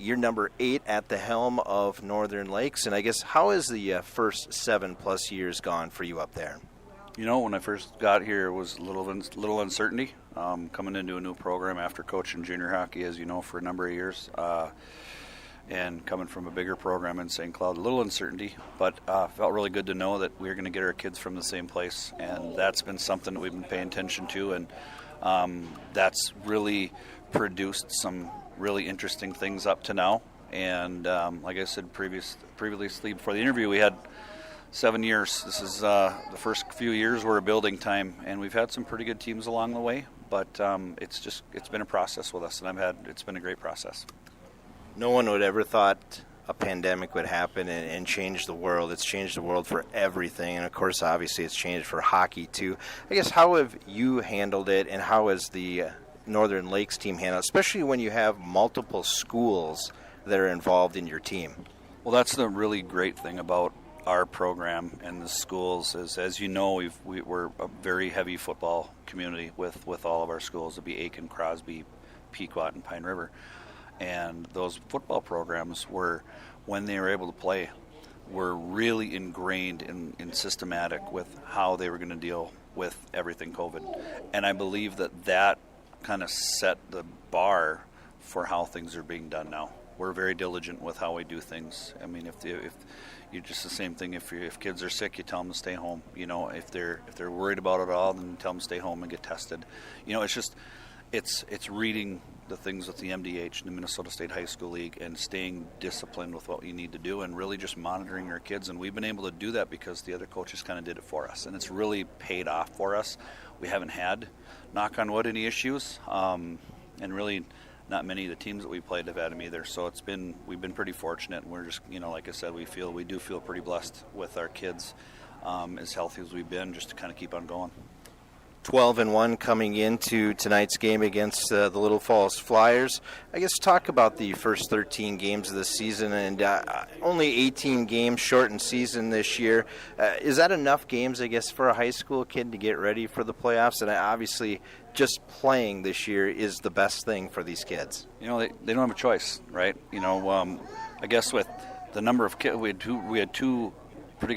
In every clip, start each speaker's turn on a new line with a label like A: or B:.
A: You're number 8 at the helm of Northern Lakes, and I guess how has the first 7+ years gone for you up there?
B: You know, when I first got here, it was a little uncertainty coming into a new program after coaching junior hockey, as you know, for a number of years, and coming from a bigger program in St. Cloud, a little uncertainty, but felt really good to know that we were going to get our kids from the same place, and that's been something that we've been paying attention to, and that's really produced some really interesting things up to now. And like I said previously before the interview, we had 7 years. This is the first few years were a building time, and we've had some pretty good teams along the way, but it's been a process with us, and it's been a great process.
A: No one would ever thought a pandemic would happen and change the world. It's changed the world for everything, and of course, obviously, it's changed for hockey too. I guess, how have you handled it, and how has the Northern Lakes team handled it, especially when you have multiple schools that are involved in your team?
B: Well, that's the really great thing about our program and the schools is, as you know, we're a very heavy football community with all of our schools. It'd be Aiken, Crosby, Pequot, and Pine River. And those football programs were, when they were able to play, were really ingrained in systematic with how they were going to deal with everything COVID. And I believe that kind of set the bar for how things are being done now. We're very diligent with how we do things. I mean, if you're just the same thing. If kids are sick, you tell them to stay home. You know, if they're worried about it all, then tell them to stay home and get tested. You know, it's reading the things with the MDH and the Minnesota State High School League and staying disciplined with what you need to do and really just monitoring our kids. And we've been able to do that because the other coaches kind of did it for us, and it's really paid off for us. We haven't had, knock on wood, any issues, and really not many of the teams that we played have had them either. So we've been pretty fortunate, and we're just, you know, like I said, we do feel pretty blessed with our kids, as healthy as we've been, just to kind of keep on going.
A: 12-1 coming into tonight's game against the Little Falls Flyers. I guess talk about the first 13 games of the season, and only 18 games, shortened season this year. Is that enough games, I guess, for a high school kid to get ready for the playoffs? And obviously, just playing this year is the best thing for these kids.
B: You know, they don't have a choice, right? You know, I guess with the number of kids, we had three pretty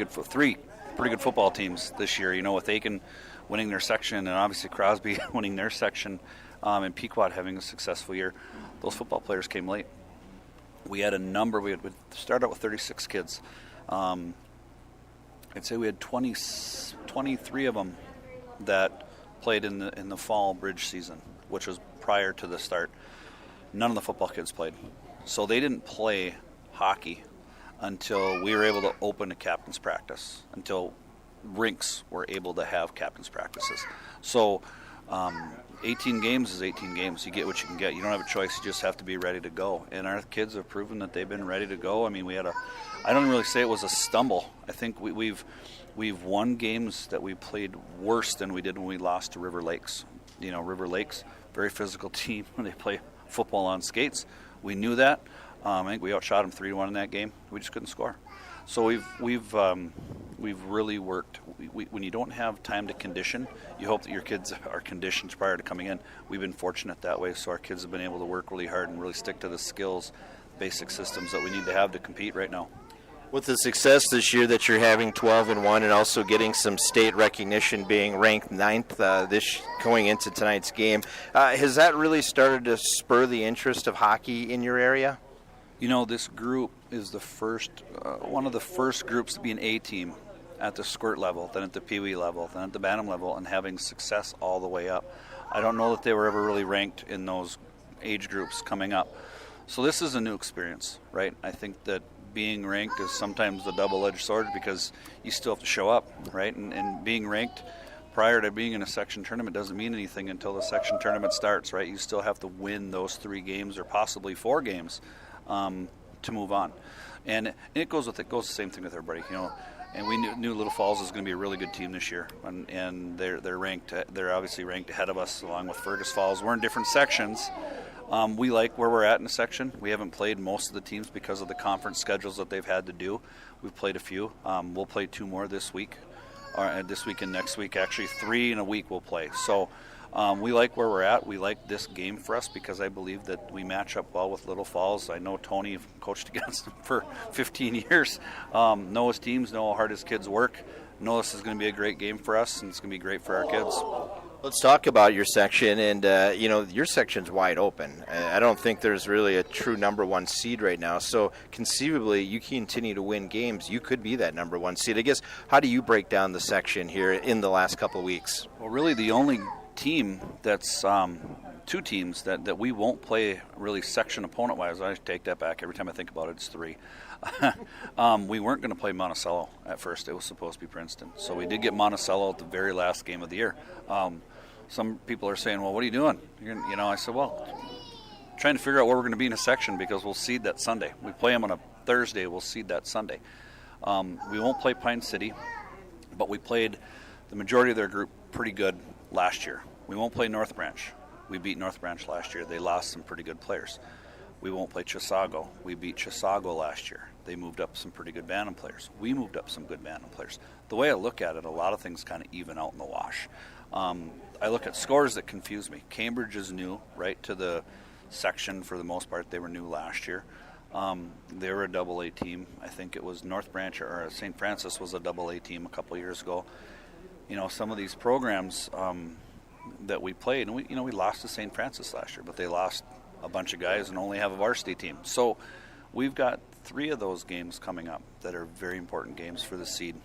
B: good football teams this year. You know, with Aiken winning their section, and obviously Crosby winning their section, and Pequot having a successful year. Those football players came late. We had a number. We started out with 36 kids. I'd say we had 23 of them that played in the fall bridge season, which was prior to the start. None of the football kids played, so they didn't play hockey until we were able to open a captain's practice, until rinks were able to have captain's practices. So 18 games is 18 games. You get what you can get. You don't have a choice. You just have to be ready to go. And our kids have proven that they've been ready to go. I mean, I don't really say it was a stumble. I think we've won games that we played worse than we did when we lost to River Lakes. You know, River Lakes, very physical team when they play football on skates. We knew that. I think we outshot them 3-1 in that game. We just couldn't score. So we've really worked. When you don't have time to condition, you hope that your kids are conditioned prior to coming in. We've been fortunate that way, so our kids have been able to work really hard and really stick to the skills, basic systems that we need to have to compete right now.
A: With the success this year that you're having, 12-1, and also getting some state recognition, being ranked 9th going into tonight's game, has that really started to spur the interest of hockey in your area?
B: You know, this group is one of the first groups to be an A team at the squirt level, then at the Pee Wee level, then at the Bantam level, and having success all the way up. I don't know that they were ever really ranked in those age groups coming up. So this is a new experience, right? I think that being ranked is sometimes the double-edged sword because you still have to show up, right? And being ranked prior to being in a section tournament doesn't mean anything until the section tournament starts, right? You still have to win those 3 games or possibly 4 games to move on, and it goes the same thing with everybody, you know. And we knew Little Falls was going to be a really good team this year, and they're ranked. They're obviously ranked ahead of us, along with Fergus Falls. We're in different sections. We like where we're at in the section. We haven't played most of the teams because of the conference schedules that they've had to do. We've played a few. We'll play 2 more this week, or this week and next week. Actually, 3 in a week we'll play. So We like where we're at. We like this game for us because I believe that we match up well with Little Falls. I know Tony coached against them for 15 years. Know his teams, know how hard his kids work. Know this is going to be a great game for us, and it's going to be great for our kids.
A: Let's talk about your section, and your section's wide open. I don't think there's really a true number one seed right now, so conceivably you continue to win games, you could be that number one seed. I guess, how do you break down the section here in the last couple of weeks?
B: Well, really the only team that's two teams that we won't play really section opponent-wise. I take that back. Every time I think about it, it's three. We weren't going to play Monticello at first. It was supposed to be Princeton. So we did get Monticello at the very last game of the year. Some people are saying, well, what are you doing? I said, well, trying to figure out where we're going to be in a section because we'll seed that Sunday. We play them on a Thursday. We'll seed that Sunday. We won't play Pine City, but we played the majority of their group pretty good last year. We won't play North Branch. We beat North Branch last year. They lost some pretty good players. We won't play Chisago. We beat Chisago last year. They moved up some pretty good Bantam players. We moved up some good Bantam players. The way I look at it, a lot of things kind of even out in the wash. I look at scores that confuse me. Cambridge is new, right, to the section for the most part. They were new last year. They were a double-A team. I think it was North Branch or St. Francis was a double-A team a couple years ago. Some of these programs that we played, and we lost to St. Francis last year, but they lost a bunch of guys and only have a varsity team. So we've got 3 of those games coming up that are very important games for the seed.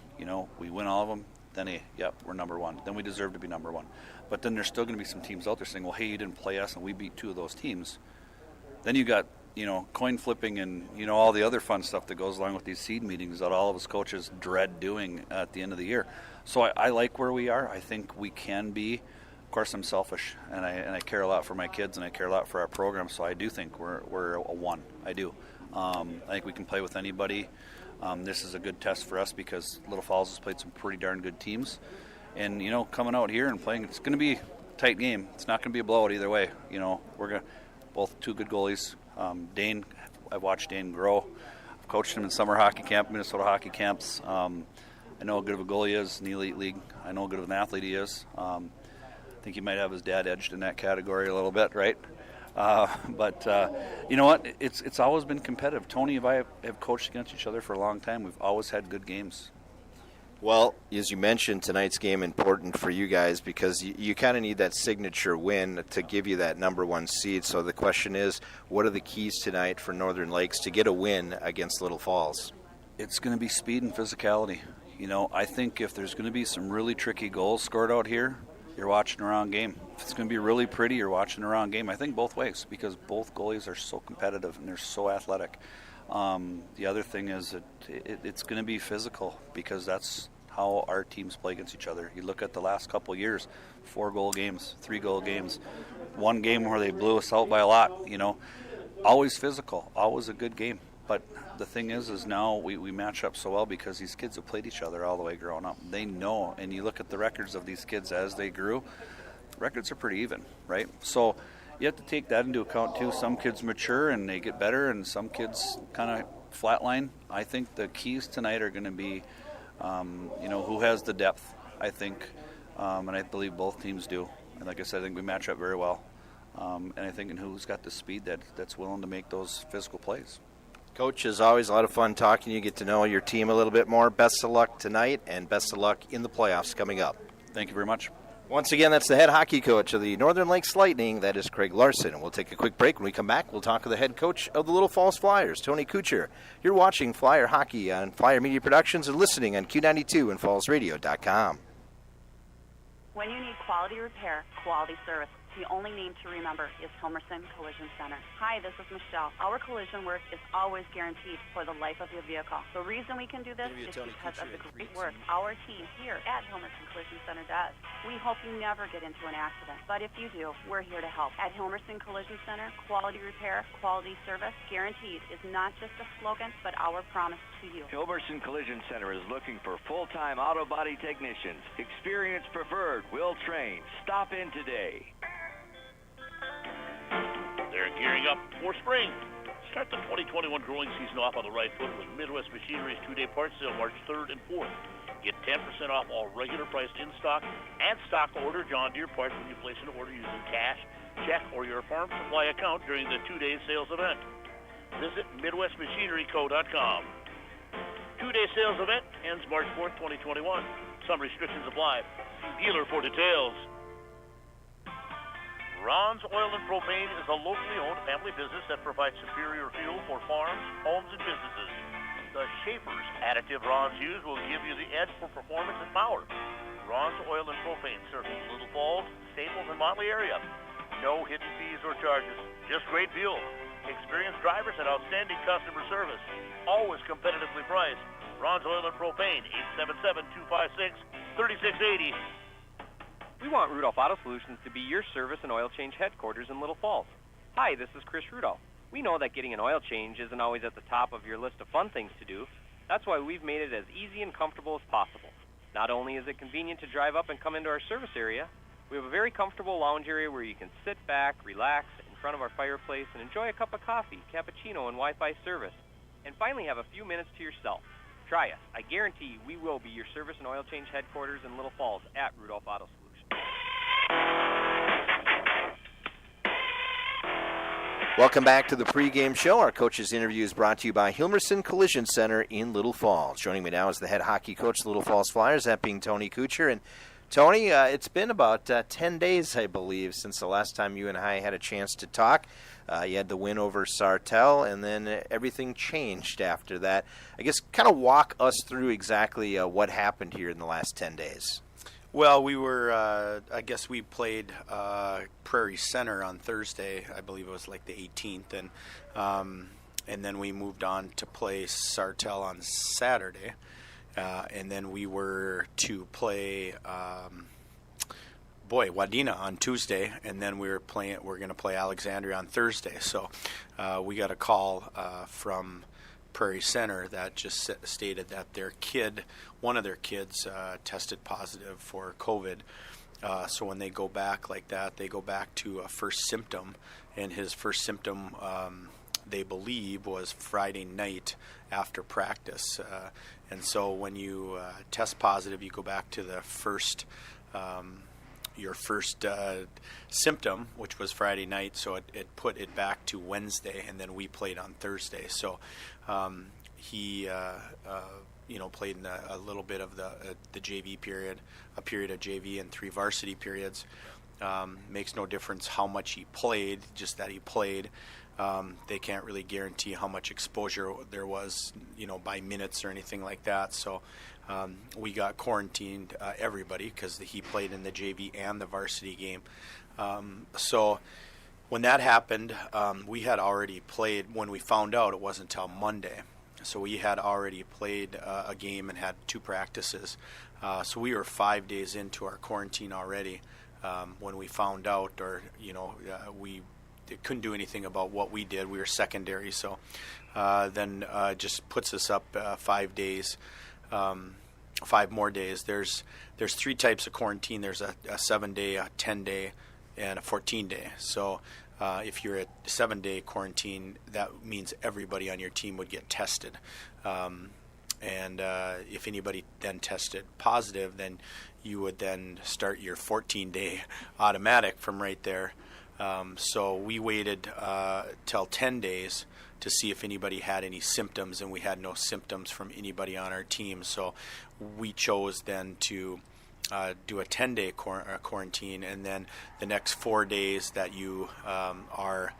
B: We win all of them, then we're number one. Then we deserve to be number one. But then there's still going to be some teams out there saying, well, hey, you didn't play us and we beat 2 of those teams. Then you got, coin flipping and, all the other fun stuff that goes along with these seed meetings that all of us coaches dread doing at the end of the year. So I like where we are. I think we can be. Of course, I'm selfish, and I care a lot for my kids, and I care a lot for our program. So I do think we're a 1. I do. I think we can play with anybody. This is a good test for us because Little Falls has played some pretty darn good teams, and coming out here and playing, it's going to be a tight game. It's not going to be a blowout either way. We're going both 2 good goalies. Dane, I've watched Dane grow. I've coached him in summer hockey camp, Minnesota hockey camps. I know how good of a goalie he is in the elite league. I know how good of an athlete he is. I think he might have his dad edged in that category a little bit, right? But you know what? It's always been competitive. Tony and I have coached against each other for a long time. We've always had good games.
A: Well, as you mentioned, tonight's game important for you guys because you kind of need that signature win to give you that number one seed. So the question is, what are the keys tonight for Northern Lakes to get a win against Little Falls?
B: It's going to be speed and physicality. I think if there's going to be some really tricky goals scored out here, you're watching the wrong game. If it's going to be really pretty, you're watching the wrong game. I think both ways because both goalies are so competitive and they're so athletic. The other thing is that it's going to be physical because that's how our teams play against each other. You look at the last couple of years, 4-goal games, 3-goal games, 1 game where they blew us out by a lot, Always physical, always a good game. But the thing is now we match up so well because these kids have played each other all the way growing up. They know, and you look at the records of these kids as they grew, the records are pretty even, right? So you have to take that into account too. Some kids mature and they get better, and some kids kind of flatline. I think the keys tonight are going to be, who has the depth, I think, and I believe both teams do. And like I said, I think we match up very well. And I think who's got the speed that's willing to make those physical plays.
A: Coach, as always, a lot of fun talking. You get to know your team a little bit more. Best of luck tonight, and best of luck in the playoffs coming up.
B: Thank you very much.
A: Once again, that's the head hockey coach of the Northern Lakes Lightning. That is Craig Larson. And we'll take a quick break. When we come back, we'll talk to the head coach of the Little Falls Flyers, Tony Kuchar. You're watching Flyer Hockey on Flyer Media Productions and listening on Q92 and FallsRadio.com.
C: When you need quality repair, quality service, the only name to remember is Hilmerson Collision Center. Hi, this is Michelle. Our collision work is always guaranteed for the life of your vehicle. The reason we can do this is because of the great work our team here at Hilmerson Collision Center does. We hope you never get into an accident, but if you do, we're here to help. At Hilmerson Collision Center, quality repair, quality service, guaranteed is not just a slogan, but our promise to you.
D: Hilmerson Collision Center is looking for full-time auto body technicians. Experience preferred, will train. Stop in today.
E: They're gearing up for spring. Start the 2021 growing season off on the right foot with Midwest Machinery's 2-day parts sale March 3rd and 4th. Get 10% off all regular priced in-stock and stock order John Deere parts when you place an order using cash, check, or your farm supply account during the 2-day sales event. Visit MidwestMachineryCo.com. 2-day sales event ends March 4th, 2021. Some restrictions apply. See dealer for details. Ron's Oil and Propane is a locally owned family business that provides superior fuel for farms, homes, and businesses. The Schaefer's additive Ron's use will give you the edge for performance and power. Ron's Oil and Propane serves Little Falls, Staples, and Motley area. No hidden fees or charges, just great fuel. Experienced drivers and outstanding customer service. Always competitively priced. Ron's Oil and Propane, 877-256-3680.
F: We want Rudolph Auto Solutions to be your service and oil change headquarters in Little Falls. Hi, this is Chris Rudolph. We know that getting an oil change isn't always at the top of your list of fun things to do. That's why we've made it as easy and comfortable as possible. Not only is it convenient to drive up and come into our service area, we have a very comfortable lounge area where you can sit back, relax in front of our fireplace, and enjoy a cup of coffee, cappuccino, and Wi-Fi service. And finally have a few minutes to yourself. Try us. I guarantee we will be your service and oil change headquarters in Little Falls at Rudolph Auto Solutions.
A: Welcome back to the pregame show. Our coach's interview is brought to you by Hilmerson Collision Center in Little Falls. Joining me now is the head hockey coach of the Little Falls Flyers, that being Tony Kuchar. And Tony, it's been about 10 days, I believe, since the last time you and I had a chance to talk. You had the win over Sartell, and then everything changed after that. I guess kind of walk us through exactly what happened here in the last 10 days.
G: Well, we were, I guess we played Prairie Center on Thursday. I believe it was like the 18th. And then we moved on to play Sartell on Saturday. And then we were to play, Wadena on Tuesday. And then we're going to play Alexandria on Thursday. So we got a call from Prairie Center that just stated that one of their kids tested positive for COVID. So when they go back like that, they go back to a first symptom, and his first symptom, they believe, was Friday night after practice. And so when you test positive, you go back to the your first symptom, which was Friday night, so it put it back to Wednesday, and then we played on Thursday. So he played in a little bit of the JV period, a period of JV and 3 varsity periods. Makes no difference how much he played, just that he played. They can't really guarantee how much exposure there was, by minutes or anything like that. So we got quarantined, everybody, because he played in the JV and the varsity game. So when that happened, we had already played. When we found out, it wasn't until Monday. So we had already played a game and had 2 practices. So we were 5 days into our quarantine already when we found out, or we couldn't do anything about what we did. We were secondary, so then just puts us up 5 days, 5 more days. There's 3 types of quarantine. There's a 7-day, a 10-day, and a 14-day. So if you're at 7-day quarantine, that means everybody on your team would get tested. And if anybody then tested positive, then you would then start your 14-day automatic from right there. So we waited till 10 days to see if anybody had any symptoms, and we had no symptoms from anybody on our team. So we chose then to do a 10-day quarantine, and then the next 4 days that you are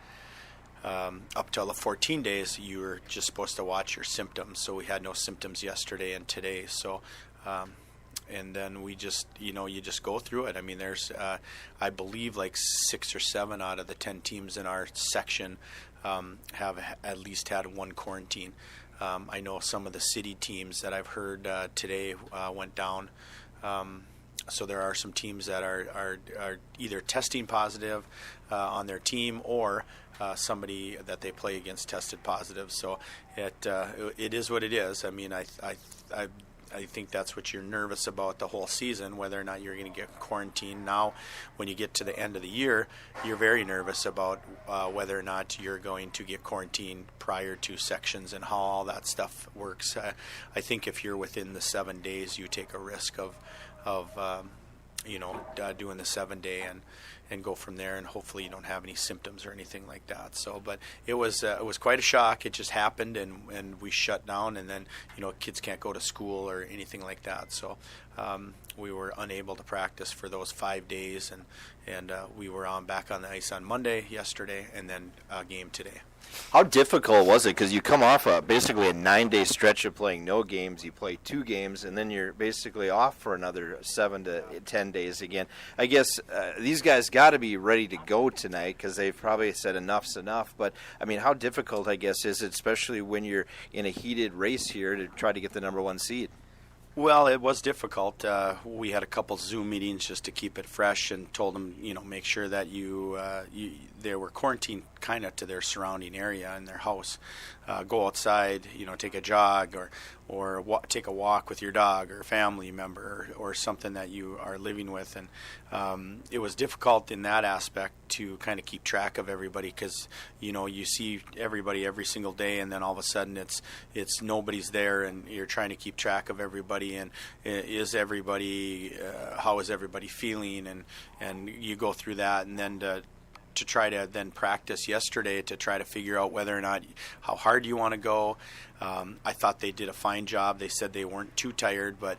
G: up till the 14 days, you're just supposed to watch your symptoms. So we had no symptoms yesterday and today. So and then we just, you just go through it. I mean, there's, I believe, like 6 or 7 out of the 10 teams in our section have at least had 1 quarantine. I know some of the city teams that I've heard today went down. So there are some teams that are either testing positive on their team, or somebody that they play against tested positive. So it is what it is. I mean, I think that's what you're nervous about the whole season, whether or not you're going to get quarantined. Now, when you get to the end of the year, you're very nervous about whether or not you're going to get quarantined prior to sections and how all that stuff works. I think if you're within the 7 days, you take a risk of doing the 7-day and go from there, and hopefully you don't have any symptoms or anything like that. So, but it was quite a shock. It just happened, and we shut down, and then kids can't go to school or anything like that. So we were unable to practice for those 5 days, and we were back on the ice on Monday, yesterday, and then a game today.
A: How difficult was it? Because you come off basically a 9-day stretch of playing no games. You play 2 games, and then you're basically off for another 7 to 10 days again. I guess these guys got to be ready to go tonight because they've probably said enough's enough. But, I mean, how difficult, I guess, is it, especially when you're in a heated race here to try to get the number 1 seed?
G: Well, it was difficult. We had a couple Zoom meetings just to keep it fresh, and told them, make sure that they were quarantined kind of to their surrounding area in their house. Go outside, take a jog or take a walk with your dog or family member or something that you are living with. And it was difficult in that aspect to kind of keep track of everybody because, you see everybody every single day, and then all of a sudden it's nobody's there, and you're trying to keep track of everybody, and is everybody, how is everybody feeling, and you go through that, and then to try to then practice yesterday to try to figure out whether or not how hard you want to go. I thought they did a fine job. They said they weren't too tired, but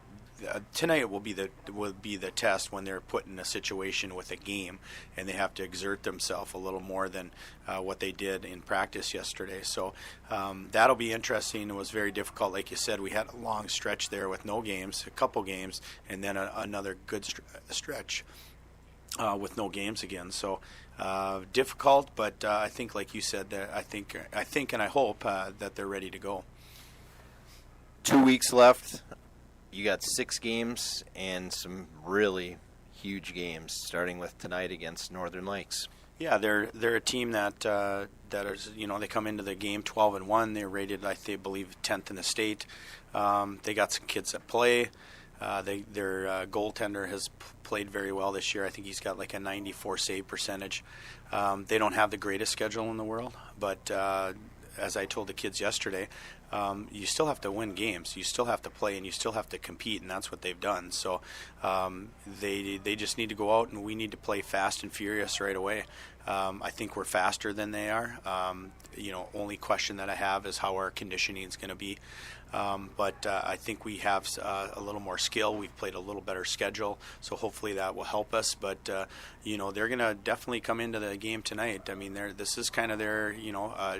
G: tonight will be the test when they're put in a situation with a game and they have to exert themselves a little more than what they did in practice yesterday. So that'll be interesting. It was very difficult. Like you said, we had a long stretch there with no games, a couple games, and then another good stretch with no games again. So difficult, but I think, like you said, that I think and I hope that they're ready to go.
A: 2 weeks left. You got 6 games and some really huge games, starting with tonight against Northern Lakes.
G: Yeah, they're a team that is, they come into the game 12-1. They're rated, I believe, 10th in the state. They got some kids that play. Their goaltender has played very well this year. I think he's got like a 94 save percentage. They don't have the greatest schedule in the world, but as I told the kids yesterday, you still have to win games. You still have to play, and you still have to compete, and that's what they've done. So they just need to go out, and we need to play fast and furious right away. I think we're faster than they are. Only question that I have is how our conditioning is going to be. But I think we have a little more skill. We've played a little better schedule, so hopefully that will help us. But they're going to definitely come into the game tonight. I mean, this is kind of their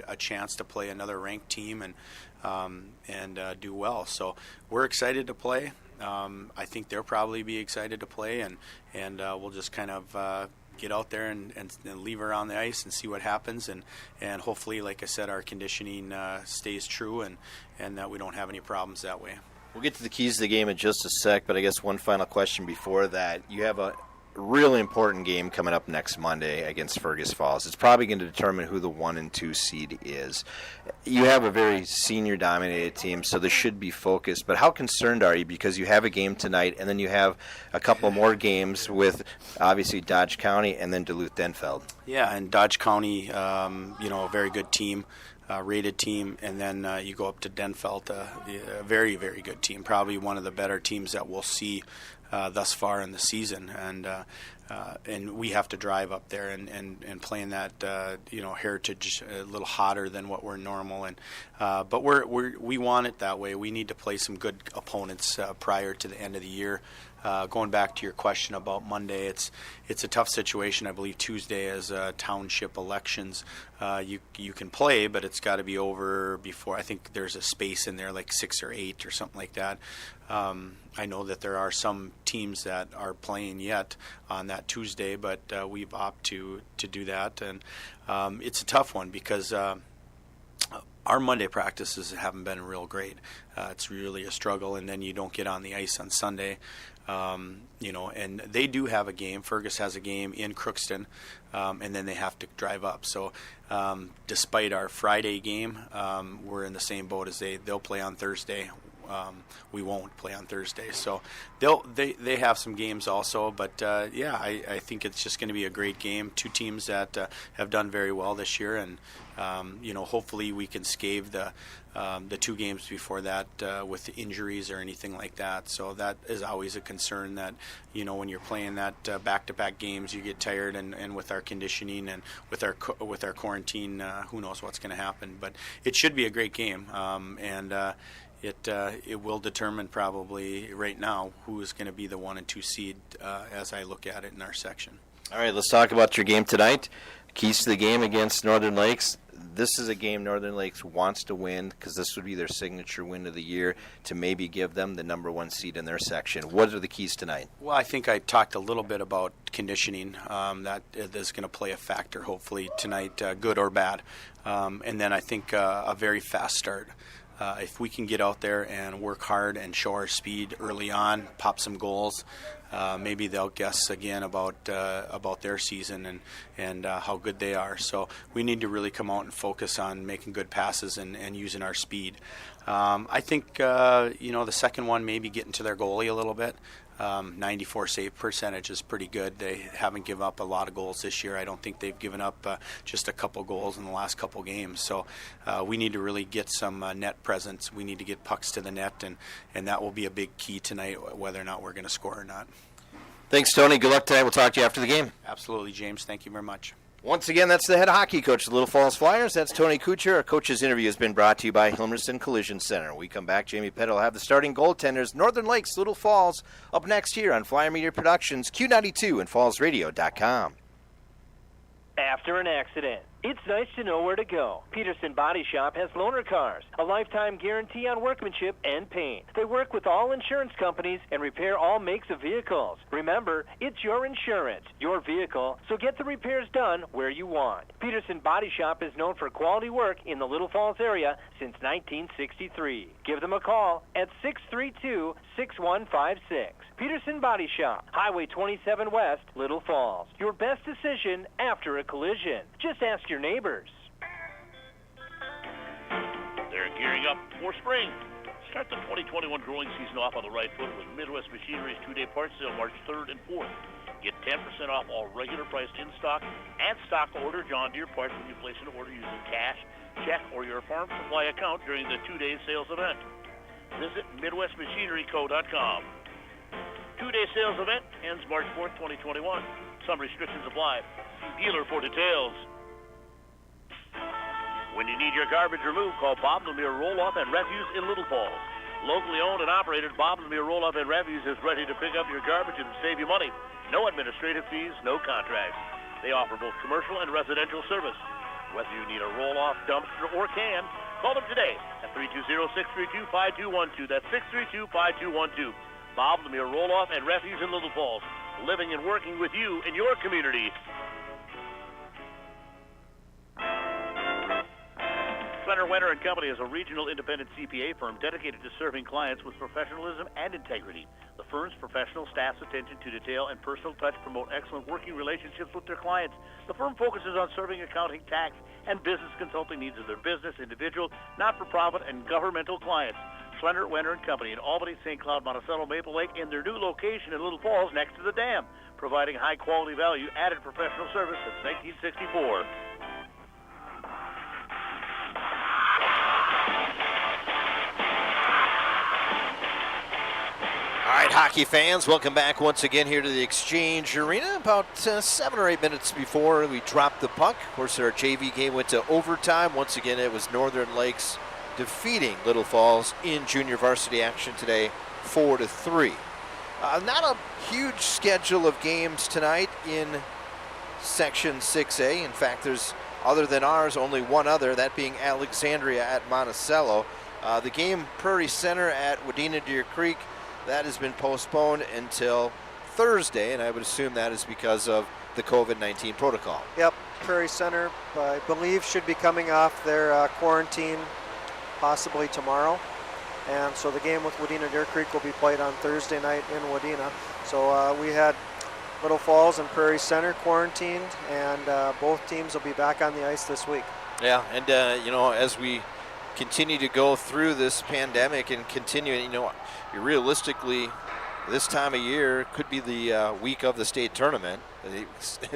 G: a chance to play another ranked team and do well. So we're excited to play. I think they'll probably be excited to play, and we'll just kind of get out there and leave her on the ice and see what happens, and hopefully, like I said, our conditioning stays true, and that we don't have any problems that way.
A: We'll get to the keys to the game in just a sec, but I guess one final question before that. You have a really important game coming up next Monday against Fergus Falls. It's probably going to determine who the 1 and 2 seed is. You have a very senior-dominated team, so this should be focused. But how concerned are you? Because you have a game tonight, and then you have a couple more games with, obviously, Dodge County and then Duluth-Denfeld.
G: Yeah, and Dodge County, a very good team. Rated team, and then you go up to Denfeld, a very, very good team, probably one of the better teams that we'll see thus far in the season, and we have to drive up there and play in that heritage a little hotter than what we're normal, but we want it that way. We need to play some good opponents prior to the end of the year. Going back to your question about Monday, it's a tough situation. I believe Tuesday is township elections. You can play, but it's got to be over before. I think there's a space in there, like 6 or 8 or something like that. I know that there are some teams that are playing yet on that Tuesday, but we've opted to do that, and it's a tough one because our Monday practices haven't been real great. It's really a struggle, and then you don't get on the ice on Sunday. And they do have a game. Fergus has a game in Crookston, and then they have to drive up. So despite our Friday game, we're in the same boat as they'll play on Thursday. we won't play on Thursday. So they have some games also, but I think it's just going to be a great game. Two teams that have done very well this year, and hopefully we can scathe the two games before that with injuries or anything like that. So that is always a concern, that when you're playing that back-to-back games, you get tired, and with our conditioning and with our quarantine, who knows what's going to happen. But it should be a great game, and it will determine probably right now who is going to be the 1 and 2 seed as I look at it in our section.
A: All right, let's talk about your game tonight. Keys to the game against Northern Lakes. This is a game Northern Lakes wants to win, because this would be their signature win of the year to maybe give them the number 1 seed in their section. What are the keys tonight?
G: Well, I think I talked a little bit about conditioning. That is going to play a factor, hopefully, tonight, good or bad. And then I think a very fast start. If we can get out there and work hard and show our speed early on, pop some goals, maybe they'll guess again about their season and how good they are. So we need to really come out and focus on making good passes and using our speed. I think the second one, maybe getting to their goalie a little bit. 94 save percentage is pretty good. They haven't given up a lot of goals this year. I don't think they've given up just a couple goals in the last couple games. So we need to really get some net presence. We need to get pucks to the net, and that will be a big key tonight, whether or not we're going to score or not.
A: Thanks, Tony. Good luck tonight. We'll talk to you after the game.
G: Absolutely, James. Thank you very much.
A: Once again, that's the head hockey coach of the Little Falls Flyers. That's Tony Kuchar. Our coach's interview has been brought to you by Hilmerston Collision Center. When we come back, Jamie Pettit will have the starting goaltenders, Northern Lakes, Little Falls, up next here on Flyer Media Productions, Q92 and FallsRadio.com.
H: After an accident, it's nice to know where to go. Peterson Body Shop has loaner cars, a lifetime guarantee on workmanship and paint. They work with all insurance companies and repair all makes of vehicles. Remember, it's your insurance, your vehicle, so get the repairs done where you want. Peterson Body Shop is known for quality work in the Little Falls area since 1963. Give them a call at 632-6156. Peterson Body Shop, Highway 27 West, Little Falls. Your best decision after a collision. Just ask your neighbors.
E: They're gearing up for spring. Start the 2021 growing season off on the right foot with Midwest Machinery's 2-day parts sale March 3rd and 4th. Get 10% off all regular priced in-stock and stock order John Deere parts when you place an order using cash, check, or your farm supply account during the 2-day sales event. Visit MidwestMachineryCo.com. 2-day sales event ends March 4th, 2021. Some restrictions apply. See dealer for details. When you need your garbage removed, call Bob Lemire Roll-Off and Refuse in Little Falls. Locally owned and operated, Bob Lemire Roll-Off and Refuse is ready to pick up your garbage and save you money. No administrative fees, no contracts. They offer both commercial and residential service. Whether you need a roll-off, dumpster, or can, call them today at 320-632-5212. That's 632-5212. Bob Lemire Roll-Off and Refuse in Little Falls. Living and working with you in your community. Fenner, Wenner & Company is a regional independent CPA firm dedicated to serving clients with professionalism and integrity. The firm's professional staff's attention to detail and personal touch promote excellent working relationships with their clients. The firm focuses on serving accounting, tax, and business consulting needs of their business, individual, not-for-profit, and governmental clients. Fenner, Wenner & Company in Albany, St. Cloud, Monticello, Maple Lake, and their new location in Little Falls next to the dam, providing high-quality value, added professional service since 1964.
A: All right, hockey fans, welcome back once again here to the Exchange Arena. About 7 or 8 minutes before we dropped the puck. Of course, our JV game went to overtime. Once again, it was Northern Lakes defeating Little Falls in junior varsity action today, 4-3. Not a huge schedule of games tonight in Section 6A. In fact, there's, other than ours, only one other, that being Alexandria at Monticello. The game, Prairie Center at Wadena Deer Creek, that has been postponed until Thursday, and I would assume that is because of the COVID-19 protocol.
I: Yep, Prairie Center, I believe, should be coming off their quarantine possibly tomorrow. And so the game with Wadena Deer Creek will be played on Thursday night in Wadena. So we had Little Falls and Prairie Center quarantined, and both teams will be back on the ice this week.
A: Yeah, and as we continue to go through this pandemic and continue. You know, realistically, this time of year could be the week of the state tournament.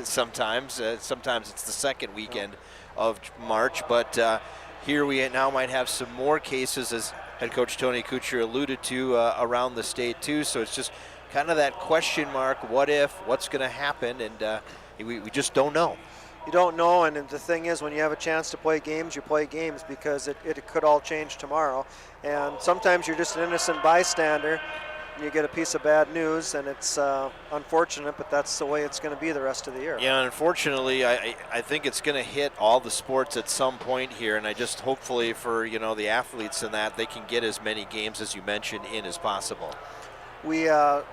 A: Sometimes it's the second weekend of March, but here we now might have some more cases, as head coach Tony Kuchar alluded to, around the state too. So it's just kind of that question mark, what if, what's going to happen, and we just don't know.
I: You don't know, and the thing is, when you have a chance to play games, you play games, because it could all change tomorrow. And sometimes you're just an innocent bystander, and you get a piece of bad news, and it's unfortunate, but that's the way it's going to be the rest of the year.
A: Yeah, unfortunately, I think it's going to hit all the sports at some point here, and I just hopefully for, you know, the athletes and that, they can get as many games, as you mentioned, in as possible.
I: We have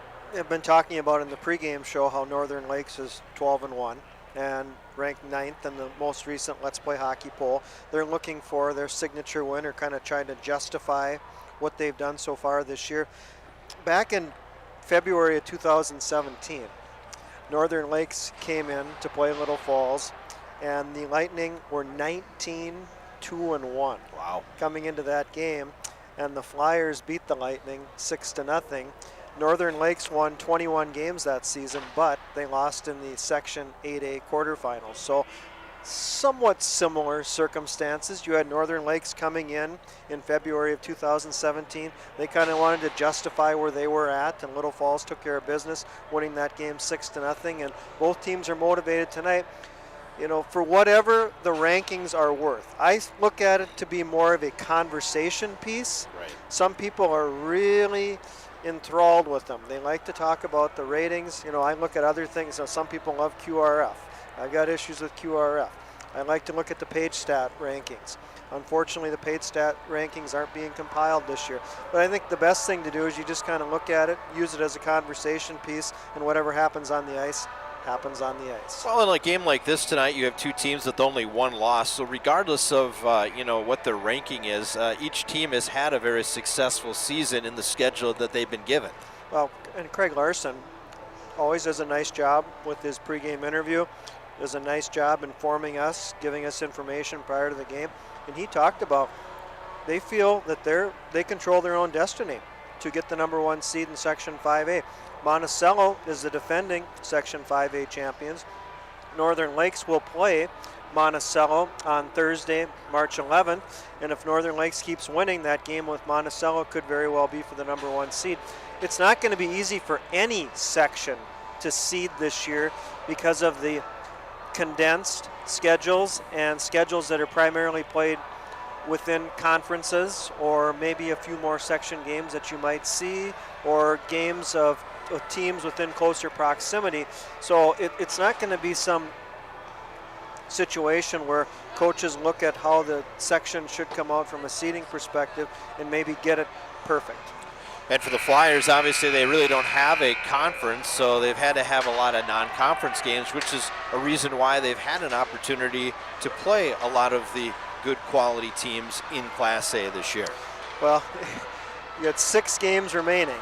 I: been talking about in the pregame show how Northern Lakes is 12-1 and ranked 9th in the most recent Let's Play Hockey poll. They're looking for their signature win, or kind of trying to justify what they've done so far this year. Back in February of 2017, Northern Lakes came in to play Little Falls, and the Lightning were 19-2-1.
A: Wow.
I: Coming into that game, and the Flyers beat the Lightning 6-0. Northern Lakes won 21 games that season, but they lost in the Section 8A quarterfinals. So somewhat similar circumstances. You had Northern Lakes coming in February of 2017. They kind of wanted to justify where they were at, and Little Falls took care of business, winning that game 6-0. And both teams are motivated tonight, you know, for whatever the rankings are worth. I look at it to be more of a conversation piece.
A: Right.
I: Some people are really enthralled with them. They like to talk about the ratings. You know, I look at other things. You know, some people love QRF. I've got issues with QRF. I like to look at the page stat rankings. Unfortunately, the page stat rankings aren't being compiled this year. But I think the best thing to do is you just kind of look at it, use it as a conversation piece, and whatever happens on the ice happens on the ice.
A: Well, in a game like this tonight, you have two teams with only one loss. So regardless of you know, what their ranking is, each team has had a very successful season in the schedule that they've been given.
I: Well, and Craig Larson always does a nice job with his pregame interview. Does a nice job informing us, giving us information prior to the game. And he talked about they feel that they control their own destiny to get the #1 seed in Section 5A. Monticello is the defending Section 5A champions. Northern Lakes will play Monticello on Thursday, March 11th. And if Northern Lakes keeps winning, that game with Monticello could very well be for the #1 seed. It's not going to be easy for any section to seed this year because of the condensed schedules and schedules that are primarily played within conferences, or maybe a few more section games that you might see, or games of teams within closer proximity. So it's not going to be some situation where coaches look at how the section should come out from a seeding perspective and maybe get it perfect.
A: And for the Flyers, obviously, they really don't have a conference, so they've had to have a lot of non-conference games, which is a reason why they've had an opportunity to play a lot of the good quality teams in Class A this year.
I: Well, you had 6 games remaining,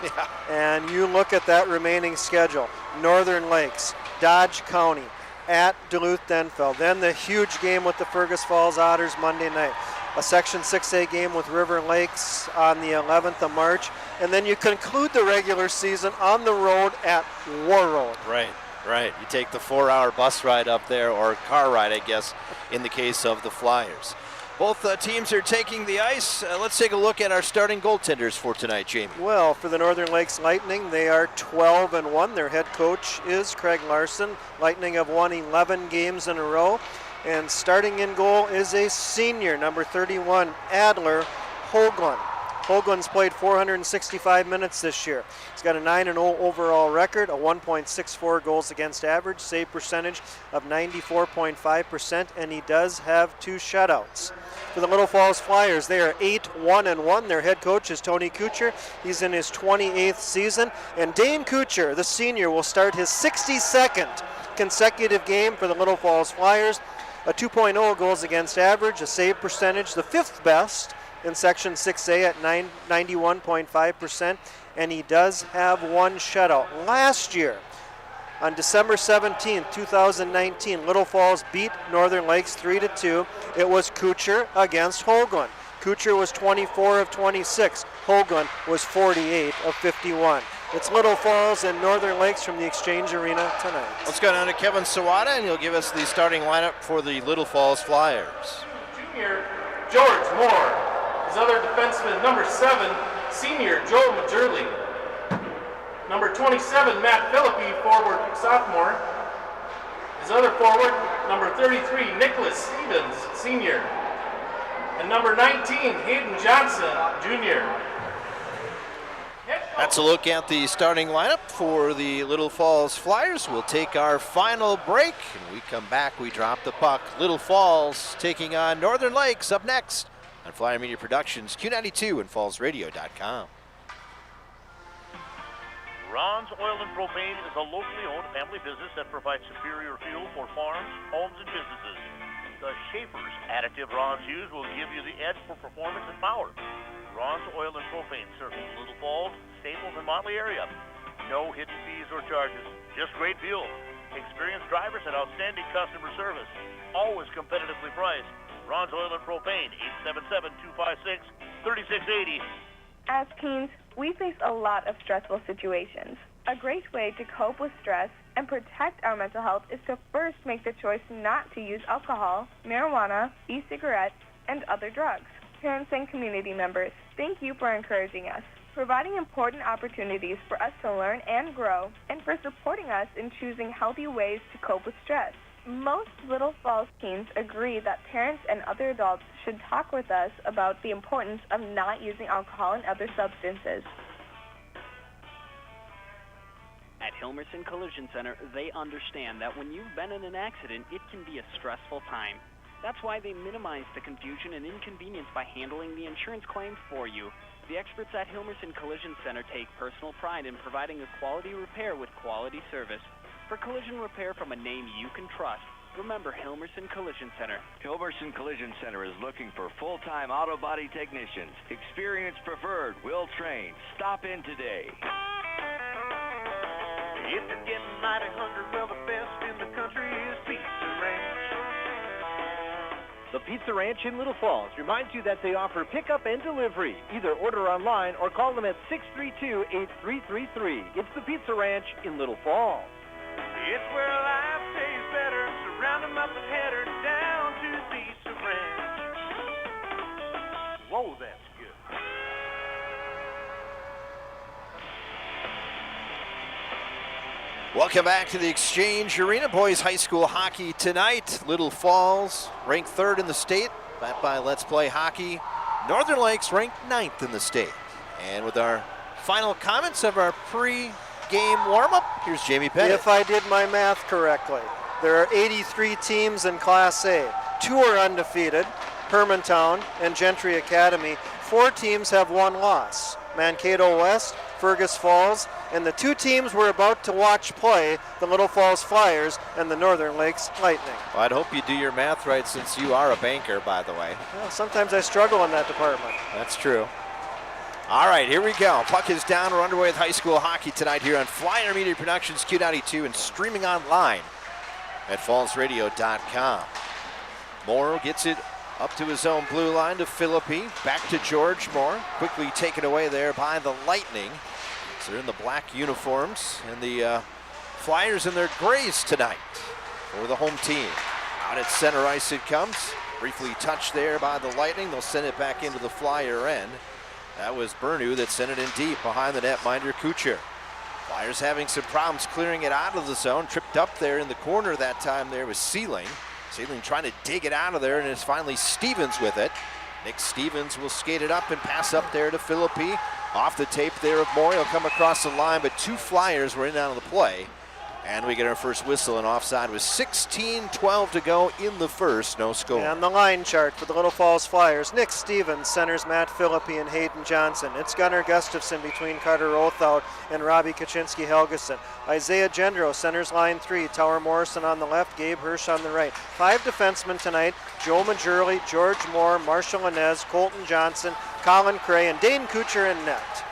I: and you look at that remaining schedule. Northern Lakes, Dodge County, at Duluth-Denfeld, then the huge game with the Fergus Falls Otters Monday night, a Section 6A game with River Lakes on the 11th of March, and then you conclude the regular season on the road at War Road.
A: Right. You take the 4-hour bus ride up there, or car ride, I guess, in the case of the Flyers. Both teams are taking the ice. Let's take a look at our starting goaltenders for tonight, Jamie.
I: Well, for the Northern Lakes Lightning, they are 12-1. Their head coach is Craig Larson. Lightning have won 11 games in a row. And starting in goal is a senior, number 31, Adler Hoagland. Hoagland's played 465 minutes this year. He's got a 9-0 overall record, a 1.64 goals against average, save percentage of 94.5%, and he does have 2 shutouts. For the Little Falls Flyers, they are 8-1-1. Their head coach is Tony Kuchar. He's in his 28th season, and Dane Kuchar, the senior, will start his 62nd consecutive game for the Little Falls Flyers. A 2.0 goals against average, a save percentage, the 5th best in Section 6A at 91.5%, and he does have 1 shutout. Last year, on December 17, 2019, Little Falls beat Northern Lakes 3-2. It was Kuchar against Hoagland. Kuchar was 24 of 26. Hoagland was 48 of 51. It's Little Falls and Northern Lakes from the Exchange Arena tonight.
A: Let's go down to Kevin Sawada, and he'll give us the starting lineup for the Little Falls Flyers.
J: Junior George Moore. His other defenseman, number 7, senior Joe Majerle. Number 27, Matt Philippi, forward sophomore. His other forward, number 33, Nicholas Stevens, senior. And number 19, Hayden Johnson, junior.
A: That's a look at the starting lineup for the Little Falls Flyers. We'll take our final break, and we come back, we drop the puck. Little Falls taking on Northern Lakes up next on Flyer Media Productions, Q92 and fallsradio.com.
E: Ron's Oil and Propane is a locally owned family business that provides superior fuel for farms, homes, and businesses. The Schaefer's additive Ron's use will give you the edge for performance and power. Ron's Oil and Propane serves Little Falls, Staples, and Motley area. No hidden fees or charges, just great fuel. Experienced drivers and outstanding customer service. Always competitively priced. Ron's Oil and Propane, 877-256-3680.
K: As teens, we face a lot of stressful situations. A great way to cope with stress and protect our mental health is to first make the choice not to use alcohol, marijuana, e-cigarettes, and other drugs. Parents and community members, thank you for encouraging us, providing important opportunities for us to learn and grow, and for supporting us in choosing healthy ways to cope with stress. Most Little Falls teens agree that parents and other adults should talk with us about the importance of not using alcohol and other substances.
L: At Hilmerson Collision Center, they understand that when you've been in an accident, it can be a stressful time. That's why they minimize the confusion and inconvenience by handling the insurance claim for you. The experts at Hilmerson Collision Center take personal pride in providing a quality repair with quality service. For collision repair from a name you can trust, remember Hilmerson Collision Center.
D: Hilmerson Collision Center is looking for full-time auto body technicians. Experience preferred, will train. Stop in today.
J: If you're getting mighty hungry, well, the best in the country is Pizza Ranch.
H: The Pizza Ranch in Little Falls reminds you that they offer pickup and delivery. Either order online or call them at 632-8333. It's the Pizza Ranch in Little Falls.
J: It's where life tastes better. Surround them up and head her down to Pizza Ranch. Whoa, that's good.
A: Welcome back to the Exchange Arena. Boys High School hockey tonight. Little Falls ranked 3rd in the state, backed by Let's Play Hockey. Northern Lakes ranked 9th in the state. And with our final comments of our pre-game warm-up, here's Jamie Pettit.
I: If I did my math correctly, there are 83 teams in Class A. 2 are undefeated, Hermantown and Gentry Academy. 4 teams have 1 loss, Mankato West, Fergus Falls, and the 2 teams we're about to watch play, the Little Falls Flyers and the Northern Lakes Lightning.
A: Well, I'd hope you do your math right since you are a banker, by the way.
I: Well, sometimes I struggle in that department.
A: That's true. All right, here we go. Puck is down. We're underway with high school hockey tonight here on Flyer Media Productions, Q92, and streaming online at fallsradio.com. Moore gets it up to his own blue line to Philippi. Back to George Moore. Quickly taken away there by the Lightning. So they're in the black uniforms, and the Flyers in their grays tonight for the home team. Out at center ice it comes. Briefly touched there by the Lightning. They'll send it back into the Flyer end. That was Bernu that sent it in deep behind the netminder Kuchar. Flyers having some problems clearing it out of the zone. Tripped up there in the corner that time there was Sealing. Sealing trying to dig it out of there, and it's finally Stevens with it. Nick Stevens will skate it up and pass up there to Philippi. Off the tape there of Moore. He'll come across the line, but 2 Flyers were in and out of the play. And we get our first whistle, and offside with 16:12 to go in the first. No score.
I: And the line chart for the Little Falls Flyers. Nick Stevens centers Matt Philippi and Hayden Johnson. It's Gunnar Gustafson between Carter Rothout and Robbie Kaczynski-Helgeson. Isaiah Gendro centers line 3. Tower Morrison on the left, Gabe Hirsch on the right. 5 defensemen tonight. Joe Majerle, George Moore, Marshall Inez, Colton Johnson, Colin Cray, and Dane Kuchar in net.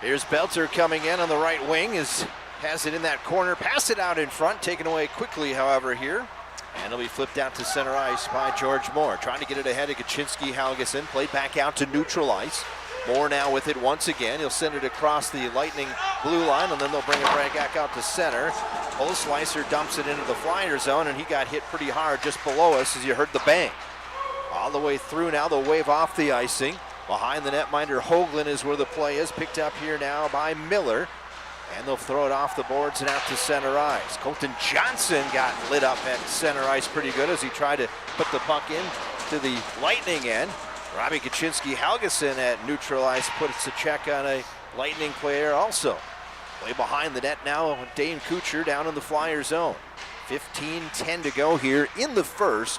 A: Here's Belter coming in on the right wing. Has it in that corner, pass it out in front, taken away quickly, however, here
M: And it'll be flipped out to center ice by George Moore. Trying to get it ahead of Kaczynski-Helgeson. Played back out to neutral ice. Moore now with it once again. He'll send it across the Lightning blue line, and then they'll bring it right back out to center. Slicer dumps it into the Flyer zone, and he got hit pretty hard just below us as you heard the bang. All the way through now, they'll wave off the icing. Behind the netminder, Hoagland is where the play is. Picked up here now by Miller. And they'll throw it off the boards and out to center ice. Colton Johnson got lit up at center ice pretty good as he tried to put the puck in to the Lightning end. Robbie Kaczynski-Helgeson at neutral ice puts a check on a Lightning player also. Way behind the net now, Dane Kuchar down in the Flyer zone. 15-10 to go here in the first,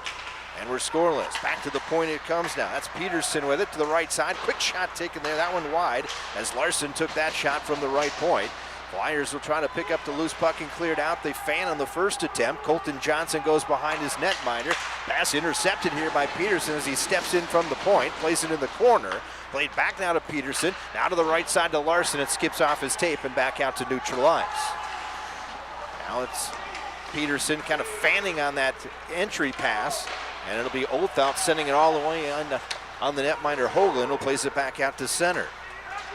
M: and we're scoreless. Back to the point it comes now. That's Peterson with it to the right side. Quick shot taken there, that one wide, as Larson took that shot from the right point. Flyers will try to pick up the loose puck and clear it out. They fan on the first attempt. Colton Johnson goes behind his netminder. Pass intercepted here by Peterson as he steps in from the point, plays it in the corner. Played back now to Peterson, now to the right side to Larson. It skips off his tape and back out to neutral ice. Now it's Peterson kind of fanning on that entry pass, and it'll be Oathout sending it all the way on the netminder Hoagland, who plays it back out to center.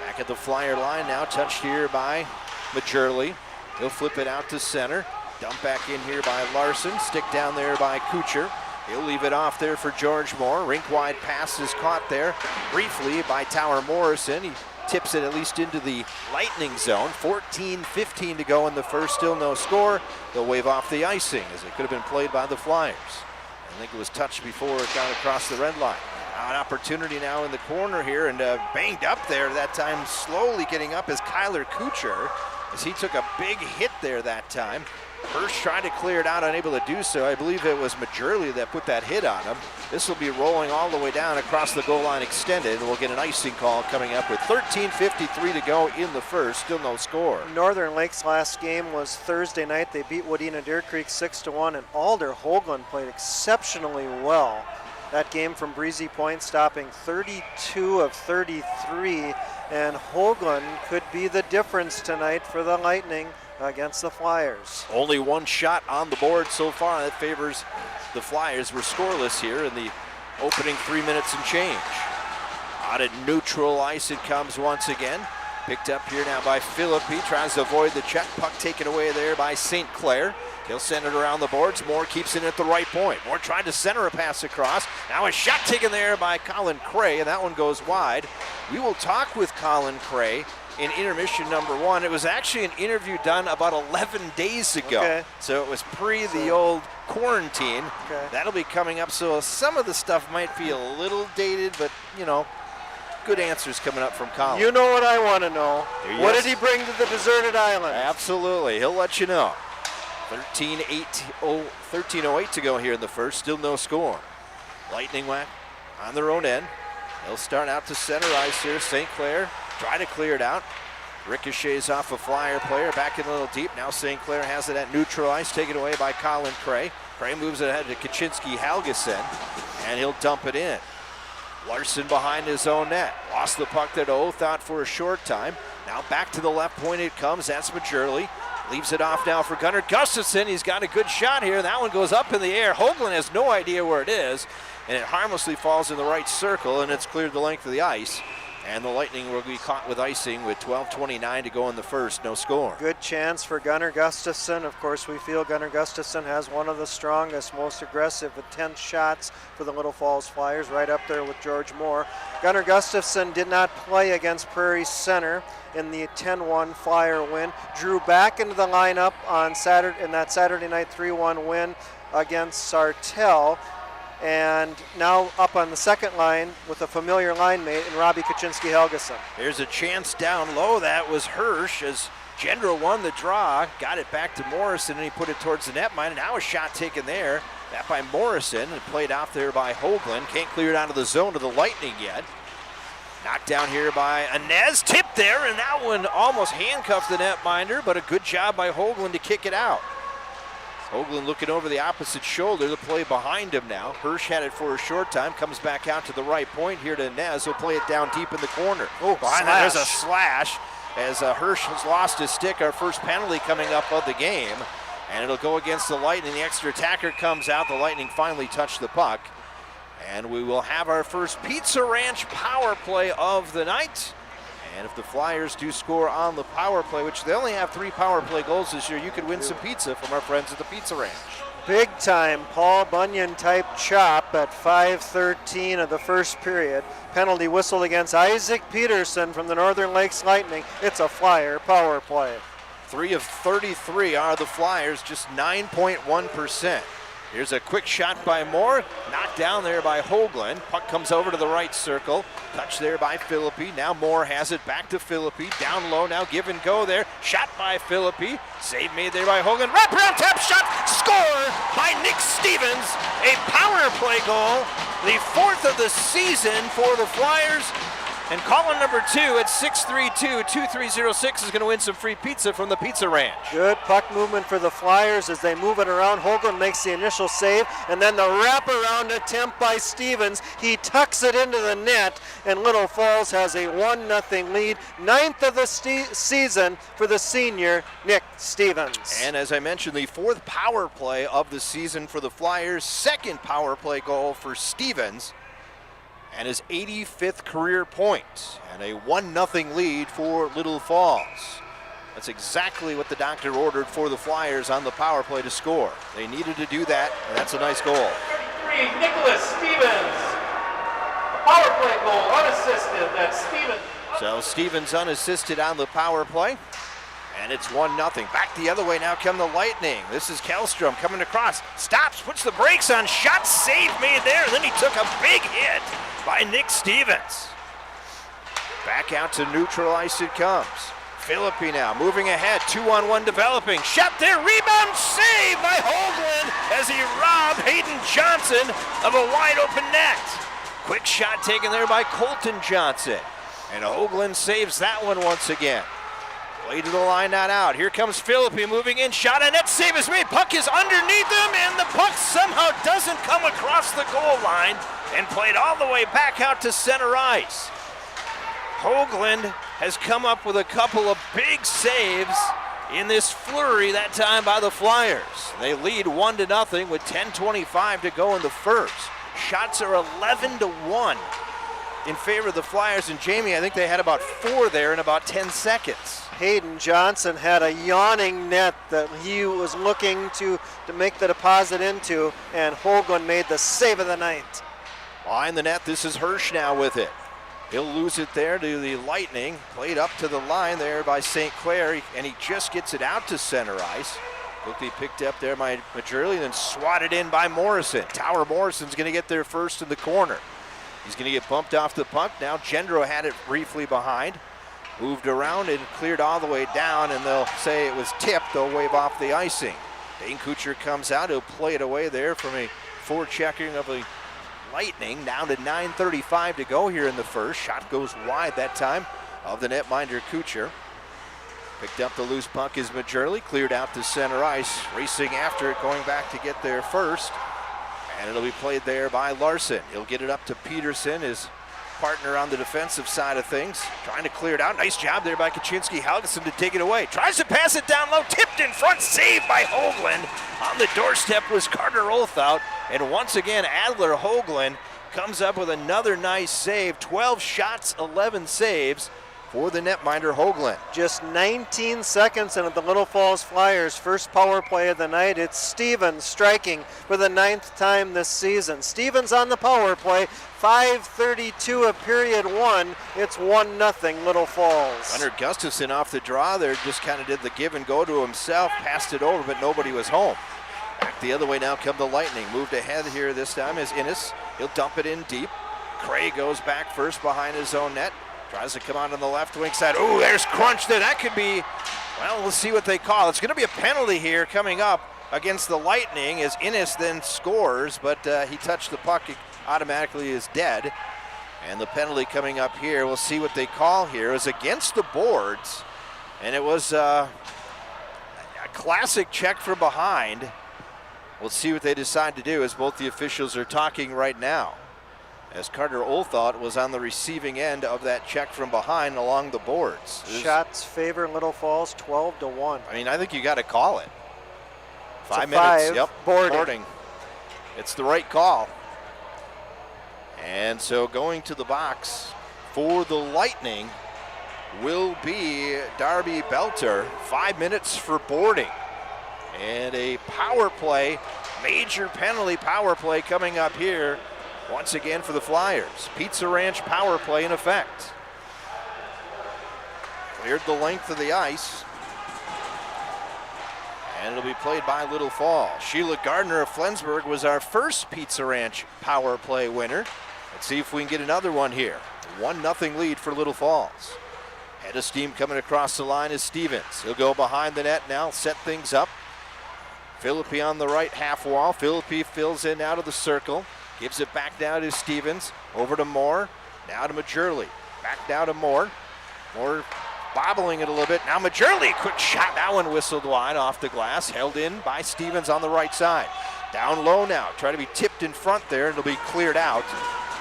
M: Back at the Flyer line now, touched here by Majerle. He'll flip it out to center. Dump back in here by Larson. Stick down there by Kuchar. He'll leave it off there for George Moore. Rink-wide pass is caught there briefly by Tower Morrison. He tips it at least into the Lightning zone. 14-15 to go in the first. Still no score. They'll wave off the icing as it could have been played by the Flyers. I think it was touched before it got across the red line. Now an opportunity now in the corner here, and banged up there that time, slowly getting up is Kyler Kuchar, as he took a big hit there that time. Hirsch trying to clear it out, unable to do so. I believe it was Majerle that put that hit on him. This will be rolling all the way down across the goal line extended, and we'll get an icing call coming up with 13:53 to go in the first. Still no score.
I: Northern Lakes last game was Thursday night. They beat Wadena Deer Creek 6-1, and Alder Hoagland played exceptionally well. That game from Breezy Point, stopping 32 of 33, and Hoagland could be the difference tonight for the Lightning against the Flyers.
M: Only one shot on the board so far. That favors the Flyers. We're scoreless here in the opening 3 minutes and change. Out at neutral ice it comes once again. Picked up here now by Philippi. Tries to avoid the check. Puck taken away there by St. Clair. He'll send it around the boards. Moore keeps it at the right point. Moore trying to center a pass across. Now a shot taken there by Colin Cray, and that one goes wide. We will talk with Colin Cray in intermission number 1. It was actually an interview done about 11 days ago.
I: Okay.
M: So it was pre the old quarantine.
I: Okay.
M: That'll be coming up. So some of the stuff might be a little dated, but, you know, good answers coming up from Colin.
I: You know what I want to know. What
M: Yes.
I: did he bring to the deserted island?
M: Absolutely. He'll let you know. 13:08 to go here in the first. Still no score. Lightning whack on their own end. They'll start out to center ice here. St. Clair try to clear it out. Ricochets off a Flyer player. Back in a little deep. Now St. Clair has it at neutral ice. Taken away by Colin Cray. Cray moves it ahead to Kaczynski-Helgeson, and he'll dump it in. Larson behind his own net. Lost the puck there to Oathout for a short time. Now back to the left point it comes. That's Majerle. Leaves it off now for Gunnar Gustafsson. He's got a good shot here. That one goes up in the air. Hoagland has no idea where it is, and it harmlessly falls in the right circle, and it's cleared the length of the ice. And the Lightning will be caught with icing with 12:29 to go in the first. No score.
I: Good chance for Gunnar Gustafsson. Of course, we feel Gunnar Gustafsson has one of the strongest, most aggressive, intense shots for the Little Falls Flyers, right up there with George Moore. Gunnar Gustafsson did not play against Prairie Center in the 10-1 Flyer win. Drew back into the lineup on Saturday in that Saturday night 3-1 win against Sartell. And now up on the second line with a familiar line mate in Robbie Kaczynski-Helgeson.
M: There's a chance down low. That was Hirsch as Gendro won the draw. Got it back to Morrison, and he put it towards the netminder. Now a shot taken there. That by Morrison and played out there by Hoagland. Can't clear it out of the zone to the Lightning yet. Knocked down here by Inez. Tipped there, and that one almost handcuffed the netminder, but a good job by Hoagland to kick it out. Hoagland looking over the opposite shoulder. The play behind him now. Hirsch had it for a short time. Comes back out to the right point here to Inez. He'll play it down deep in the corner. Oh, behind that, there's a slash as Hirsch has lost his stick. Our first penalty coming up of the game. And it'll go against the Lightning. The extra attacker comes out. The Lightning finally touch the puck. And we will have our first Pizza Ranch power play of the night. And if the Flyers do score on the power play, which they only have 3 power play goals this year, you could win some pizza from our friends at the Pizza Ranch.
I: Big time Paul Bunyan type chop at 5:13 of the first period. Penalty whistle against Isaac Peterson from the Northern Lakes Lightning. It's a Flyer power play.
M: 3 of 33 are the Flyers, just 9.1%. Here's a quick shot by Moore, knocked down there by Hoagland. Puck comes over to the right circle, touched there by Philippi. Now Moore has it back to Philippi, down low, now give and go there. Shot by Philippi, save made there by Hoagland. Wraparound tap shot, score by Nick Stevens. A power play goal, the 4th of the season for the Flyers. And caller number 2 at 632-2306 is going to win some free pizza from the Pizza Ranch.
I: Good puck movement for the Flyers as they move it around. Hoagland makes the initial save, and then the wraparound attempt by Stevens. He tucks it into the net, and Little Falls has a 1-0 lead. 9th of the season for the senior, Nick Stevens.
M: And as I mentioned, the 4th power play of the season for the Flyers. 2nd power play goal for Stevens. And his 85th career point, and a 1-0 lead for Little Falls. That's exactly what the doctor ordered for the Flyers on the power play to score. They needed to do that, and that's a nice goal.
J: 33, Nicholas Stevens. A power play goal, unassisted. That's Stevens.
M: So Stevens unassisted on the power play, and it's 1-0. Back the other way now come the Lightning. This is Kellstrom coming across, stops, puts the brakes on, shot save made there, and then he took a big hit by Nick Stevens. Back out to neutral ice it comes. Philippi now moving ahead, 2-on-1 developing. Shot there, rebound, save by Hoagland as he robbed Hayden Johnson of a wide open net. Quick shot taken there by Colton Johnson. And Hoagland saves that one once again. Play to the line, not out. Here comes Philippi moving in, shot and net save is made. Puck is underneath him, and the puck somehow doesn't come across the goal line and played all the way back out to center ice. Hoagland has come up with a couple of big saves in this flurry, that time by the Flyers. They lead 1-0 with 10:25 to go in the first. Shots are 11-1 in favor of the Flyers, and Jamie, I think they had about 4 there in about 10 seconds.
I: Hayden Johnson had a yawning net that he was looking to make the deposit into, and Hoagland made the save of the night.
M: Behind the net, this is Hershey now with it. He'll lose it there to the Lightning. Played up to the line there by St. Clair, and he just gets it out to center ice. Quickly picked up there by Majorly, then swatted in by Morrison. Tower Morrison's going to get there first in the corner. He's going to get bumped off the puck. Now Gendro had it briefly behind. Moved around and cleared all the way down, and they'll say it was tipped. They'll wave off the icing. Dane Kuchar comes out. He'll play it away there from a forechecking of the Lightning. Down to 9:35 to go here in the first. Shot goes wide that time of the netminder Kuchar. Picked up the loose puck is Majorly. Cleared out to center ice. Racing after it, going back to get there first. And it'll be played there by Larson. He'll get it up to Peterson, his partner on the defensive side of things. Trying to clear it out. Nice job there by Kaczynski Helgeson to take it away. Tries to pass it down low. Tipped in front. Saved by Hoagland. On the doorstep was Carter Olthout. And once again, Adler Hoagland comes up with another nice save. 12 shots, 11 saves for the netminder Hoagland.
I: Just 19 seconds into the Little Falls Flyers' first power play of the night. It's Stevens striking for the 9th time this season. Stevens on the power play. 5:32 of period 1. It's 1-0 Little Falls.
M: Leonard Gustafson off the draw there, just kind of did the give and go to himself, passed it over, but nobody was home. Back the other way now come the Lightning. Moved ahead here this time is Innes. He'll dump it in deep. Cray goes back first behind his own net. Tries to come out on the left wing side. Oh, there's crunch there. That could be, well, we'll see what they call. It's going to be a penalty here coming up against the Lightning as Innes then scores, but he touched the puck, automatically is dead. And the penalty coming up here, we'll see what they call here, is against the boards. And it was a classic check from behind. We'll see what they decide to do as both the officials are talking right now. As Carter Olthout was on the receiving end of that check from behind along the boards.
I: Shots favor Little Falls 12-1.
M: I mean, I think you got to call it. 5 minutes. Yep.
I: Boarding.
M: It's the right call. And so going to the box for the Lightning will be Darby Belter. 5 minutes for boarding. And a power play, major penalty power play coming up here once again for the Flyers. Pizza Ranch power play in effect. Cleared the length of the ice. And it'll be played by Little Falls. Sheila Gardner of Flensburg was our first Pizza Ranch power play winner. Let's see if we can get another one here. 1-0 lead for Little Falls. Head of steam coming across the line is Stevens. He'll go behind the net now, set things up. Philippi on the right half wall. Philippi fills in out of the circle. Gives it back down to Stevens. Over to Moore. Now to Majurley. Back down to Moore. Moore bobbling it a little bit. Now Majurley, quick shot. That one whistled wide off the glass. Held in by Stevens on the right side. Down low now. Try to be tipped in front there. It'll be cleared out.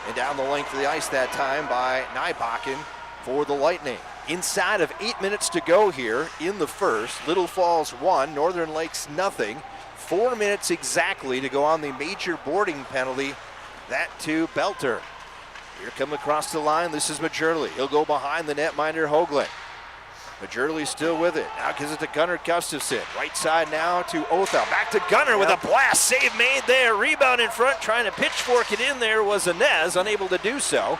M: And down the length of the ice that time by Nybakken for the Lightning. Inside of 8 minutes to go here in the first. Little Falls 1, Northern Lakes 0. 4 minutes exactly to go on the major boarding penalty. That to Belter. Here come across the line. This is Majurley. He'll go behind the netminder Hoagland. Majurley still with it. Now gives it to Gunnar Gustafson. Right side now to Othell. Back to Gunnar with a blast. Save made there. Rebound in front. Trying to pitchfork it in there was Inez. Unable to do so.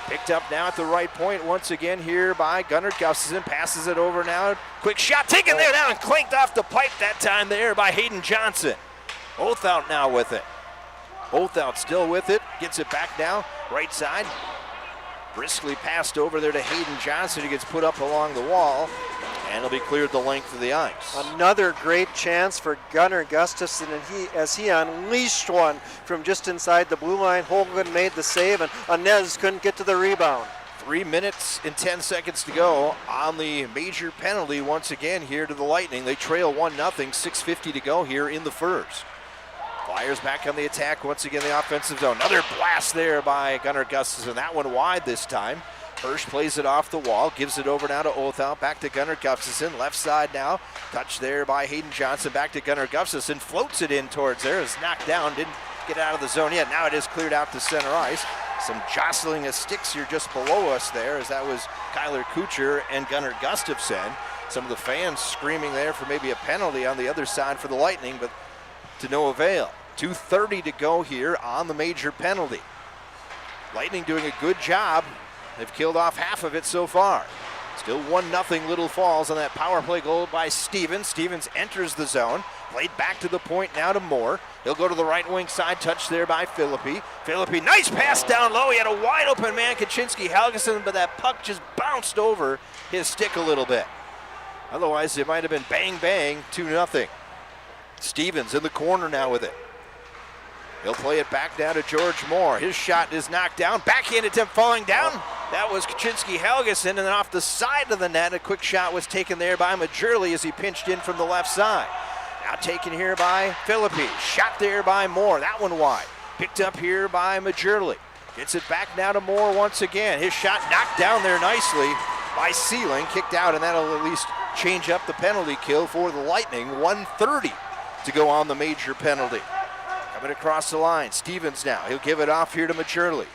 M: Picked up now at the right point once again here by Gunnar Gustafson. Passes it over now. Quick shot taken there now and clanked off the pipe that time there by Hayden Johnson. Othell now with it. Othell still with it. Gets it back now. Right side. Briskly passed over there to Hayden Johnson. He gets put up along the wall. And it'll be cleared the length of the ice.
I: Another great chance for Gunnar Gustafson, and he unleashed one from just inside the blue line. Hoagland made the save, and Inez couldn't get to the rebound.
M: 3 minutes and 10 seconds to go on the major penalty once again here to the Lightning. They trail 1-0, 6:50 to go here in the first. Flyers back on the attack once again, the offensive zone. Another blast there by Gunnar Gustafson. That one wide this time. Hirsch plays it off the wall, gives it over now to Othell, back to Gunnar Gustafson, left side now, touched there by Hayden Johnson, back to Gunnar Gustafson, floats it in towards there, is knocked down, didn't get out of the zone yet, now it is cleared out to center ice. Some jostling of sticks here just below us there, as that was Kyler Kuchar and Gunnar Gustafson. Some of the fans screaming there for maybe a penalty on the other side for the Lightning, but to no avail. 2:30 to go here on the major penalty. Lightning doing a good job. They've killed off half of it so far. Still 1-0 Little Falls on that power play goal by Stevens. Stevens enters the zone. Played back to the point now to Moore. He'll go to the right wing side, touched there by Philippi. Philippi, nice pass down low. He had a wide open man, Kaczynski Helgeson, but that puck just bounced over his stick a little bit. Otherwise, it might have been bang, bang, 2-0. Stevens in the corner now with it. He'll play it back down to George Moore. His shot is knocked down. Backhand attempt falling down. That was Kaczynski Helgeson, and then off the side of the net, a quick shot was taken there by Majurley as he pinched in from the left side. Now taken here by Philippi. Shot there by Moore. That one wide. Picked up here by Majurley. Gets it back now to Moore once again. His shot knocked down there nicely by Sealing. Kicked out, and that'll at least change up the penalty kill for the Lightning. 1:30 to go on the major penalty. Coming across the line, Stevens now. He'll give it off here to Majurley.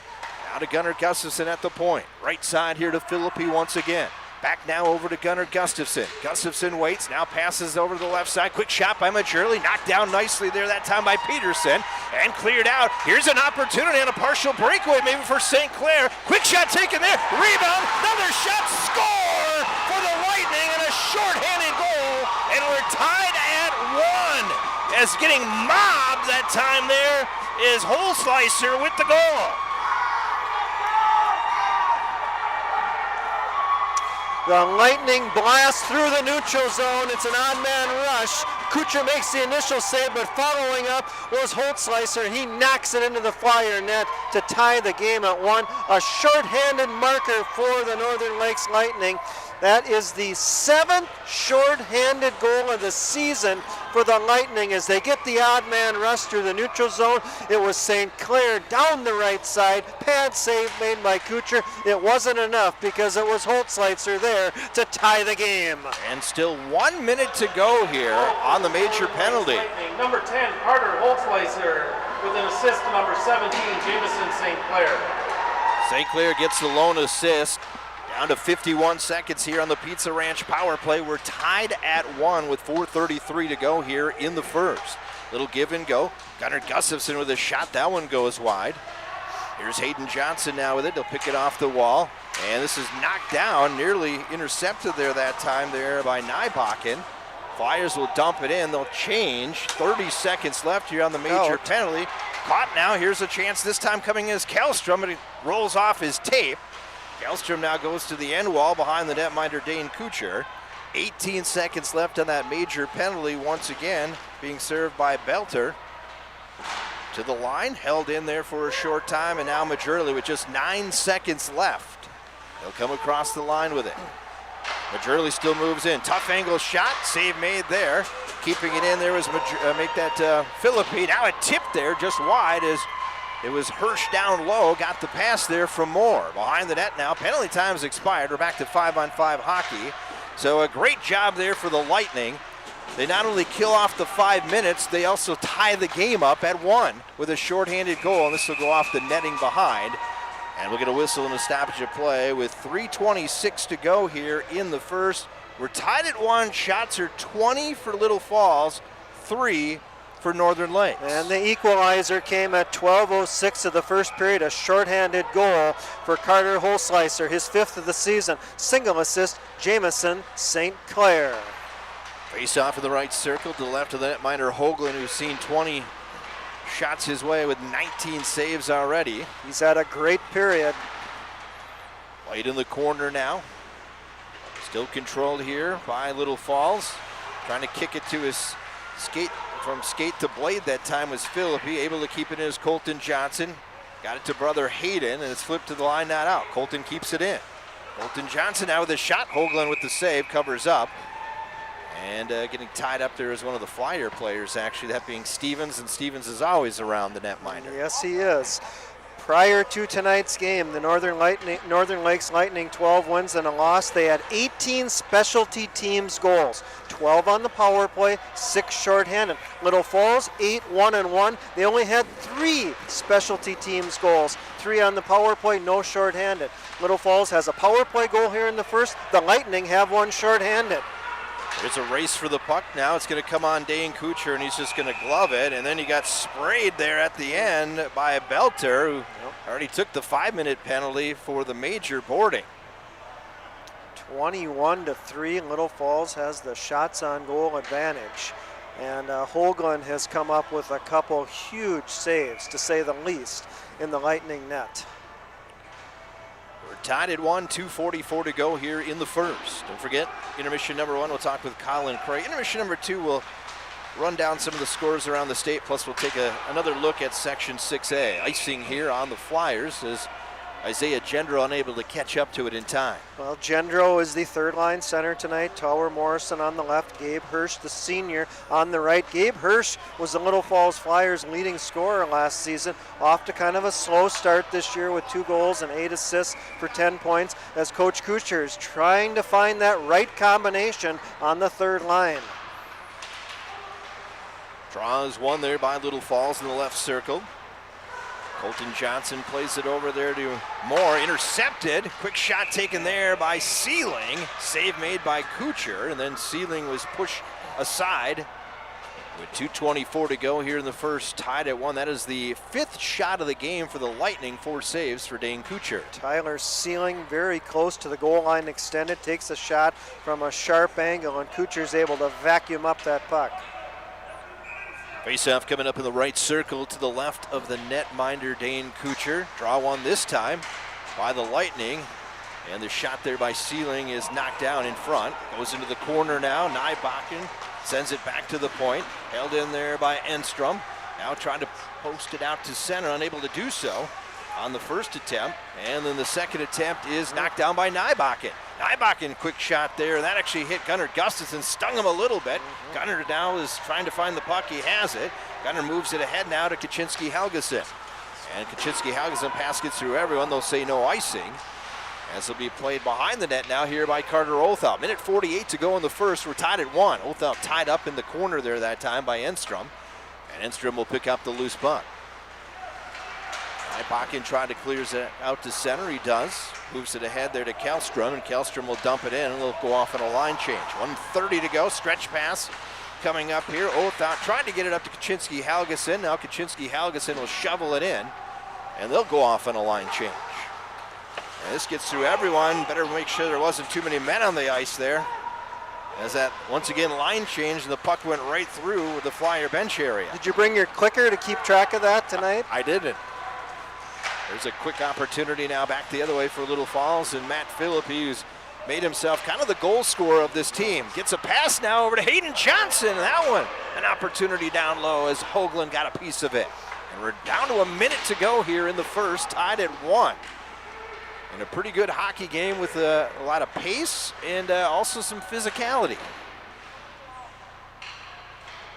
M: Now to Gunnar Gustafson at the point. Right side here to Philippi once again. Back now over to Gunnar Gustafson. Gustafson waits, now passes over to the left side. Quick shot by Majurley. Knocked down nicely there that time by Peterson. And cleared out. Here's an opportunity on a partial breakaway maybe for St. Clair. Quick shot taken there. Rebound. Another shot. Score for the Lightning and a shorthanded goal. And we're tied at 1. As getting mobbed that time there is Holsleiser with the goal.
I: The Lightning blast through the neutral zone. It's an odd-man rush. Kuchar makes the initial save, but following up was Holsleiser. He knocks it into the Flyer net to tie the game at 1. A short-handed marker for the Northern Lakes Lightning. That is the 7th shorthanded goal of the season for the Lightning as they get the odd man rush through the neutral zone. It was St. Clair down the right side, pad save made by Kucher. It wasn't enough because it was Holtzleitzer there to tie the game.
M: And still 1 minute to go here on the major penalty.
J: Lightning, number 10, Carter Holtzleitzer, with an assist to number 17, Jameson St. Clair.
M: St. Clair gets the lone assist. Down to 51 seconds here on the Pizza Ranch power play. We're tied at 1 with 4:33 to go here in the first. Little give and go. Gunnar Gustafsson with a shot. That one goes wide. Here's Hayden Johnson now with it. They'll pick it off the wall. And this is knocked down, nearly intercepted there that time there by Nybakken. Flyers will dump it in. They'll change. 30 seconds left here on the major penalty. Caught now. Here's a chance. This time coming is Kallstrom, and he rolls off his tape. Kallstrom now goes to the end wall behind the netminder Dane Kucher. 18 seconds left on that major penalty. Once again being served by Belter. To the line, held in there for a short time, and now Majorly with just 9 seconds left. He'll come across the line with it. Majorly still moves in. Tough angle shot, save made there. Keeping it in there was make that Philippi. Now a tip there, just wide as it was Hirsch down low, got the pass there from Moore. Behind the net now, penalty time's expired. We're back to 5-on-5 hockey. So a great job there for the Lightning. They not only kill off the 5 minutes, they also tie the game up at 1 with a shorthanded goal, and this will go off the netting behind. And we'll get a whistle and a stoppage of play with 3:26 to go here in the first. We're tied at 1. Shots are 20 for Little Falls, 3 for Northern Lakes.
I: And the equalizer came at 12:06 of the first period, a shorthanded goal for Carter Holtzleitzer, his 5th of the season. Single assist, Jameson St. Clair.
M: Face off in the right circle to the left of the netminder Hoagland, who's seen 20 shots his way with 19 saves already.
I: He's had a great period.
M: White in the corner now. Still controlled here by Little Falls. Trying to kick it to his skate. From skate to blade that time was Philippi. Able to keep it in as Colton Johnson. Got it to brother Hayden, and it's flipped to the line, not out. Colton keeps it in. Colton Johnson now with a shot. Hoagland with the save, covers up. And getting tied up there is one of the Flyer players, actually, that being Stevens, and Stevens is always around the netminder.
I: Yes, he is. Prior to tonight's game, the Northern Lakes Lightning 12 wins and a loss. They had 18 specialty teams goals, 12 on the power play, 6 shorthanded. Little Falls 8-1-1. They only had 3 specialty teams goals, 3 on the power play, no shorthanded. Little Falls has a power play goal here in the first. The Lightning have 1 shorthanded.
M: There's a race for the puck now. It's going to come on Dane Kucher, and he's just going to glove it. And then he got sprayed there at the end by Belter, who already took the 5-minute penalty for the major boarding.
I: 21-3. Little Falls has the shots on goal advantage. And Hoagland has come up with a couple huge saves, to say the least, in the Lightning net.
M: We're tied at 1, 2:44 to go here in the first. Don't forget, intermission number 1, we'll talk with Colin Cray. Intermission number 2, we'll run down some of the scores around the state, plus we'll take another look at Section 6A. Icing here on the Flyers is Isaiah Gendro unable to catch up to it in time.
I: Well, Gendro is the third-line center tonight. Tower Morrison on the left. Gabe Hirsch, the senior, on the right. Gabe Hirsch was the Little Falls Flyers' leading scorer last season. Off to kind of a slow start this year with 2 goals and 8 assists for 10 points as Coach Kucher is trying to find that right combination on the third line.
M: Draws one there by Little Falls in the left circle. Colton Johnson plays it over there to Moore, intercepted. Quick shot taken there by Sealing. Save made by Kucher, and then Sealing was pushed aside. With 2:24 to go here in the first, tied at 1. That is the 5th shot of the game for the Lightning. 4 saves for Dane Kucher.
I: Tyler Sealing very close to the goal line extended, takes a shot from a sharp angle, and Kucher's able to vacuum up that puck.
M: Faceoff coming up in the right circle to the left of the netminder Dane Kucher. Draw one this time by the Lightning. And the shot there by Sealing is knocked down in front. Goes into the corner now. Nybakken sends it back to the point. Held in there by Enstrom. Now trying to post it out to center, unable to do so. on the first attempt, and then the second attempt is knocked down by Nybakken. Nybakken, quick shot there. That actually hit Gunnar Gustafson, stung him a little bit. Gunnar now is trying to find the puck. He has it. Gunnar moves it ahead now to Kaczynski Helgeson. And Kaczynski Helgeson pass gets through everyone. They'll say no icing. As will be played behind the net now here by Carter Othell. Minute 48 to go in the first. We're tied at 1. Othell tied up in the corner there that time by Enstrom. And Enstrom will pick up the loose puck. Nybakken tried to clear it out to center. He does. Moves it ahead there to Kallstrom, and Kallstrom will dump it in, and they'll go off on a line change. 1:30 to go. Stretch pass coming up here. Othell trying to get it up to Kaczynski Helgeson. Now Kaczynski Helgeson will shovel it in, and they'll go off on a line change. And this gets through everyone. Better make sure there wasn't too many men on the ice there. As that, once again, line change, and the puck went right through the Flyer bench area.
I: Did you bring your clicker to keep track of that tonight?
M: I didn't. There's a quick opportunity now back the other way for Little Falls, and Matt Philippi, who's made himself kind of the goal scorer of this team, gets a pass now over to Hayden Johnson. That one, an opportunity down low as Hoagland got a piece of it. And we're down to a minute to go here in the first, tied at 1. And a pretty good hockey game with a lot of pace and also some physicality.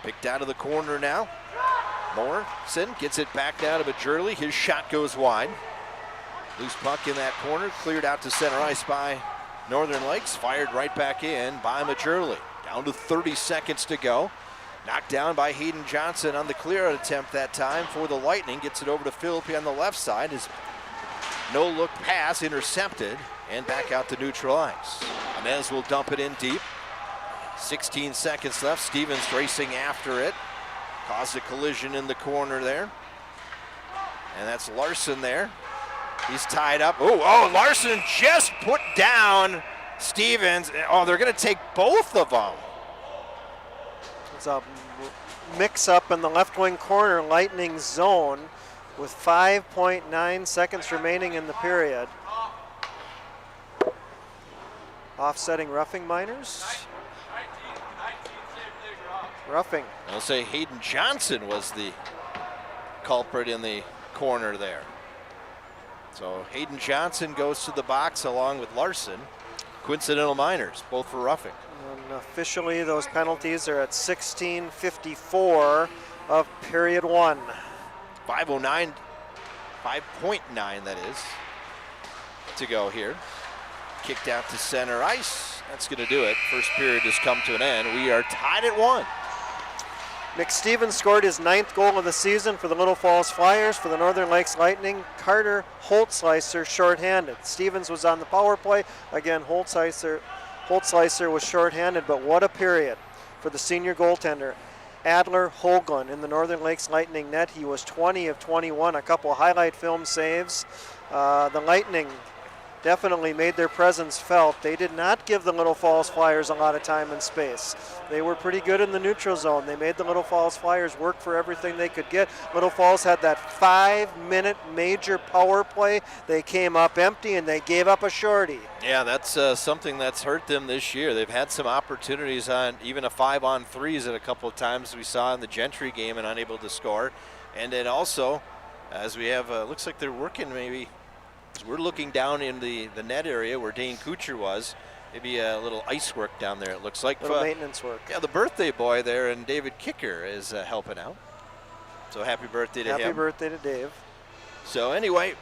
M: Picked out of the corner now. Morrison gets it back down to Majurley. His shot goes wide. Loose puck in that corner, cleared out to center ice by Northern Lakes. Fired right back in by Majurley. Down to 30 seconds to go. Knocked down by Hayden Johnson on the clear-out attempt that time for the Lightning. Gets it over to Philippi on the left side. His no-look pass intercepted and back out to neutral ice. Inez will dump it in deep. 16 seconds left. Stevens racing after it. Caused a collision in the corner there. And that's Larson there. He's tied up. Oh, Larson just put down Stevens. Oh, they're going to take both of them.
I: It's a mix-up in the left wing corner, Lightning zone, with 5.9 seconds remaining in the period. Offsetting roughing minors. Roughing.
M: I'll say Hayden Johnson was the culprit in the corner there. So Hayden Johnson goes to the box along with Larson. Coincidental minors, both for roughing.
I: And officially those penalties are at 16:54 of period 1.
M: 5:09, 5.9 that is, to go here. Kicked out to center ice. That's going to do it. First period has come to an end. We are tied at 1.
I: Nick Stevens scored his 9th goal of the season for the Little Falls Flyers. For the Northern Lakes Lightning, Carter Holtzleiser shorthanded. Stevens was on the power play. Again, Holtzleiser was shorthanded, but what a period for the senior goaltender. Adler Hoagland in the Northern Lakes Lightning net. He was 20 of 21, a couple highlight film saves. The Lightning definitely made their presence felt. They did not give the Little Falls Flyers a lot of time and space. They were pretty good in the neutral zone. They made the Little Falls Flyers work for everything they could get. Little Falls had that 5-minute major power play. They came up empty and they gave up a shorty.
M: Yeah, that's something that's hurt them this year. They've had some opportunities on even a 5-on-3s at a couple of times we saw in the Gentry game and unable to score. And then also, as we have, looks like they're working maybe. We're looking down in the net area where Dane Kuchar was. Maybe a little ice work down there, it looks like.
I: Little maintenance work.
M: Yeah, the birthday boy there, and David Kicker is helping out. So happy birthday to him.
I: Happy birthday to Dave.
M: So anyway,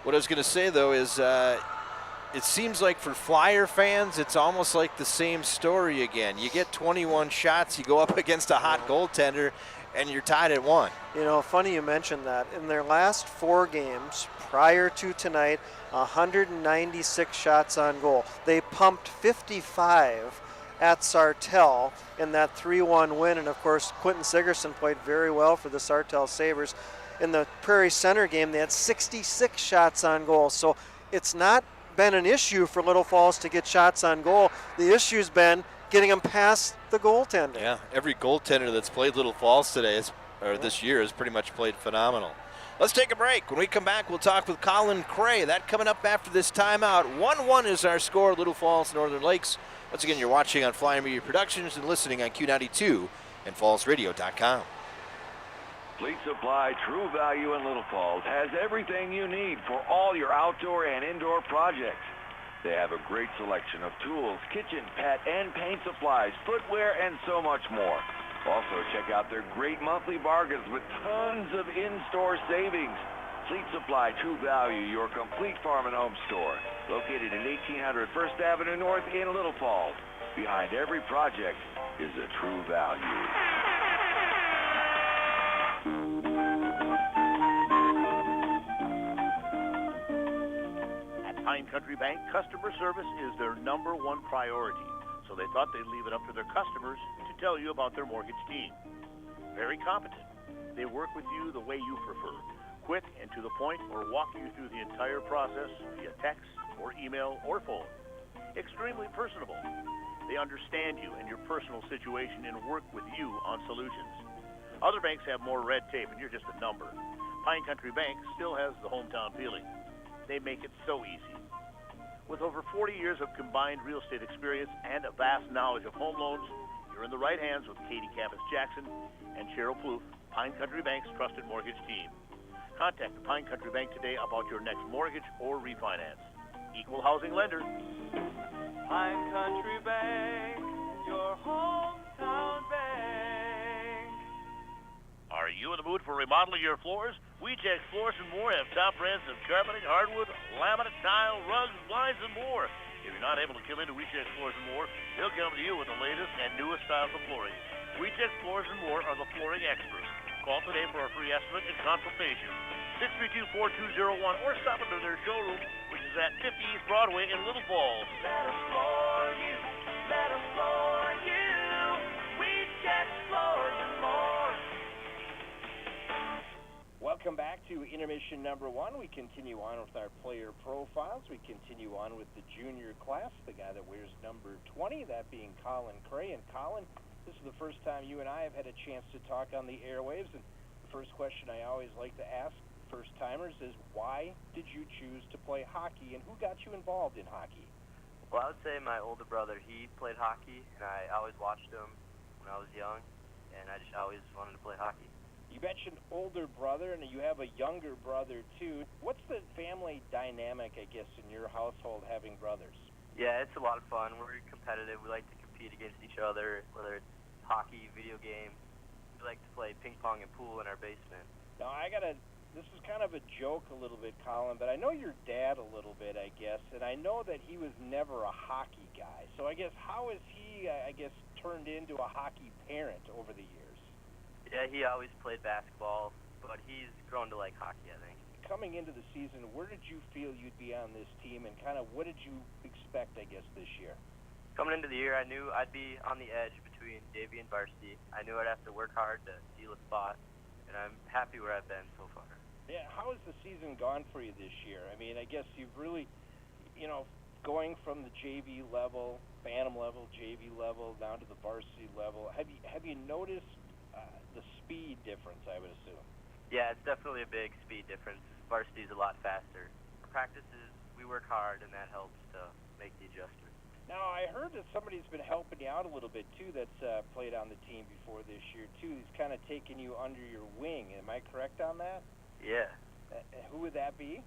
M: what I was going to say, though, is it seems like for Flyer fans, it's almost like the same story again. You get 21 shots, you go up against a hot goaltender, and you're tied at 1.
I: You know, funny you mentioned that. In their last 4 games prior to tonight, 196 shots on goal. They pumped 55 at Sartell in that 3-1 win, and of course Quentin Sigerson played very well for the Sartell Sabres. In the Prairie Center game, they had 66 shots on goal, so it's not been an issue for Little Falls to get shots on goal. The issue's been getting them past the goaltender.
M: Yeah, every goaltender that's played Little Falls today this year has pretty much played phenomenal. Let's take a break. When we come back, we'll talk with Colin Cray. That coming up after this timeout. 1-1 is our score, Little Falls, Northern Lakes. Once again, you're watching on Flyer Media Productions and listening on Q92 and fallsradio.com.
D: Fleet Supply True Value in Little Falls has everything you need for all your outdoor and indoor projects. They have a great selection of tools, kitchen, pet, and paint supplies, footwear, and so much more. Also, check out their great monthly bargains with tons of in-store savings. Fleet Supply True Value, your complete farm and home store. Located in 1800 First Avenue North in Little Falls. Behind every project is a true value.
E: At Pine Country Bank, customer service is their #1 priority, so they thought they'd leave it up to their customers to tell you about their mortgage team. Very competent. They work with you the way you prefer, quick and to the point, or walk you through the entire process via text or email or phone. Extremely personable. They understand you and your personal situation and work with you on solutions. Other banks have more red tape and you're just a number. Pine Country Bank still has the hometown feeling. They make it so easy. With over 40 years of combined real estate experience and a vast knowledge of home loans, you're in the right hands with Katie Campus-Jackson and Cheryl Plouffe, Pine Country Bank's trusted mortgage team. Contact the Pine Country Bank today about your next mortgage or refinance. Equal housing lender.
N: Pine Country Bank, your hometown bank.
E: Are you in the mood for remodeling your floors? WeCheck Floors and More have top brands of carpeting, hardwood, laminate, tile, rugs, blinds, and more. If you're not able to come into WeCheck Floors and More, they'll come to you with the latest and newest styles of flooring. WeCheck Floors and More are the flooring experts. Call today for a free estimate and consultation. 632-4201 or stop into their showroom, which is at 50 East Broadway in Little Falls.
N: Let us floor you, let us floor you. WeCheck Floors and More.
H: Welcome back to intermission #1. We continue on with our player profiles. We continue on with the junior class, the guy that wears number 20, that being Colin Cray. And Colin, this is the first time you and I have had a chance to talk on the airwaves. And the first question I always like to ask first-timers is, why did you choose to play hockey, and who got you involved in hockey?
O: Well, I would say my older brother, he played hockey, and I always watched him when I was young, and I just always wanted to play hockey.
H: You mentioned older brother, and you have a younger brother, too. What's the family dynamic, I guess, in your household, having brothers?
O: Yeah, it's a lot of fun. We're competitive. We like to compete against each other, whether it's hockey, video games. We like to play ping pong and pool in our basement.
H: Now, this is kind of a joke a little bit, Colin, but I know your dad a little bit, I guess, and I know that he was never a hockey guy. So I guess, how has he, turned into a hockey parent over the years?
O: Yeah, he always played basketball, but he's grown to like hockey, I think.
H: Coming into the season, where did you feel you'd be on this team, and kind of what did you expect, I guess, this year?
O: Coming into the year, I knew I'd be on the edge between JV and varsity. I knew I'd have to work hard to steal a spot, and I'm happy where I've been so far.
H: Yeah, how has the season gone for you this year? I mean, I guess you've really, going from the JV level, Bantam level, JV level, down to the varsity level, have you noticed the speed difference, I would assume?
O: Yeah, it's definitely a big speed difference. Varsity's a lot faster. For practices, we work hard, and that helps to make the adjustment.
H: Now, I heard that somebody's been helping you out a little bit, too, that's played on the team before this year, too. He's kind of taken you under your wing. Am I correct on that?
O: Yeah.
H: Who would that be?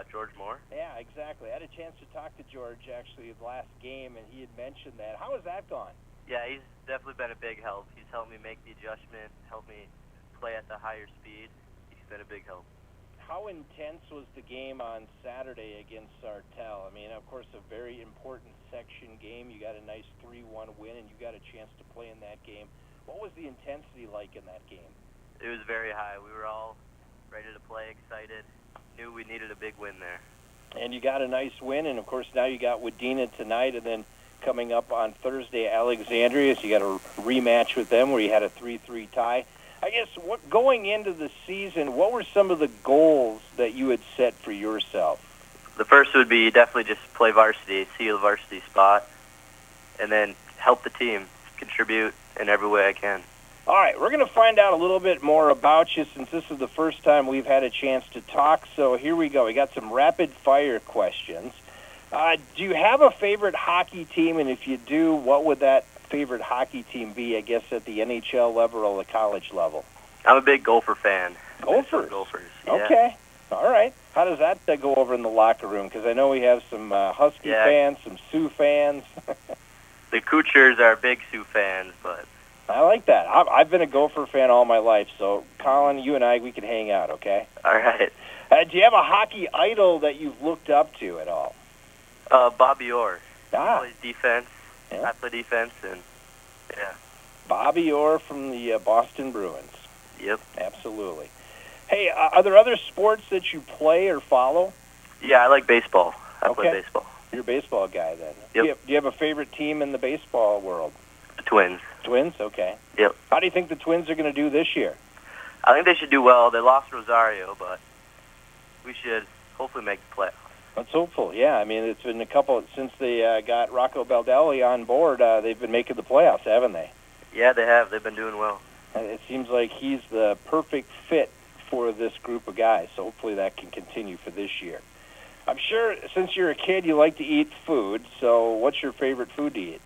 O: George Moore.
H: Yeah, exactly. I had a chance to talk to George, actually, the last game, and he had mentioned that. How has that gone?
O: Yeah, he's definitely been a big help. He's helped me make the adjustment, helped me play at the higher speed. He's been a big help.
H: How intense was the game on Saturday against Sartell? I mean, of course, a very important section game. You got a nice 3-1 win, and you got a chance to play in that game. What was the intensity like in that game?
O: It was very high. We were all ready to play, excited, knew we needed a big win there.
H: And you got a nice win, and of course now you got Wadena tonight, and then coming up on Thursday, Alexandria, so you got a rematch with them where you had a 3-3 tie. I guess going into the season, what were some of the goals that you had set for yourself?
O: The first would be definitely just play varsity, seal the varsity spot, and then help the team, contribute in every way I can.
H: All right, we're going to find out a little bit more about you since this is the first time we've had a chance to talk. So here we go. We got some rapid-fire questions. Do you have a favorite hockey team? And if you do, what would that favorite hockey team be, I guess, at the NHL level or the college level?
O: I'm a big Gopher fan.
H: Gophers?
O: Gophers, yeah.
H: Okay. All right. How does that go over in the locker room? Because I know we have some Husky fans, some Sioux fans.
O: The Kuchers are big Sioux fans, but...
H: I like that. I've been a Gopher fan all my life, so Colin, you and I, we can hang out, okay?
O: All right.
H: Do you have a hockey idol that you've looked up to at all?
O: Bobby Orr.
H: Ah.
O: He plays defense.
H: Yeah.
O: I play defense, and yeah.
H: Bobby Orr from the Boston Bruins.
O: Yep.
H: Absolutely. Hey, are there other sports that you play or follow?
O: Yeah, I like baseball. I play baseball.
H: You're a baseball guy then.
O: Yep.
H: Do you have a favorite team in the baseball world?
O: The Twins.
H: Twins? Okay.
O: Yep.
H: How do you think the Twins are going to do this year?
O: I think they should do well. They lost Rosario, but we should hopefully make the playoffs.
H: That's hopeful, yeah. I mean, it's been a couple, since they got Rocco Baldelli on board, they've been making the playoffs, haven't they?
O: Yeah, they have. They've been doing well.
H: And it seems like he's the perfect fit for this group of guys, so hopefully that can continue for this year. I'm sure since you're a kid, you like to eat food, so what's your favorite food to eat?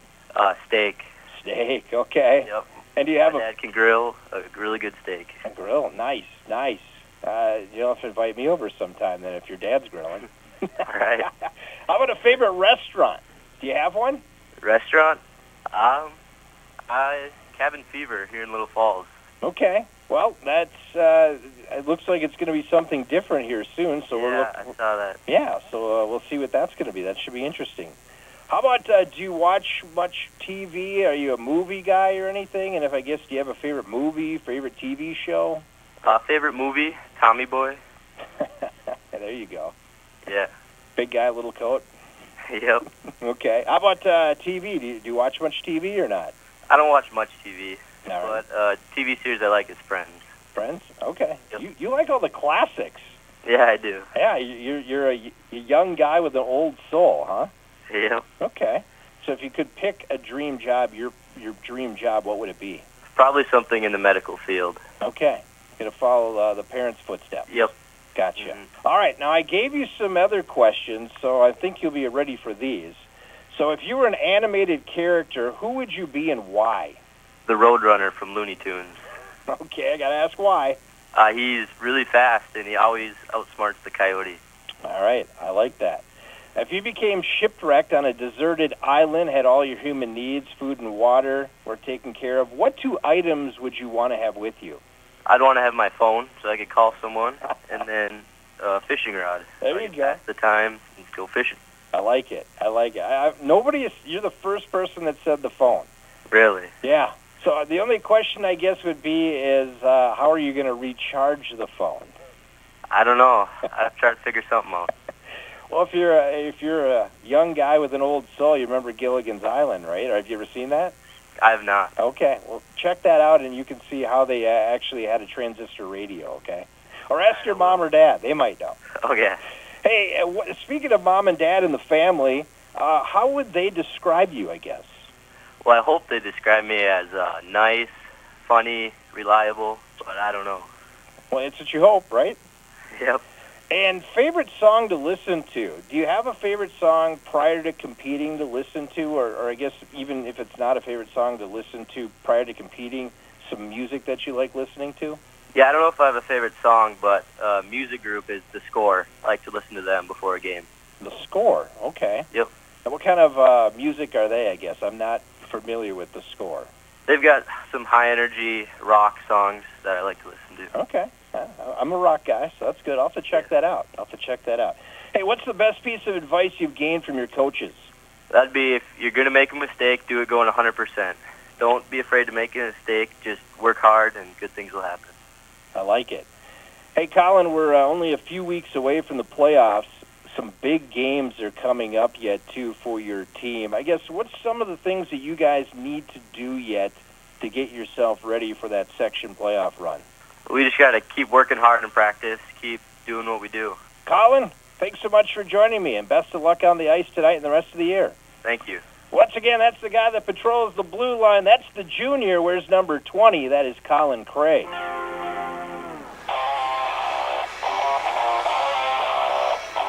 O: Steak.
H: Steak, okay.
O: Yep.
H: And do you have
O: My dad can grill a really good steak.
H: a grill? Nice, nice. You'll have to invite me over sometime then if your dad's grilling.
O: All right.
H: How about a favorite restaurant? Do you have one?
O: Restaurant? Cabin Fever here in Little Falls.
H: Okay. Well, that's. It looks like it's going to be something different here soon. So
O: I saw that.
H: Yeah. So we'll see what that's going to be. That should be interesting. How about? Do you watch much TV? Are you a movie guy or anything? And if I guess, do you have a favorite movie, favorite TV show?
O: Favorite movie? Tommy Boy.
H: There you go.
O: Yeah.
H: Big guy, little coat.
O: Yep.
H: Okay. How about TV? Do you watch much TV or not?
O: I don't watch much TV,
H: All right.
O: but TV series I like is Friends.
H: Friends? Okay.
O: Yep.
H: You like all the classics.
O: Yeah, I do.
H: Yeah, you're a young guy with an old soul, huh?
O: Yep.
H: Okay. So if you could pick a dream job, your dream job, what would it be?
O: Probably something in the medical field.
H: Okay. Going to follow the parents' footsteps.
O: Yep.
H: Gotcha.
O: Mm-hmm.
H: All right. Now, I gave you some other questions, so I think you'll be ready for these. So if you were an animated character, who would you be and why?
O: The Roadrunner from Looney Tunes.
H: Okay, I got to ask why.
O: He's really fast, and he always outsmarts the coyote.
H: All right. I like that. If you became shipwrecked on a deserted island, had all your human needs, food and water, were taken care of, what 2 items would you want to have with you?
O: I'd want to have my phone so I could call someone, and then a fishing rod.
H: There
O: so
H: you
O: I could
H: go.
O: pass the time and go fishing.
H: I like it. I like it. You're the first person that said the phone.
O: Really?
H: Yeah. So the only question I guess would be is how are you going to recharge the phone?
O: I don't know. I've tried to figure something out.
H: Well, if you're a young guy with an old soul, you remember Gilligan's Island, right? Or have you ever seen that?
O: I have not.
H: Okay. Well, check that out, and you can see how they actually had a transistor radio. Okay. Or ask your mom or dad; they might know.
O: Okay.
H: Hey, speaking of mom and dad and the family, how would they describe you? I guess.
O: Well, I hope they describe me as nice, funny, reliable, but I don't know.
H: Well, it's what you hope, right?
O: Yep.
H: And favorite song to listen to? Do you have a favorite song prior to competing to listen to, or I guess even if it's not a favorite song to listen to prior to competing, some music that you like listening to?
O: Yeah, I don't know if I have a favorite song, but music group is The Score. I like to listen to them before a game.
H: The Score, okay.
O: Yep.
H: And what kind of music are they, I guess? I'm not familiar with The Score.
O: They've got some high-energy rock songs that I like to listen to.
H: Okay. I'm a rock guy, so that's good. I'll have to check that out. Hey, what's the best piece of advice you've gained from your coaches?
O: That'd be if you're going to make a mistake, do it going 100%. Don't be afraid to make a mistake. Just work hard, and good things will happen.
H: I like it. Hey, Colin, we're only a few weeks away from the playoffs. Some big games are coming up yet, too, for your team. I guess what's some of the things that you guys need to do yet to get yourself ready for that section playoff run?
O: We just got to keep working hard in practice, keep doing what we do.
H: Colin, thanks so much for joining me, and best of luck on the ice tonight and the rest of the year.
O: Thank you.
H: Once again, that's the guy that patrols the blue line. That's the junior. Where's number 20? That is Colin Cray.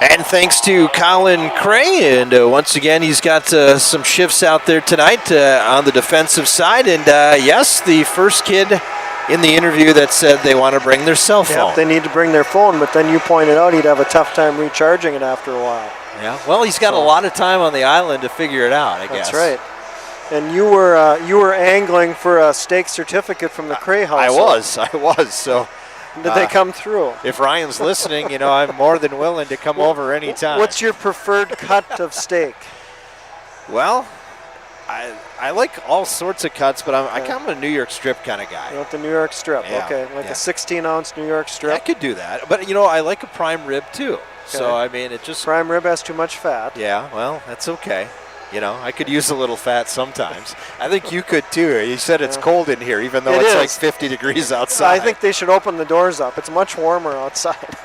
M: And thanks to Colin Cray, and once again, he's got some shifts out there tonight on the defensive side. And yes, the first kid in the interview that said they want to bring their cell phone.
I: Yep, they need to bring their phone, but then you pointed out he'd have a tough time recharging it after a while.
M: Yeah, well, he's got a lot of time on the island to figure it out, I guess.
I: That's right. And you were angling for a steak certificate from the Cray house.
M: I was. So
I: did they come through?
M: If Ryan's listening, I'm more than willing to come over anytime.
I: What's your preferred cut of steak?
M: Well, I like all sorts of cuts, but I'm a New York strip kind of guy.
I: You want the New York strip?
M: Yeah,
I: okay, a 16-ounce New York strip.
M: I could do that, but I like a prime rib too.
I: Okay.
M: So it just
I: prime rib has too much fat.
M: Yeah, well, that's okay. I could use a little fat sometimes. I think you could too. You said it's cold in here, even though it's like 50 degrees outside.
I: I think they should open the doors up. It's much warmer outside.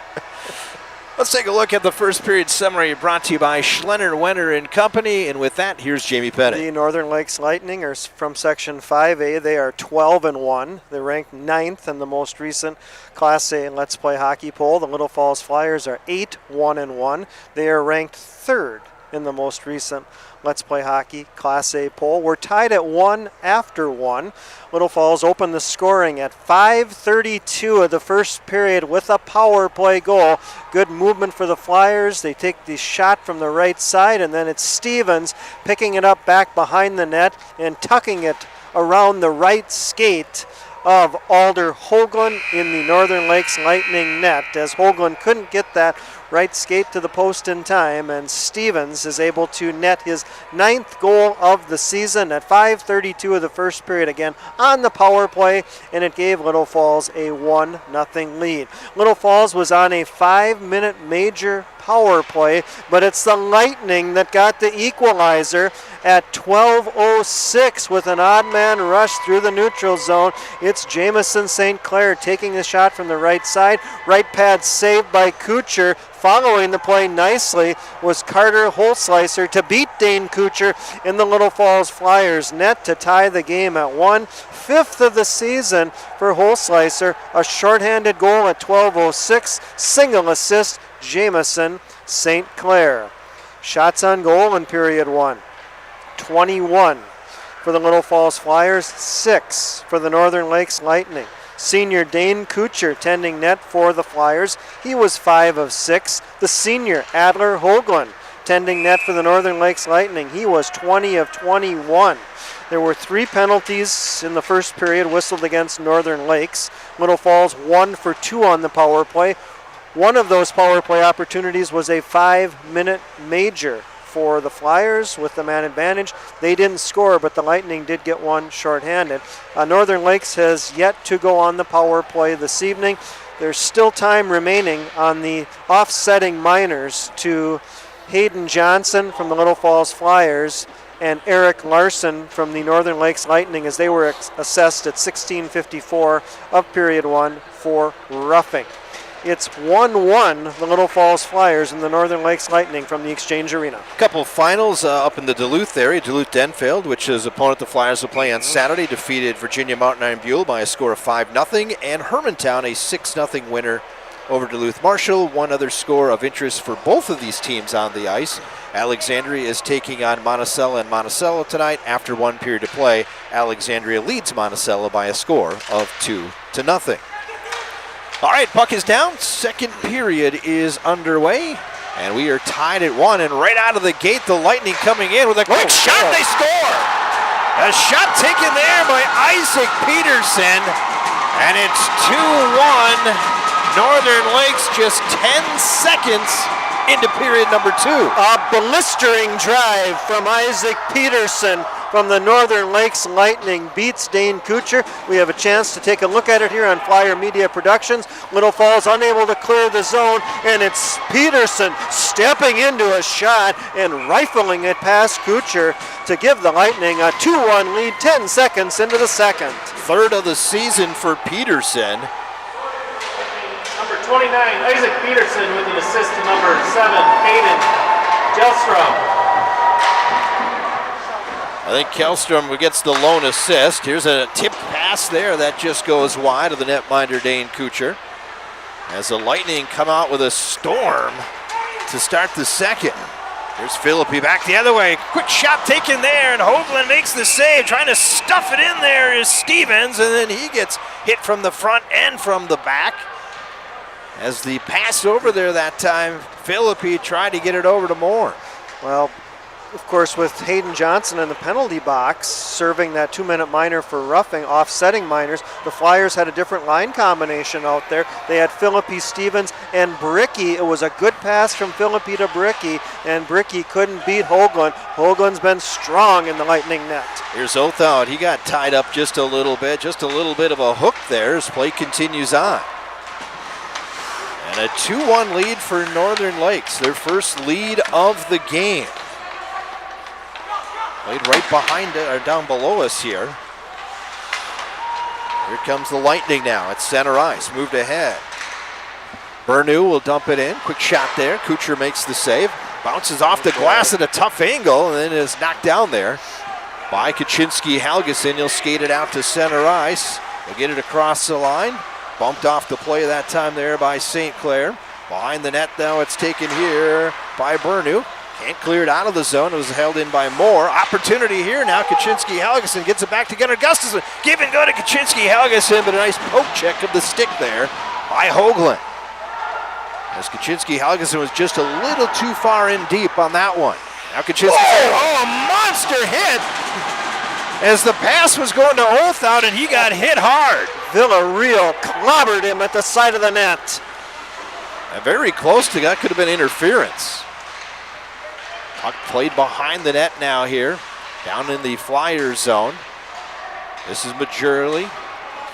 M: Let's take a look at the first period summary brought to you by Schlenner, Wenner & Company. And with that, here's Jamie Pettit.
I: The Northern Lakes Lightning are from Section 5A. They are 12-1. They're ranked 9th in the most recent Class A Let's Play Hockey poll. The Little Falls Flyers are 8-1-1. They are ranked 3rd in the most recent Let's Play Hockey Class A poll. We're tied at 1 after 1. Little Falls opened the scoring at 5:32 of the first period with a power play goal. Good movement for the Flyers. They take the shot from the right side, and then it's Stevens picking it up back behind the net and tucking it around the right skate of Alder Hoagland in the Northern Lakes Lightning net, as Hoagland couldn't get that right skate to the post in time, and Stevens is able to net his 9th goal of the season at 5:32 of the first period, again on the power play, and it gave Little Falls a 1-0 lead. Little Falls was on a 5-minute major power play, but it's the Lightning that got the equalizer at 12:06 with an odd man rush through the neutral zone. It's Jamison St. Clair taking the shot from the right side. Right pad saved by Kuchar. Following the play nicely was Carter Holzleiser to beat Dane Kuchar in the Little Falls Flyers net to tie the game at 1. 5th of the season for Holzleiser. A shorthanded goal at 12:06. Single assist, Jamison St. Clair. Shots on goal in period 1. 21 for the Little Falls Flyers, 6 for the Northern Lakes Lightning. Senior Dane Kuchar tending net for the Flyers. He was 5 of 6. The senior Adler Hoagland tending net for the Northern Lakes Lightning. He was 20 of 21. There were 3 penalties in the first period whistled against Northern Lakes. Little Falls 1 for 2 on the power play. One of those power play opportunities was a 5-minute major for the Flyers with the man advantage. They didn't score, but the Lightning did get one shorthanded. Northern Lakes has yet to go on the power play this evening. There's still time remaining on the offsetting minors to Hayden Johnson from the Little Falls Flyers and Eric Larson from the Northern Lakes Lightning, as they were assessed at 16:54 of period 1 for roughing. It's 1-1, the Little Falls Flyers and the Northern Lakes Lightning from the Exchange Arena.
M: Couple finals up in the Duluth area. Duluth-Denfeld, which is opponent the Flyers will play on Saturday, defeated Virginia Mountain Iron Buell by a score of 5-0, and Hermantown a 6-0 winner over Duluth Marshall. One other score of interest for both of these teams on the ice. Alexandria is taking on Monticello and Monticello tonight. After 1 period to play, Alexandria leads Monticello by a score of 2-0. All right, puck is down. Second period is underway, and we are tied at 1. And right out of the gate, the Lightning coming in with a quick shot. They score. A shot taken there by Isaac Peterson, and it's 2-1. Northern Lakes just 10 seconds into period number 2.
I: A blistering drive from Isaac Peterson from the Northern Lakes Lightning beats Dane Kuchar. We have a chance to take a look at it here on Flyer Media Productions. Little Falls unable to clear the zone, and it's Peterson stepping into a shot and rifling it past Kuchar to give the Lightning a 2-1 lead 10 seconds into the second.
M: 3rd of the season for Peterson.
J: Number 29, Isaac Peterson with an assist to number 7, Hayden Jelstrom.
M: I think Kjellstrom gets the lone assist. Here's a tip pass there that just goes wide of the netminder Dane Kuchar. As the Lightning come out with a storm to start the second. Here's Philippi back the other way. Quick shot taken there, and Hoagland makes the save. Trying to stuff it in there is Stevens, and then he gets hit from the front and from the back. As the pass over there that time, Philippi tried to get it over to Moore.
I: Well, of course, with Hayden Johnson in the penalty box, serving that 2-minute minor for roughing, offsetting minors, the Flyers had a different line combination out there. They had Philippi, Stevens, and Bricky. It was a good pass from Philippi to Bricky, and Bricky couldn't beat Hoagland. Hoagland's been strong in the Lightning net.
M: Here's Othout. He got tied up just a little bit of a hook there as play continues on. And a 2-1 lead for Northern Lakes, their first lead of the game. Played right behind it, or down below us here. Here comes the Lightning now at center ice, moved ahead. Bernew will dump it in, quick shot there. Kucher makes the save, bounces off the glass at a tough angle, and then is knocked down there by Kaczynski Helgeson. He'll skate it out to center ice. He'll get it across the line. Bumped off the play that time there by St. Clair. Behind the net now, it's taken here by Bernew. Can't clear it out of the zone. It was held in by Moore. Opportunity here now. Kaczynski Helgeson gets it back to Gunnar Gustafsson. Give and go to Kaczynski Helgeson, but a nice poke check of the stick there by Hoagland. As Kaczynski Helgeson was just a little too far in deep on that one. Now Kaczynski, a monster hit as the pass was going to Othout and he got hit hard.
I: Villarreal clobbered him at the side of the net.
M: Very close to that, could have been interference. Puck played behind the net now here, down in the Flyers zone. This is Majorly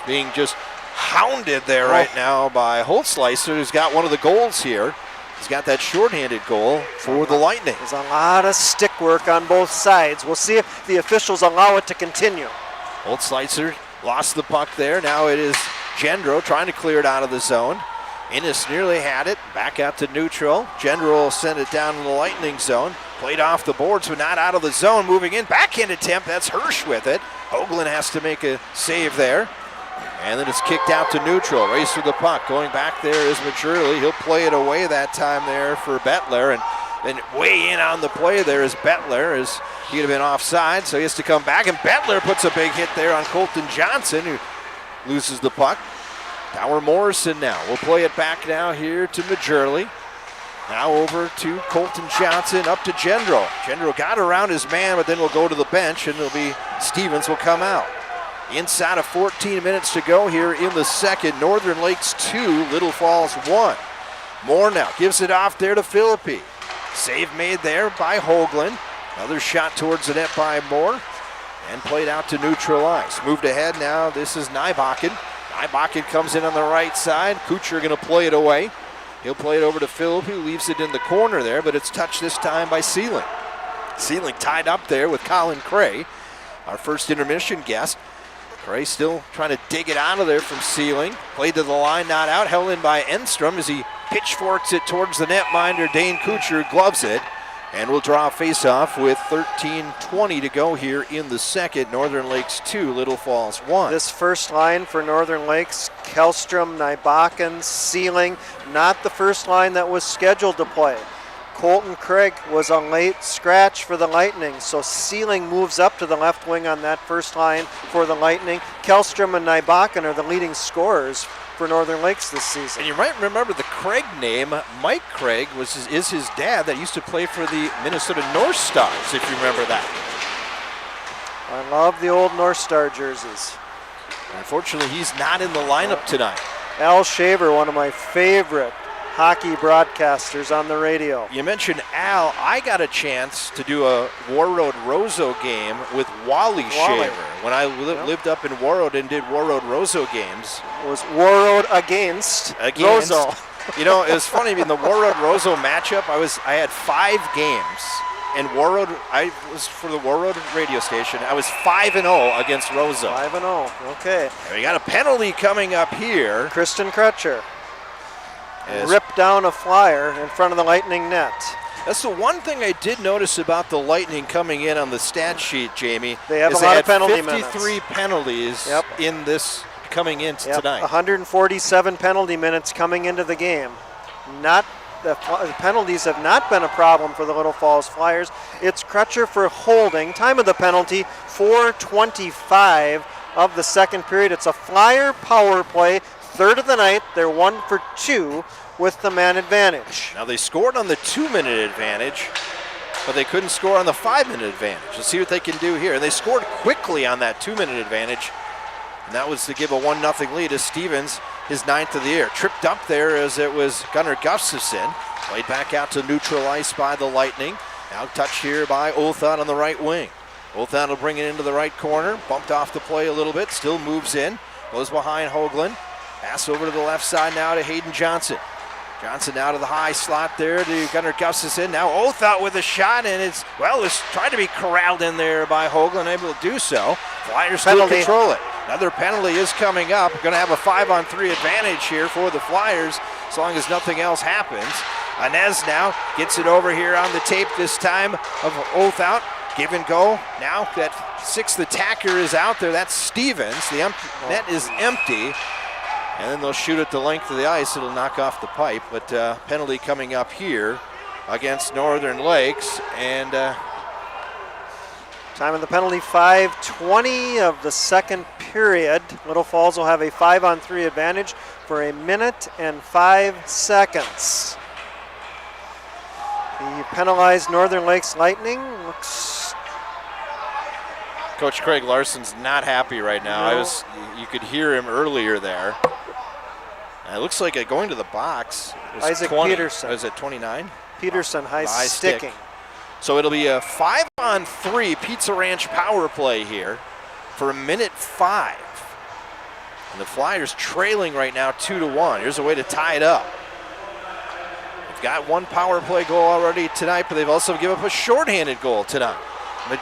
M: being just hounded there right now by Holtzleiser, who's got one of the goals here. He's got that shorthanded goal for the Lightning.
I: There's a lot of stick work on both sides. We'll see if the officials allow it to continue.
M: Holtzleiser lost the puck there. Now it is Gendro trying to clear it out of the zone. Innes nearly had it. Back out to neutral. Gendro will send it down in the Lightning zone. Played off the boards, but not out of the zone. Moving in. Backhand attempt. That's Hirsch with it. Hoagland has to make a save there. And then it's kicked out to neutral. Race for the puck. Going back there is Majorly. He'll play it away that time there for Bettler. And then way in on the play there is Bettler, as he'd have been offside, so he has to come back. And Bettler puts a big hit there on Colton Johnson, who loses the puck. Tower Morrison now. We'll play it back now here to Majorly. Now over to Colton Johnson, up to Gendro. Gendro got around his man, but then we'll go to the bench, and it'll be Stevens will come out. Inside of 14 minutes to go here in the second. Northern Lakes 2, Little Falls 1. Moore now gives it off there to Philippi. Save made there by Hoagland. Another shot towards the net by Moore. And played out to neutral ice. Moved ahead now, this is Nybakken. Nybakken comes in on the right side. Kucher going to play it away. He'll play it over to Philippi, who leaves it in the corner there, but it's touched this time by Sealing. Sealing tied up there with Colin Cray, our first intermission guest. Cray still trying to dig it out of there from Sealing. Played to the line, not out. Held in by Enstrom as he pitchforks it towards the netminder. Dane Kucher gloves it. And we'll draw a face-off with 13:20 to go here in the second. Northern Lakes 2, Little Falls 1.
I: This first line for Northern Lakes, Kellstrom, Nybakken, Sealing, not the first line that was scheduled to play. Colton Craig was a late scratch for the Lightning, so Sealing moves up to the left wing on that first line for the Lightning. Kellstrom and Nybakken are the leading scorers for Northern Lakes this season.
M: And you might remember the Craig name. Mike Craig is his dad that used to play for the Minnesota North Stars, if you remember that.
I: I love the old North Star jerseys.
M: Unfortunately, he's not in the lineup tonight.
I: Al Shaver, one of my favorite hockey broadcasters on the radio.
M: You mentioned Al. I got a chance to do a Warroad Roseau game with Wally Shaver when I lived up in Warroad and did Warroad Roseau games.
I: It was Warroad against Roseau.
M: You know, it was funny in the Warroad Roseau matchup. I had 5 games, and Warroad. I was for the Warroad radio station. I was 5-0 against Roseau.
I: 5-0. Okay.
M: And we got a penalty coming up here.
I: Kristen Crutcher ripped down a Flyer in front of the Lightning net.
M: That's the one thing I did notice about the Lightning coming in on the stat sheet, Jamie.
I: They have a lot of penalty
M: 53 penalties in this coming into tonight.
I: 147 penalty minutes coming into the game. Not the penalties have not been a problem for the Little Falls Flyers. It's Crutcher for holding. Time of the penalty, 4:25 of the second period. It's a Flyer power play, third of the night. They're 1 for 2 with the man advantage.
M: Now they scored on the 2-minute advantage, but they couldn't score on the 5-minute advantage. Let's see what they can do here. And they scored quickly on that 2-minute advantage, and that was to give a 1-0 lead to Stevens, his 9th of the year. Tripped up there as it was Gunnar Gustafson. Played back out to neutral ice by the Lightning. Now touched here by Olthon on the right wing. Olthon will bring it into the right corner. Bumped off the play a little bit, still moves in. Goes behind Hoagland. Pass over to the left side now to Hayden Johnson. Johnson now to the high slot there to Gunnar Gustafson. Now Olthon with a shot, and it's trying to be corralled in there by Hoagland, able to do so. Flyers still control it. Another penalty is coming up. Going to have a 5-on-3 advantage here for the Flyers as long as nothing else happens. Inez now gets it over here on the tape this time of Olthon. Give and go. Now that 6th attacker is out there. That's Stevens. The net is empty. And then they'll shoot at the length of the ice. It'll knock off the pipe. But penalty coming up here against Northern Lakes. And
I: time of the penalty, 5:20 of the second period. Little Falls will have a 5-on-3 advantage for 1 minute and 5 seconds. The penalized Northern Lakes Lightning looks...
M: Coach Craig Larson's not happy right now.
I: No.
M: You could hear him earlier there. And it looks like going to the box was
I: Isaac
M: 20.
I: Peterson.
M: Was it 29?
I: Peterson high sticking.
M: So it'll be a 5-on-3 Pizza Ranch power play here for 1 minute 5. And the Flyers trailing right now 2-1. Here's a way to tie it up. They've got one power play goal already tonight, but they've also given up a shorthanded goal tonight. But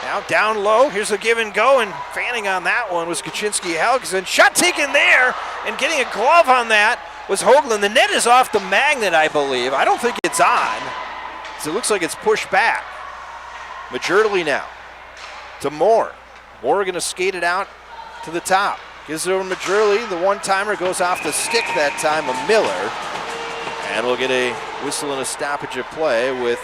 M: now down low, here's a give and go, and fanning on that one was Kaczynski Helgeson. Shot taken there, and getting a glove on that was Hoagland. The net is off the magnet, I believe. I don't think it's on. So it looks like it's pushed back. Majerle now to Moore. Moore going to skate it out to the top. Gives it over to Majerle. The one-timer goes off the stick that time of Miller. And we'll get a whistle and a stoppage of play with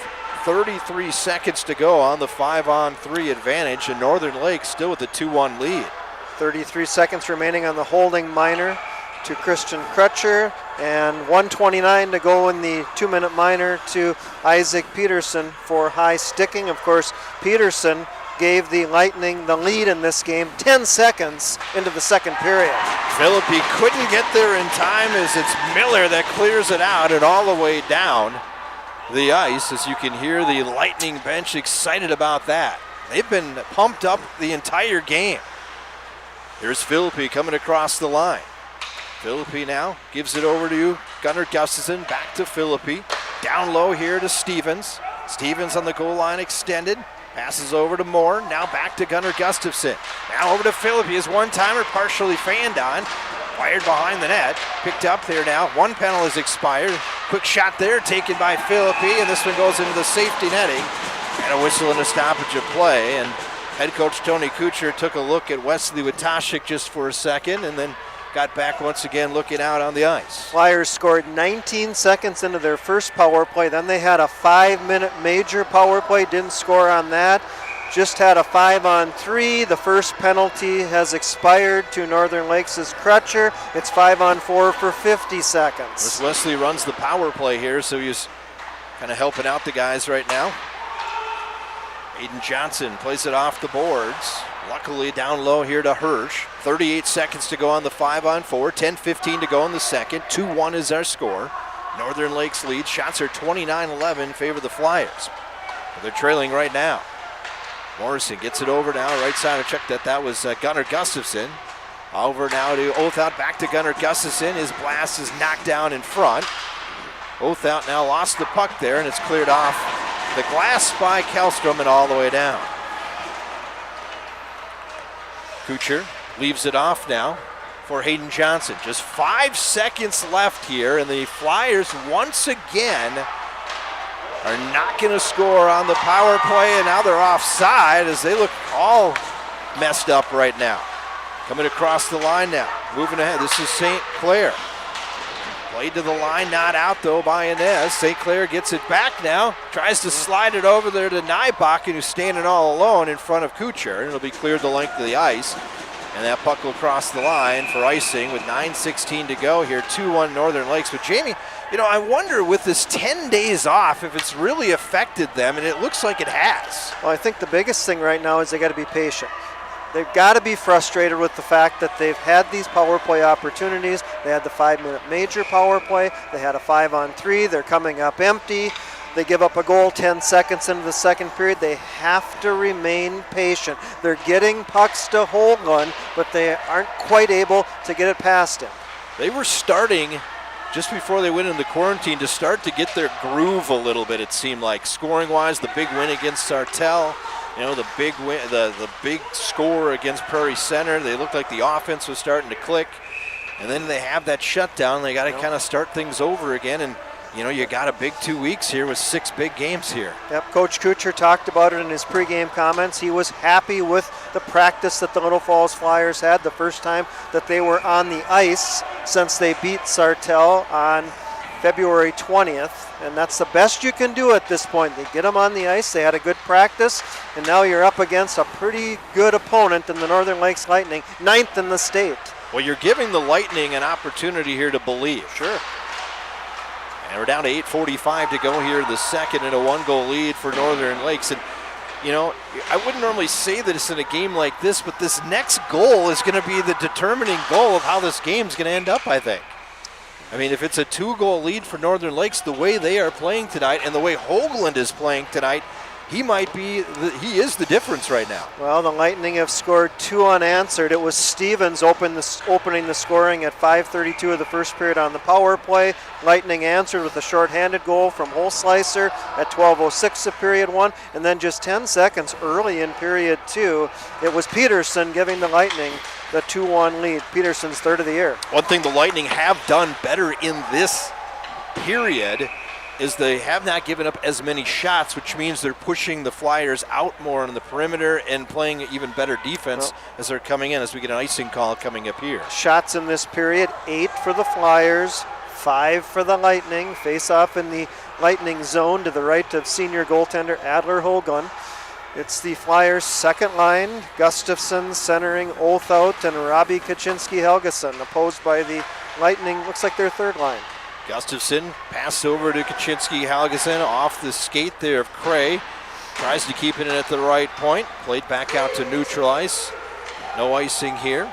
M: 33 seconds to go on the 5-on-3 advantage. And Northern Lakes still with a 2-1 lead.
I: 33 seconds remaining on the holding minor to Christian Crutcher, and 1:29 to go in the 2-minute minor to Isaac Peterson for high sticking. Of course, Peterson gave the Lightning the lead in this game 10 seconds into the second period.
M: Philippi couldn't get there in time as it's Miller that clears it out and all the way down the ice, as you can hear the Lightning bench excited about that. They've been pumped up the entire game. Here's Philippi coming across the line. Philippi now gives it over to Gunnar Gustafson, back to Philippi. Down low here to Stevens. Stevens on the goal line extended. Passes over to Moore, now back to Gunnar Gustafson. Now over to Philippi, his one-timer partially fanned on. Fired behind the net, picked up there now. One penalty has expired. Quick shot there taken by Philippi, and this one goes into the safety netting. And a whistle and a stoppage of play. And head coach Tony Kuchar took a look at Wesley Watashik just for a second, and then got back once again looking out on the ice.
I: Flyers scored 19 seconds into their first power play. Then they had a 5-minute major power play. Didn't score on that. Just had a 5-on-3. The first penalty has expired to Northern Lakes' Crutcher. It's 5-on-4 for 50 seconds.
M: As Wesley runs the power play here, so he's kind of helping out the guys right now. Aiden Johnson plays it off the boards. Luckily down low here to Hirsch. 38 seconds to go on the 5-on-4. 10:15 to go in the second. 2-1 is our score. Northern Lakes lead. Shots are 29-11 favor the Flyers. But they're trailing right now. Morrison gets it over now. Right side, I checked that was Gunnar Gustafson. Over now to Olthon. Back to Gunnar Gustafson. His blast is knocked down in front. Olthon now lost the puck there, and it's cleared off the glass by Kellstrom and all the way down. Kuchar leaves it off now for Hayden Johnson. Just 5 seconds left here, and the Flyers once again are not going to score on the power play, and now they're offside as they look all messed up right now. Coming across the line now, moving ahead. This is St. Clair. Played to the line, not out though by Inez. St. Clair gets it back now. Tries to slide it over there to Nybakken, who's standing all alone in front of Kucher. It'll be cleared the length of the ice. And that puck will cross the line for icing with 9:16 to go here. 2-1 Northern Lakes. But Jamie, I wonder with this 10 days off if it's really affected them, and it looks like it has.
I: Well, I think the biggest thing right now is they got to be patient. They've got to be frustrated with the fact that they've had these power play opportunities. They had the 5-minute major power play. They had a 5-on-3. They're coming up empty. They give up a goal 10 seconds into the second period. They have to remain patient. They're getting pucks to Hoagland, but they aren't quite able to get it past him.
M: They were starting just before they went into quarantine to start to get their groove a little bit, it seemed like. Scoring-wise, the big win against Sartell. The big win, the big score against Prairie Center. They looked like the offense was starting to click. And then they have that shutdown. They got to kind of start things over again. And, you got a big 2 weeks here with 6 big games here.
I: Yep, Coach Kucher talked about it in his pregame comments. He was happy with the practice that the Little Falls Flyers had the first time that they were on the ice since they beat Sartell on February 20th, and that's the best you can do at this point. They get them on the ice, they had a good practice, and now you're up against a pretty good opponent in the Northern Lakes Lightning, 9th in the state.
M: Well, you're giving the Lightning an opportunity here to believe.
I: Sure.
M: And we're down to 8:45 to go here, the second, and a 1-goal lead for Northern Lakes. And, I wouldn't normally say this in a game like this, but this next goal is going to be the determining goal of how this game's going to end up, I think. I mean, if it's a 2-goal lead for Northern Lakes, the way they are playing tonight and the way Hoagland is playing tonight, he is the difference right now.
I: Well, the Lightning have scored 2 unanswered. It was Stevens opening the scoring at 5:32 of the first period on the power play. Lightning answered with a shorthanded goal from Holsleiser at 12:06 of period 1, and then just 10 seconds early in period 2, it was Peterson giving the Lightning the 2-1 lead. Peterson's third of the year.
M: One thing the Lightning have done better in this period is they have not given up as many shots, which means they're pushing the Flyers out more on the perimeter and playing even better defense as they're coming in, as we get an icing call coming up here.
I: Shots in this period, 8 for the Flyers, 5 for the Lightning. Face off in the Lightning zone to the right of senior goaltender Adler Hoagland. It's the Flyers' second line, Gustafson centering Olthout and Robbie Kaczynski-Helgeson, opposed by the Lightning, looks like their third line.
M: Gustafson passed over to Kaczynski-Helgeson off the skate there of Cray. Tries to keep it in at the right point. Played back out to neutral ice. No icing here.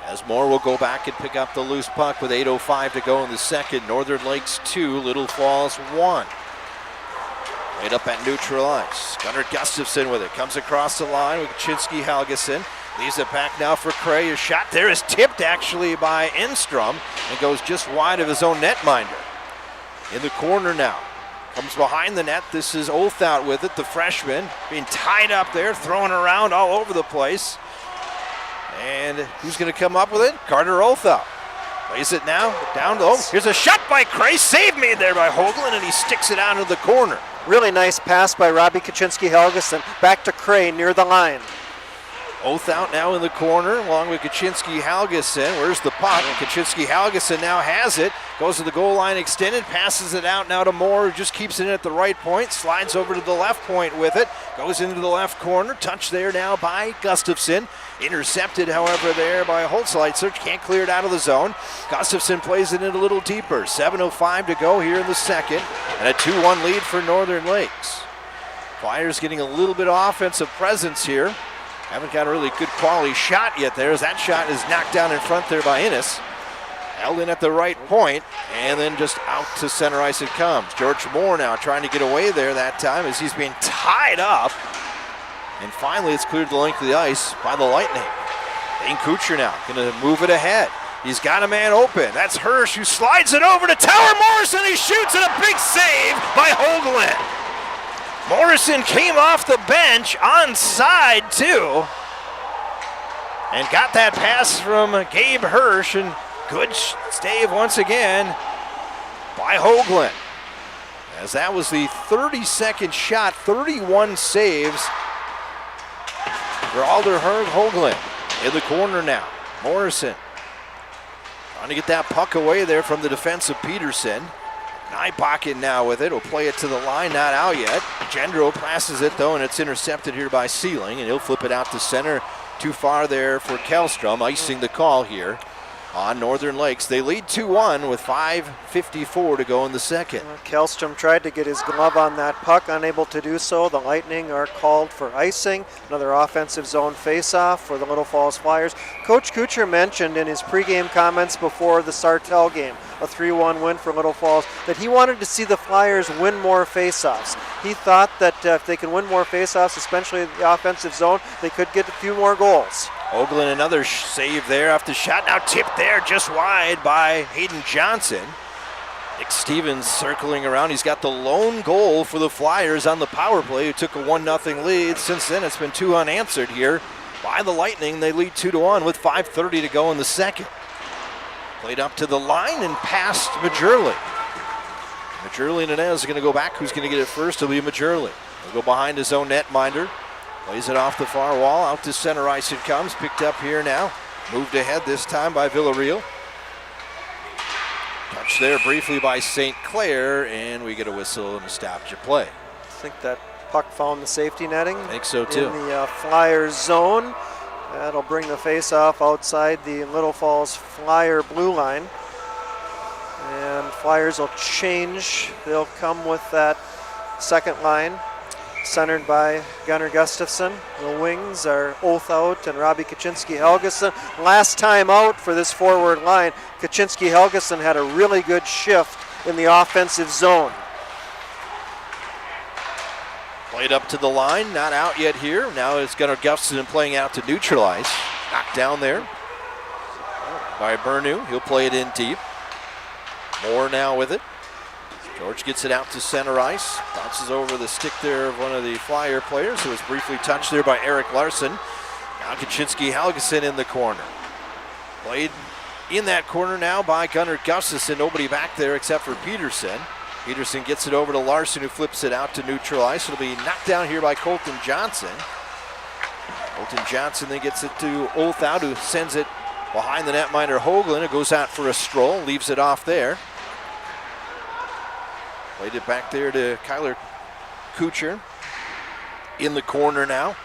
M: As Moore will go back and pick up the loose puck with 8:05 to go in the second. Northern Lakes 2, Little Falls 1. Laid up at neutral ice. Gunnar Gustafson with it. Comes across the line with Kaczynski-Helgeson. Leaves it back now for Cray. His shot there is tipped actually by Enstrom and goes just wide of his own netminder. In the corner now. Comes behind the net. This is Olthout with it, the freshman. Being tied up there, thrown around all over the place. And who's going to come up with it? Carter Olthout. Plays it now down low. Here's a shot by Cray. Save made there by Hoagland, and he sticks it out into the corner.
I: Really nice pass by Robbie Kaczynski-Helgeson. Back to Cray near the line.
M: Olthout now in the corner along with Kaczynski-Helgeson. Where's the puck? Kaczynski-Helgeson now has it. Goes to the goal line extended. Passes it out now to Moore, who just keeps it in at the right point. Slides over to the left point with it. Goes into the left corner. Touched there now by Gustafson. Intercepted, however, there by Holzleitzer. Can't clear it out of the zone. Gustafson plays it in a little deeper. 7:05 to go here in the second. And a 2-1 lead for Northern Lakes. Flyers getting a little bit of offensive presence here. Haven't got a really good quality shot yet there, as that shot is knocked down in front there by Innes. Held in at the right point, and then just out to center ice it comes. George Moore now trying to get away there that time as he's being tied up. And finally it's cleared the length of the ice by the Lightning. Dane Kucher now gonna move it ahead. He's got a man open. That's Hirsch, who slides it over to Tower Morrison. He shoots, and a big save by Hoagland. Morrison came off the bench onside too, and got that pass from Gabe Hirsch, and good save once again by Hoagland. As that was the 32nd shot, 31 saves for Alder Hoagland. In the corner now, Morrison Trying to get that puck away there from the defensive Peterson. Nybach now with it. Will play it to the line, not out yet. Gendro passes it though, and it's intercepted here by Sealing, and he'll flip it out to center. Too far there for Kellstrom, icing the call here on Northern Lakes. They lead 2-1 with 5:54 to go in the second.
I: Kellstrom tried to get his glove on that puck, unable to do so. The Lightning are called for icing. Another offensive zone faceoff for the Little Falls Flyers. Coach Kuchar mentioned in his pregame comments before the Sartell game, a 3-1 win for Little Falls, that he wanted to see the Flyers win more faceoffs. He thought that if they can win more faceoffs, especially in the offensive zone, they could get a few more goals.
M: Oakland another save there off the shot. Now tipped there just wide by Hayden Johnson. Nick Stevens circling around. He's got the lone goal for the Flyers on the power play, who took a 1-0 lead. Since then, it's been 2 unanswered here by the Lightning. They lead 2-1 with 5:30 to go in the second. Played up to the line and past Majurley. Majurley and Inez are going to go back. Who's going to get it first? It'll be Majurley. He'll go behind his own netminder. Plays it off the far wall. Out to center ice it comes. Picked up here now. Moved ahead this time by Villarreal. Touched there briefly by St. Clair, and we get a whistle and a stoppage of play.
I: I think that puck found the safety netting.
M: I think so too.
I: In the Flyers zone. That'll bring the face-off outside the Little Falls Flyer blue line. And Flyers will change. They'll come with that second line, centered by Gunnar Gustafsson. The wings are Othout and Robbie Kaczynski-Helgeson. Last time out for this forward line, Kaczynski-Helgeson had a really good shift in the offensive zone.
M: Played up to the line, not out yet here. Now it's Gunnar Gustafsson playing out to neutralize. Knocked down there by Bernu. He'll play it in deep. Moore now with it. George gets it out to center ice. Bounces over the stick there of one of the Flyer players who was briefly touched there by Eric Larson. Now Kaczynski-Helgeson in the corner. Played in that corner now by Gunnar Gustafsson. Nobody back there except for Peterson. Peterson gets it over to Larson, who flips it out to neutral ice. It'll be knocked down here by Colton Johnson. Colton Johnson then gets it to Olthout, who sends it behind the netminder Hoagland. It goes out for a stroll, leaves it off there. Played it back there to Kyler Kuchar. In the corner now.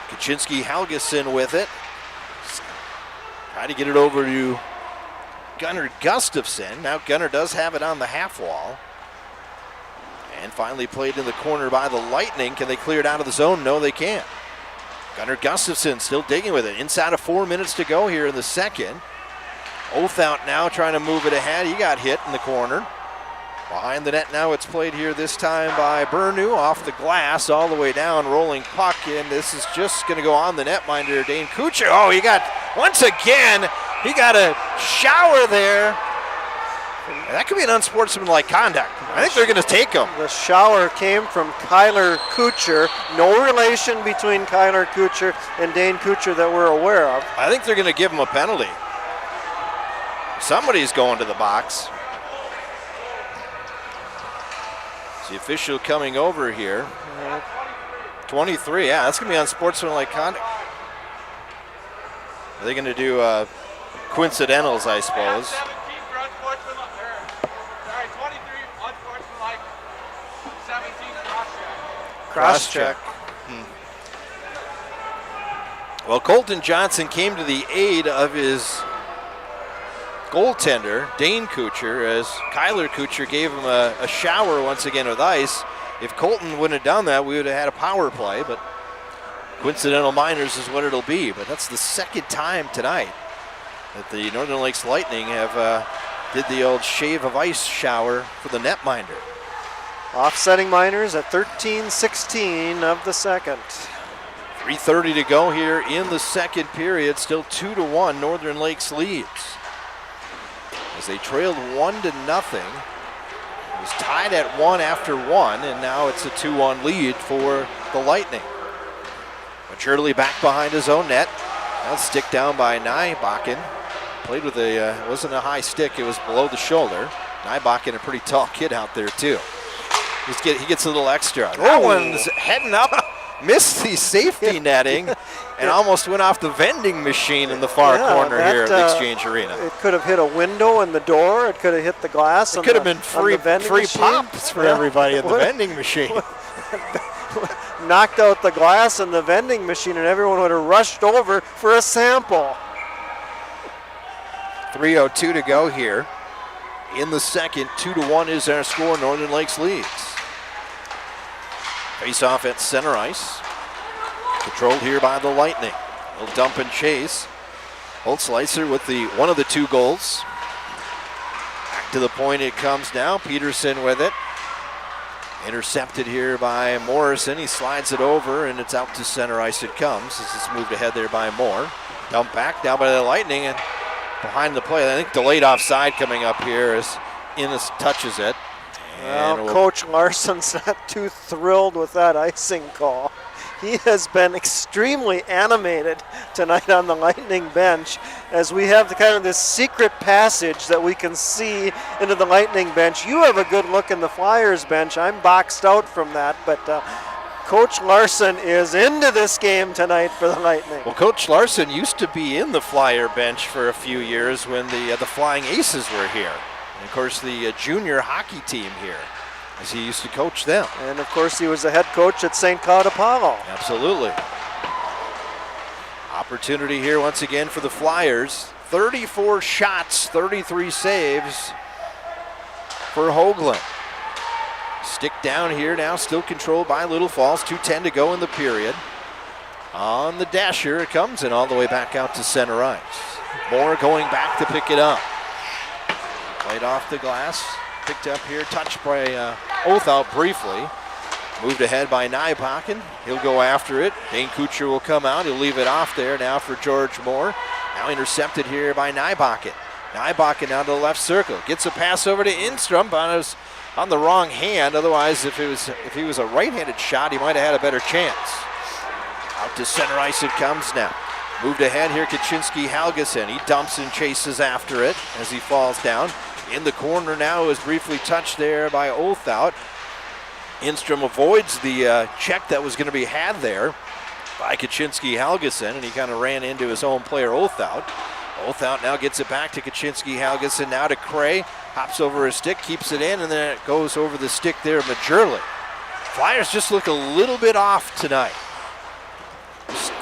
M: Kaczynski-Helgeson with it. Try to get it over to Gunnar Gustafsson. Now Gunnar does have it on the half wall. And finally played in the corner by the Lightning. Can they clear it out of the zone? No, they can't. Gunnar Gustafsson still digging with it. Inside of 4 minutes to go here in the second. Othout now trying to move it ahead. He got hit in the corner. Behind the net now, it's played here this time by Bernu, off the glass all the way down, rolling puck, and this is just going to go on the netminder, Dane Kuchar. Oh, he got, once again, he got a shower there. That could be an unsportsmanlike conduct. I think they're going to take him.
I: The shower came from Kyler Kuchar. No relation between Kyler Kuchar and Dane Kuchar that we're aware of.
M: I think they're going to give him a penalty. Somebody's going to the box. The official coming over here. 23, yeah, that's going to be unsportsmanlike conduct. Are they going to do coincidentals, I suppose?
J: 17 for unsportsmanlike, sorry, 23 unsportsmanlike, 17 cross-check.
M: Well, Colton Johnson came to the aid of his goaltender, Dane Kuchar, as Kyler Kuchar gave him a shower once again with ice. If Colton wouldn't have done that, we would have had a power play, but coincidental minors is what it'll be. But that's the second time tonight that the Northern Lakes Lightning have did the old shave of ice shower for the netminder.
I: Offsetting minors at 13-16 of the second.
M: 3:30 to go here in the second period. Still 2-1, Northern Lakes leads. As they trailed 1-0. It was tied at 1 after 1, and now it's a 2-1 lead for the Lightning. Majurley back behind his own net. Now stick down by Nybach. Played with a, wasn't a high stick, it was below the shoulder. Nybach, a pretty tall kid out there too. He gets a little extra. That one's heading up missed the safety netting and almost went off the vending machine in the far corner here at the Exchange Arena.
I: It could have hit a window in the door. It could have hit the glass.
M: It could have been free pops for everybody at the vending machine.
I: Knocked out the glass in the vending machine, and everyone would have rushed over for a sample.
M: 3:02 to go here in the second. 2-1 is our score. Northern Lakes leads. Face off at center ice. Controlled here by the Lightning. They'll dump and chase. Holtzleiser with one of the 2 goals. Back to the point it comes now. Peterson with it. Intercepted here by Morrison. He slides it over, and it's out to center ice it comes. This is moved ahead there by Moore. Dump back down by the Lightning, and behind the play, I think delayed offside coming up here as Innes touches it.
I: Well, Coach Larson's not too thrilled with that icing call. He has been extremely animated tonight on the Lightning bench as we have this secret passage that we can see into the Lightning bench. You have a good look in the Flyers bench. I'm boxed out from that, but Coach Larson is into this game tonight for the Lightning.
M: Well, Coach Larson used to be in the Flyer bench for a few years when the Flying Aces were here. And, of course, the junior hockey team here, as he used to coach them.
I: And, of course, he was the head coach at St. Cloud Apollo.
M: Absolutely. Opportunity here once again for the Flyers. 34 shots, 33 saves for Hoagland. Stick down here now, still controlled by Little Falls. 2:10 to go in the period. On the dasher it comes, and all the way back out to center ice. Moore going back to pick it up. Played off the glass. Picked up here, touched by Othout briefly. Moved ahead by Nijbakken. He'll go after it. Dane Kuchar will come out. He'll leave it off there now for George Moore. Now intercepted here by Nijbakken. Nijbakken down to the left circle. Gets a pass over to Instrom, but it was on the wrong hand. Otherwise, if he was a right-handed shot, he might have had a better chance. Out to center ice it comes now. Moved ahead here, Kaczynski Halgeson. He dumps and chases after it as he falls down. In the corner now is briefly touched there by Othout. Instrom avoids the check that was going to be had there by Kaczynski Halgeson, and he kind of ran into his own player, Othout. Othout now gets it back to Kaczynski Halgeson, now to Cray. Hops over his stick, keeps it in, and then it goes over the stick there of Majurli. Flyers just look a little bit off tonight.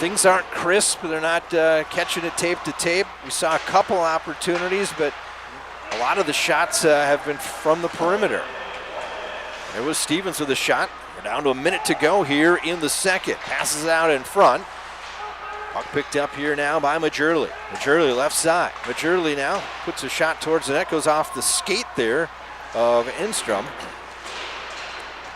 M: Things aren't crisp. They're not catching it tape to tape. We saw a couple opportunities, but a lot of the shots have been from the perimeter. There was Stevens with a shot. We're down to a minute to go here in the second. Passes out in front. Puck picked up here now by Majurli. Majurli left side. Majurli now puts a shot towards the net. Goes off the skate there of Instrom.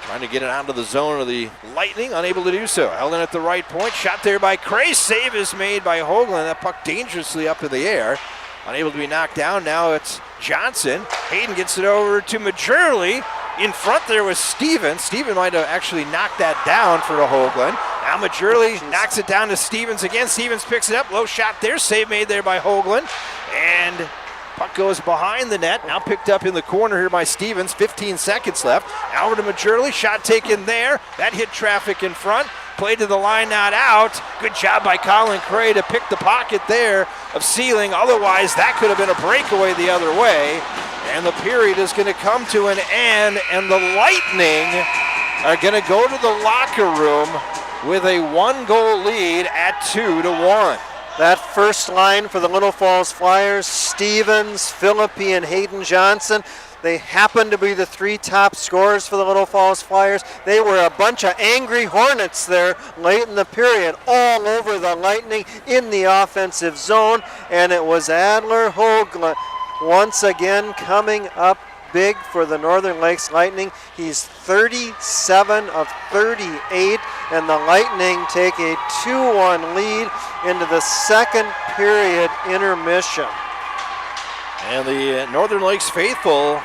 M: Trying to get it out of the zone of the Lightning. Unable to do so. Held in at the right point. Shot there by Cray. Save is made by Hoagland. That puck dangerously up in the air. Unable to be knocked down. Now it's Johnson. Hayden gets it over to Majurli. In front there was Stevens. Stevens might have actually knocked that down for the Hoagland. Now Majurli knocks it down to Stevens again. Stevens picks it up. Low shot there. Save made there by Hoagland. And puck goes behind the net. Now picked up in the corner here by Stevens. 15 seconds left. Now over to Majurli. Shot taken there. That hit traffic in front. Played to the line, not out. Good job by Colin Cray to pick the pocket there of Sealing. Otherwise, that could have been a breakaway the other way. And the period is going to come to an end, and the Lightning are going to go to the locker room with a 1-goal lead at 2-1.
I: That first line for the Little Falls Flyers, Stevens, Philippi, and Hayden Johnson. They happen to be the 3 top scorers for the Little Falls Flyers. They were a bunch of angry Hornets there late in the period, all over the Lightning in the offensive zone. And it was Adler Hoagland once again coming up big for the Northern Lakes Lightning. He's 37 of 38, and the Lightning take a 2-1 lead into the second period intermission.
M: And the Northern Lakes faithful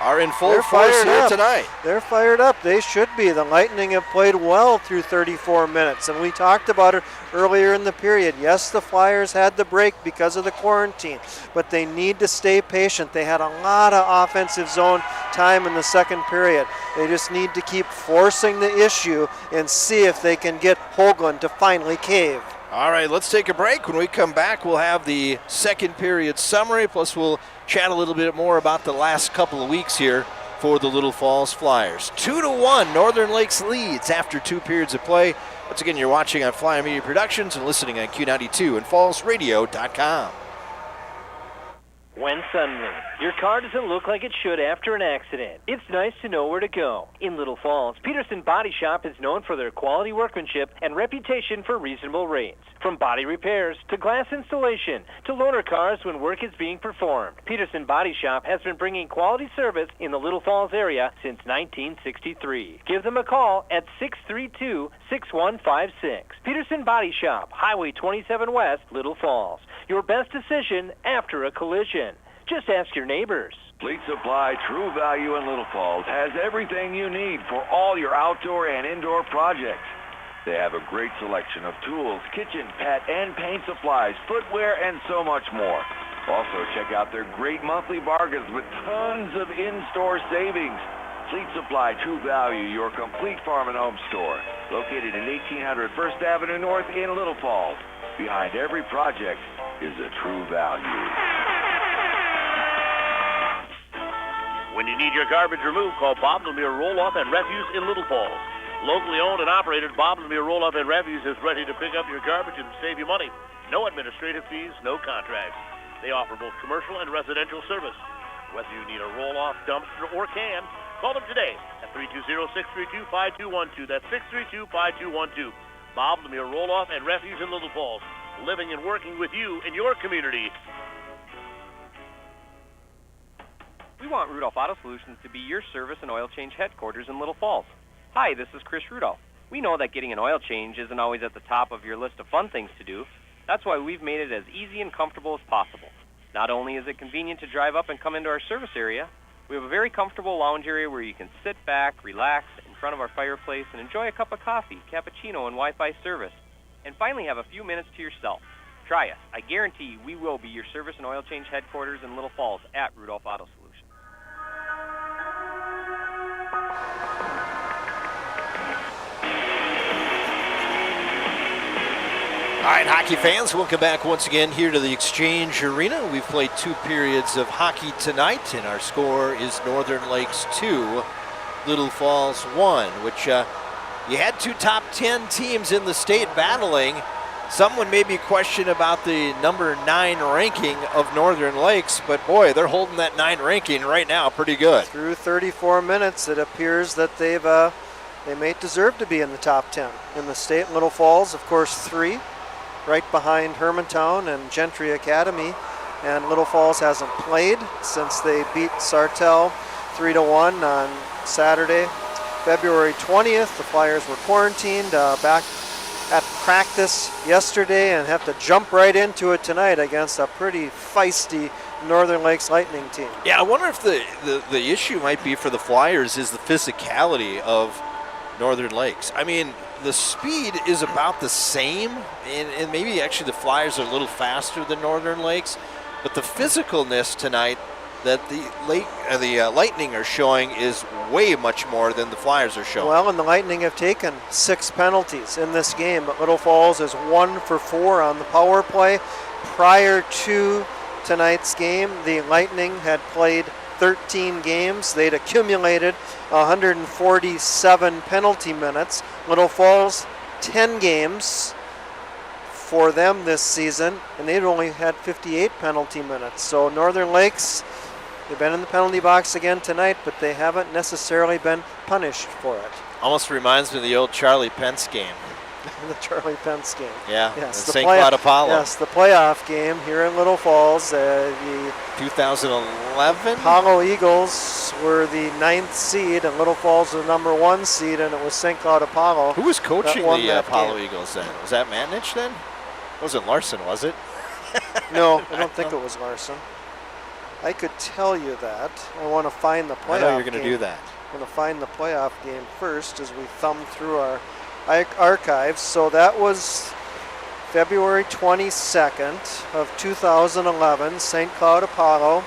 M: are in full
I: They're
M: force
I: fired
M: here
I: up.
M: tonight.
I: They're fired up. They should be. The Lightning have played well through 34 minutes, and we talked about it earlier in the period. Yes, the Flyers had the break because of the quarantine, but they need to stay patient. They had a lot of offensive zone time in the second period. They just need to keep forcing the issue and see if they can get Hoagland to finally cave.
M: All right, let's take a break. When we come back, we'll have the second period summary, plus we'll chat a little bit more about the last couple of weeks here for the Little Falls Flyers. 2-1, Northern Lakes leads after 2 periods of play. Once again, you're watching on Flyer Media Productions and listening on Q92 and fallsradio.com.
H: When suddenly your car doesn't look like it should after an accident, it's nice to know where to go. In Little Falls, Peterson Body Shop is known for their quality workmanship and reputation for reasonable rates. From body repairs to glass installation to loaner cars when work is being performed, Peterson Body Shop has been bringing quality service in the Little Falls area since 1963. Give them a call at 632-6156. Peterson Body Shop, Highway 27 West, Little Falls. Your best decision after a collision. Just ask your neighbors.
D: Fleet Supply True Value in Little Falls has everything you need for all your outdoor and indoor projects. They have a great selection of tools, kitchen, pet, and paint supplies, footwear, and so much more. Also, check out their great monthly bargains with tons of in-store savings. Fleet Supply True Value, your complete farm and home store, located in 1800 First Avenue North in Little Falls. Behind every project is a true value.
E: When you need your garbage removed, call Bob Lemire Roll-Off and Refuse in Little Falls. Locally owned and operated, Bob Lemire Roll-Off and Refuse is ready to pick up your garbage and save you money. No administrative fees, no contracts. They offer both commercial and residential service. Whether you need a roll-off, dumpster, or can, call them today at 320-632-5212. That's 632-5212. Bob Lemire Roll-Off and Refuse in Little Falls. Living and working with you in your community.
F: We want Rudolph Auto Solutions to be your service and oil change headquarters in Little Falls. Hi, this is Chris Rudolph. We know that getting an oil change isn't always at the top of your list of fun things to do. That's why we've made it as easy and comfortable as possible. Not only is it convenient to drive up and come into our service area, we have a very comfortable lounge area where you can sit back, relax in front of our fireplace, and enjoy a cup of coffee, cappuccino, and Wi-Fi service. And finally have a few minutes to yourself. Try us. I guarantee we will be your service and oil change headquarters in Little Falls at Rudolph Auto Solutions.
M: All right, hockey fans, welcome back once again here to the Exchange Arena. We've played 2 periods of hockey tonight, and our score is Northern Lakes 2, Little Falls 1, which you had 2 top 10 teams in the state battling. Someone maybe question about the number 9 ranking of Northern Lakes, but boy, they're holding that 9 ranking right now pretty good.
I: Through 34 minutes, it appears that they may deserve to be in the top 10 in the state. Little Falls, of course, 3. Right behind Hermantown and Gentry Academy, and Little Falls hasn't played since they beat Sartell 3-1 on Saturday, February 20th. The Flyers were quarantined back at practice yesterday and have to jump right into it tonight against a pretty feisty Northern Lakes Lightning team.
M: Yeah, I wonder if the issue might be for the Flyers is the physicality of Northern Lakes. I mean, the speed is about the same, and maybe actually the Flyers are a little faster than Northern Lakes, but the physicalness tonight that the Lightning are showing is way much more than the Flyers are showing.
I: Well, and the Lightning have taken 6 penalties in this game, but Little Falls is 1 for 4 on the power play. Prior to tonight's game, the Lightning had played 13 games. They'd accumulated 147 penalty minutes. Little Falls, 10 games for them this season, and they've only had 58 penalty minutes. So Northern Lakes, they've been in the penalty box again tonight, but they haven't necessarily been punished for it.
M: Almost reminds me of the old Charlie Pence game.
I: The Charlie Pence game.
M: Yeah,
I: yes,
M: the St. Cloud Apollo.
I: Yes, the playoff game here in Little Falls. The
M: 2011?
I: Apollo Eagles were the 9th seed, and Little Falls was the number 1 seed, and it was St. Cloud Apollo.
M: Who was coaching the Apollo
I: game.
M: Eagles then? Was that Matnich then? It wasn't Larson, was it?
I: No, I don't think it was Larson. I could tell you that. I want to find the playoff
M: I know you're going to
I: game.
M: do that.
I: I'm going to find the playoff game first as we thumb through our archives. So that was February 22nd of 2011. St. Cloud Apollo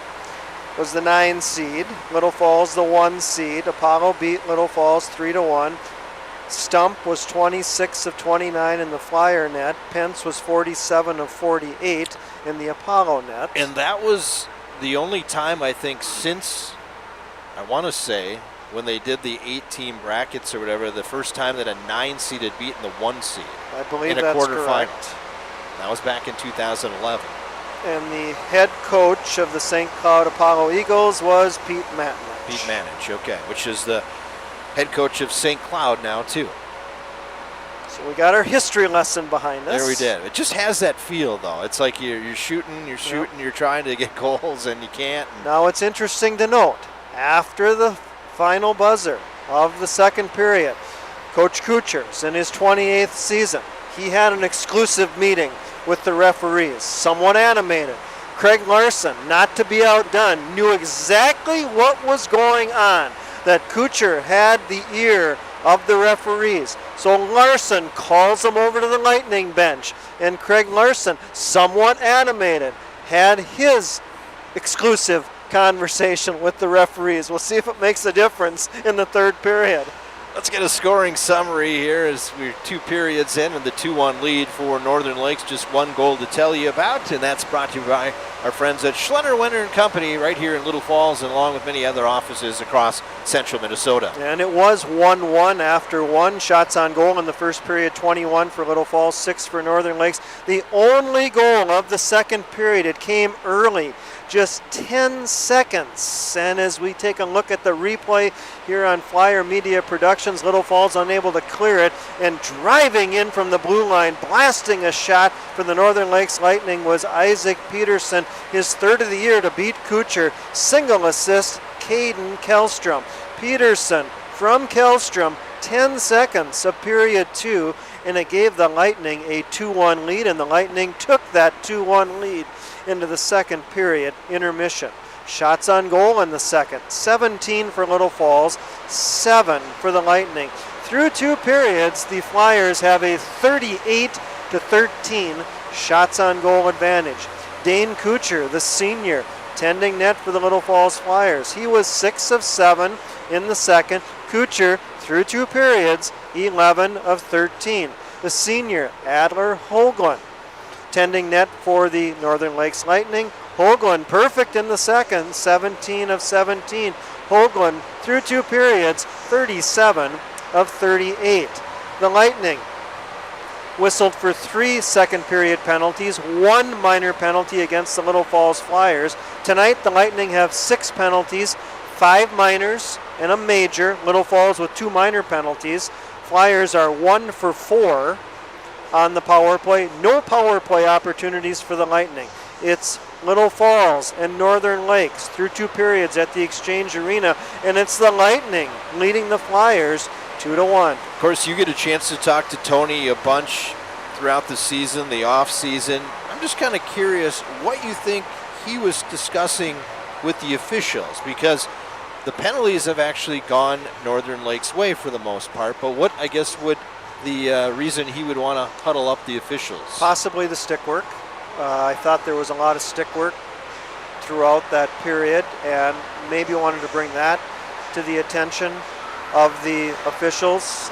I: was the 9 seed. Little Falls the 1 seed. Apollo beat Little Falls 3-1. Stump was 26 of 29 in the Flyer net. Pence was 47 of 48 in the Apollo net.
M: And that was the only time, I think, since, I want to say, when they did the 8-team brackets or whatever, the first time that a 9 seed had beaten the 1 seed
I: I believe
M: in a
I: that's
M: quarterfinal.
I: correct.
M: That was back in 2011.
I: And the head coach of the St. Cloud Apollo Eagles was Pete Matinich.
M: Pete Matinich, okay, which is the head coach of St. Cloud now, too.
I: So we got our history lesson behind us.
M: There we did. It just has that feel, though. It's like you're shooting, you're trying to get goals, and you can't.
I: Now it's interesting to note, after the final buzzer of the second period, Coach Kucher's in his 28th season, he had an exclusive meeting with the referees, somewhat animated. Craig Larson, not to be outdone, knew exactly what was going on, that Kucher had the ear of the referees. So Larson calls him over to the Lightning bench, and Craig Larson, somewhat animated, had his exclusive conversation with the referees. We'll see if it makes a difference in the third period.
M: Let's get a scoring summary here as we're 2 periods in and the 2-1 lead for Northern Lakes. Just 1 goal to tell you about, and that's brought to you by our friends at Schlenner, Winter & Company right here in Little Falls, and along with many other offices across central Minnesota.
I: And it was 1-1 after 1. Shots on goal in the first period, 21 for Little Falls, 6 for Northern Lakes. The only goal of the second period, it came early, just 10 seconds. And as we take a look at the replay here on Flyer Media Productions, Little Falls unable to clear it, and driving in from the blue line, blasting a shot for the Northern Lakes Lightning was Isaac Peterson, his 3rd of the year to beat Kucher. Single assist, Caden Kellstrom. Peterson from Kellstrom, 10 seconds of period 2, and it gave the Lightning a 2-1 lead, and the Lightning took that 2-1 lead into the second period intermission. Shots on goal in the second, 17 for Little Falls, 7 for the Lightning. Through 2 periods, the Flyers have a 38-13 shots on goal advantage. Dane Kucher, the senior, tending net for the Little Falls Flyers. He was 6 of 7 in the second. Kucher, through 2 periods, 11 of 13. The senior, Adler Hoagland, tending net for the Northern Lakes Lightning. Hoagland perfect in the second, 17 of 17. Hoagland through 2 periods, 37 of 38. The Lightning whistled for 3 second period penalties, 1 minor penalty against the Little Falls Flyers. Tonight the Lightning have 6 penalties, 5 minors and a major. Little Falls with 2 minor penalties. Flyers are 1 for 4 on the power play. No power play opportunities for the Lightning. It's Little Falls and Northern Lakes through 2 periods at the Exchange Arena, and it's the Lightning leading the Flyers 2-1.
M: Of course, you get a chance to talk to Tony a bunch throughout the season, the off season. I'm just kind of curious what you think he was discussing with the officials, because the penalties have actually gone Northern Lakes' way for the most part, but what, I guess, would the reason he would want to huddle up the officials?
I: Possibly the stick work. I thought there was a lot of stick work throughout that period, and maybe wanted to bring that to the attention of the officials.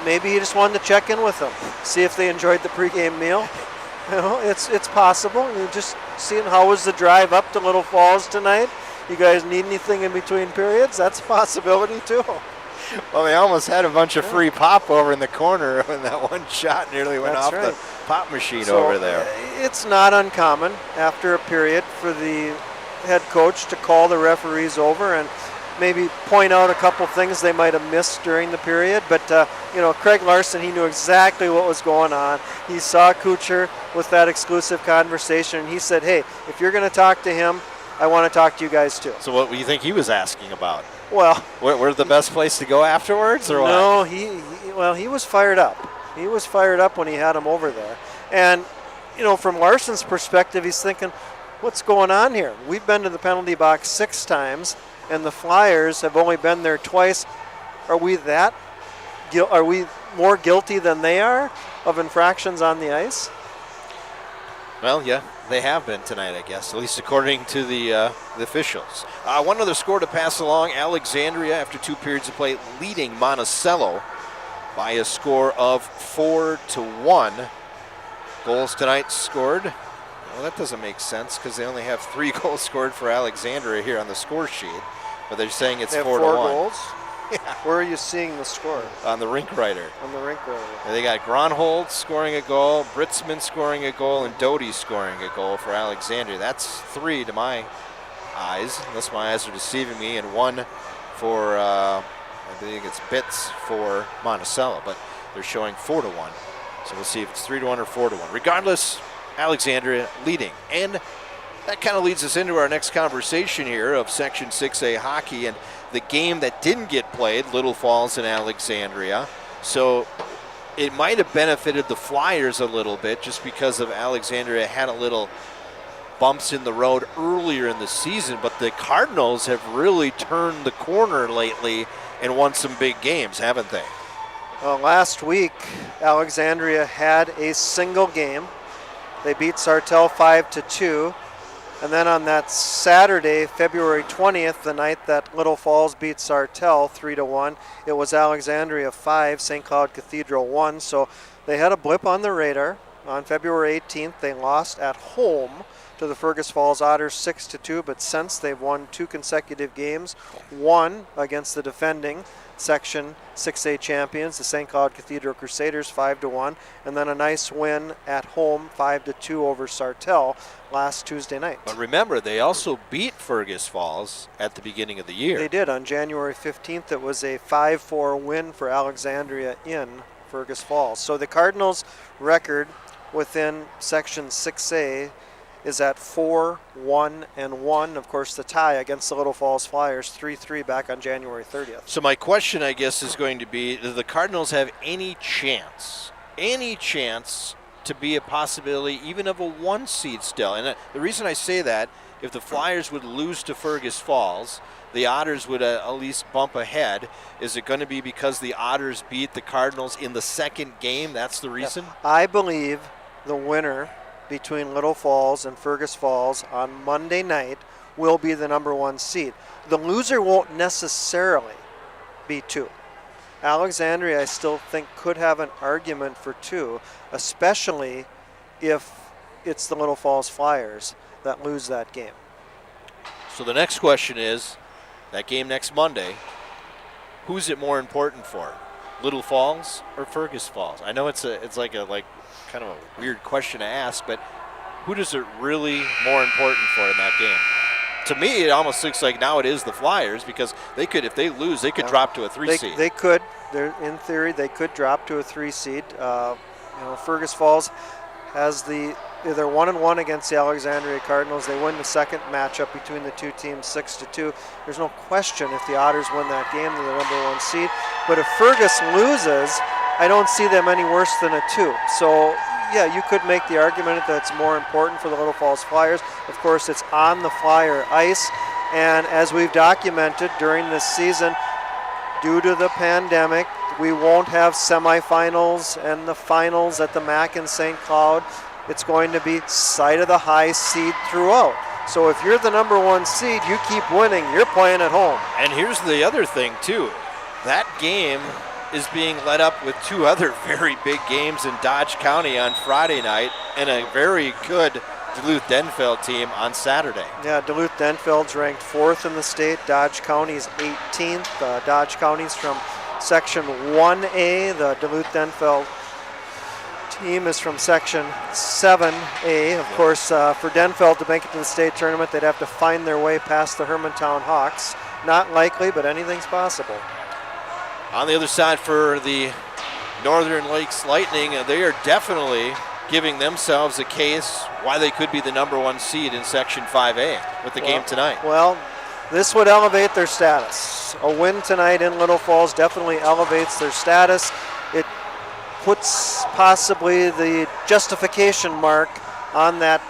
I: Maybe he just wanted to check in with them, see if they enjoyed the pregame meal. It's possible. You're just seeing how was the drive up to Little Falls tonight. You guys need anything in between periods? That's a possibility too.
M: Well, they almost had a bunch of free pop over in the corner when that one shot nearly went off the pop machine over there.
I: It's not uncommon after a period for the head coach to call the referees over and maybe point out a couple things they might have missed during the period. But, Craig Larson, he knew exactly what was going on. He saw Kucher with that exclusive conversation, and he said, hey, if you're going to talk to him, I want to talk to you guys too.
M: So what do you think he was asking about?
I: Well,
M: where's the best place to go afterwards, or what?
I: No, he was fired up. He was fired up when he had him over there. And, from Larson's perspective, he's thinking, what's going on here? We've been to the penalty box 6 times, and the Flyers have only been there twice. Are we more guilty than they are of infractions on the ice?
M: Well, yeah, they have been tonight, I guess, at least according to the officials. One other score to pass along. Alexandria, after 2 periods of play, leading Monticello by a score of 4-1. Goals tonight scored. Well, that doesn't make sense because they only have 3 goals scored for Alexandria here on the score sheet. But they're saying it's 4-1.
I: 4 goals? Yeah. Where are you seeing the score?
M: On the rink writer.
I: On the rink writer.
M: And they got Gronhold scoring a goal, Britzman scoring a goal, and Doty scoring a goal for Alexandria. That's 3 to my eyes, unless my eyes are deceiving me, and 1 for, I think it's Bitts for Monticello, but they're showing 4-1. So we'll see if it's 3-1 or 4-1. Regardless, Alexandria leading. And that kind of leads us into our next conversation here of Section 6A hockey and the game that didn't get played, Little Falls and Alexandria. So it might have benefited the Flyers a little bit just because of Alexandria had a little bumps in the road earlier in the season, but the Cardinals have really turned the corner lately and won some big games, haven't they?
I: Last week, Alexandria had a single game. They beat Sartell 5-2. And then on that Saturday, February 20th, the night that Little Falls beat Sartell 3-1, it was Alexandria 5, St. Cloud Cathedral 1. So they had a blip on the radar. On February 18th, they lost at home to the Fergus Falls Otters 6-2, but since they've won 2 consecutive games, one against the defending Section 6A champions, the St. Cloud Cathedral Crusaders 5-1, and then a nice win at home 5-2 over Sartell last Tuesday night.
M: But remember, they also beat Fergus Falls at the beginning of the year.
I: They did. On January 15th, it was a 5-4 win for Alexandria in Fergus Falls. So the Cardinals' record within Section 6A is at 4-1-1. Of course, the tie against the Little Falls Flyers, 3-3 back on January 30th.
M: So my question, I guess, is going to be, do the Cardinals have any chance to be a possibility even of a 1 seed still? And the reason I say that, if the Flyers would lose to Fergus Falls, the Otters would at least bump ahead. Is it going to be because the Otters beat the Cardinals in the second game? That's the reason?
I: I believe the winner between Little Falls and Fergus Falls on Monday night will be the number 1 seed. The loser won't necessarily be 2. Alexandria, I still think, could have an argument for 2, especially if it's the Little Falls Flyers that lose that game.
M: So the next question is, that game next Monday, who's it more important for? Little Falls or Fergus Falls? I know it's like kind of a weird question to ask, but who does it really more important for in that game? To me, it almost looks like now it is the Flyers, because they could, if they lose, they could drop to a 3 seed.
I: They could. In theory, they could drop to a 3 seed. Fergus Falls has they're 1-1 against the Alexandria Cardinals. They win the second matchup between the 2 teams 6-2. There's no question if the Otters win that game, they're the number 1 seed. But if Fergus loses, I don't see them any worse than a 2. So, yeah, you could make the argument that it's more important for the Little Falls Flyers. Of course, it's on the Flyer ice. And as we've documented during this season, due to the pandemic, we won't have semifinals and the finals at the MAC in St. Cloud. It's going to be side of the high seed throughout. So if you're the number 1 seed, you keep winning, you're playing at home.
M: And here's the other thing, too. That game is being led up with 2 other very big games in Dodge County on Friday night and a very good Duluth-Denfeld team on Saturday.
I: Yeah, Duluth-Denfeld's ranked 4th in the state. Dodge County's 18th. Dodge County's from Section 1A. The Duluth-Denfeld team is from Section 7A. Of course, for Denfeld to make it to the state tournament, they'd have to find their way past the Hermantown Hawks. Not likely, but anything's possible.
M: On the other side for the Northern Lakes Lightning, they are definitely giving themselves a case why they could be the number 1 seed in Section 5A with the game tonight.
I: Well, this would elevate their status. A win tonight in Little Falls definitely elevates their status. It puts possibly the justification mark on that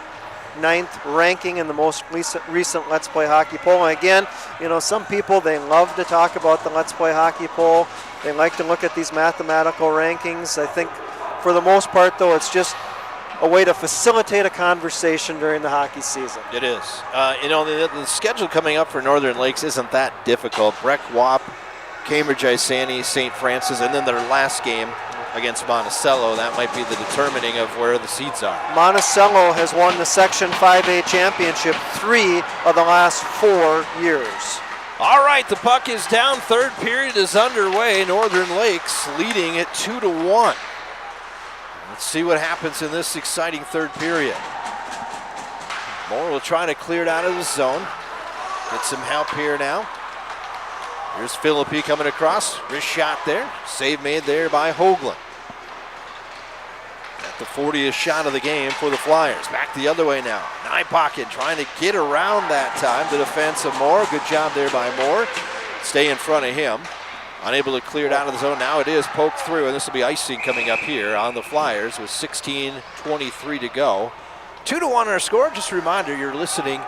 I: 9th ranking in the most recent Let's Play Hockey poll. And again, you know, some people, they love to talk about the Let's Play Hockey poll. They like to look at these mathematical rankings. I think for the most part, though, it's just a way to facilitate a conversation during the hockey season.
M: It is. You know, the schedule coming up for Northern Lakes isn't that difficult. Breck Wap, Cambridge Isani, St. Francis, and then their last game against Monticello. That might be the determining of where the seeds are.
I: Monticello has won the Section 5A championship 3 of the last 4 years.
M: All right, the puck is down. Third period is underway. Northern Lakes leading at 2-1. Let's see what happens in this exciting third period. Moore will try to clear it out of the zone. Get some help here now. Here's Philippi coming across. Wrist shot there. Save made there by Hoagland. At the 40th shot of the game for the Flyers. Back the other way now. Nypocket trying to get around that time. The defense of Moore. Good job there by Moore. Stay in front of him. Unable to clear it out of the zone. Now it is poked through, and this will be icing coming up here on the Flyers with 16:23 to go. 2-1 our score. Just a reminder, you're listening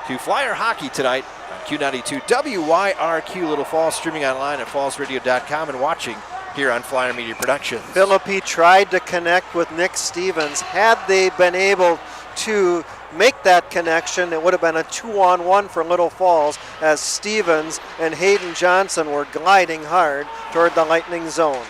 M: to Flyer Hockey tonight on Q92 WYRQ Little Falls, streaming online at fallsradio.com and watching here on Flyer Media Productions.
I: Philippi tried to connect with Nick Stevens. Had they been able to make that connection, it would have been a 2-on-1 for Little Falls as Stevens and Hayden Johnson were gliding hard toward the Lightning zone.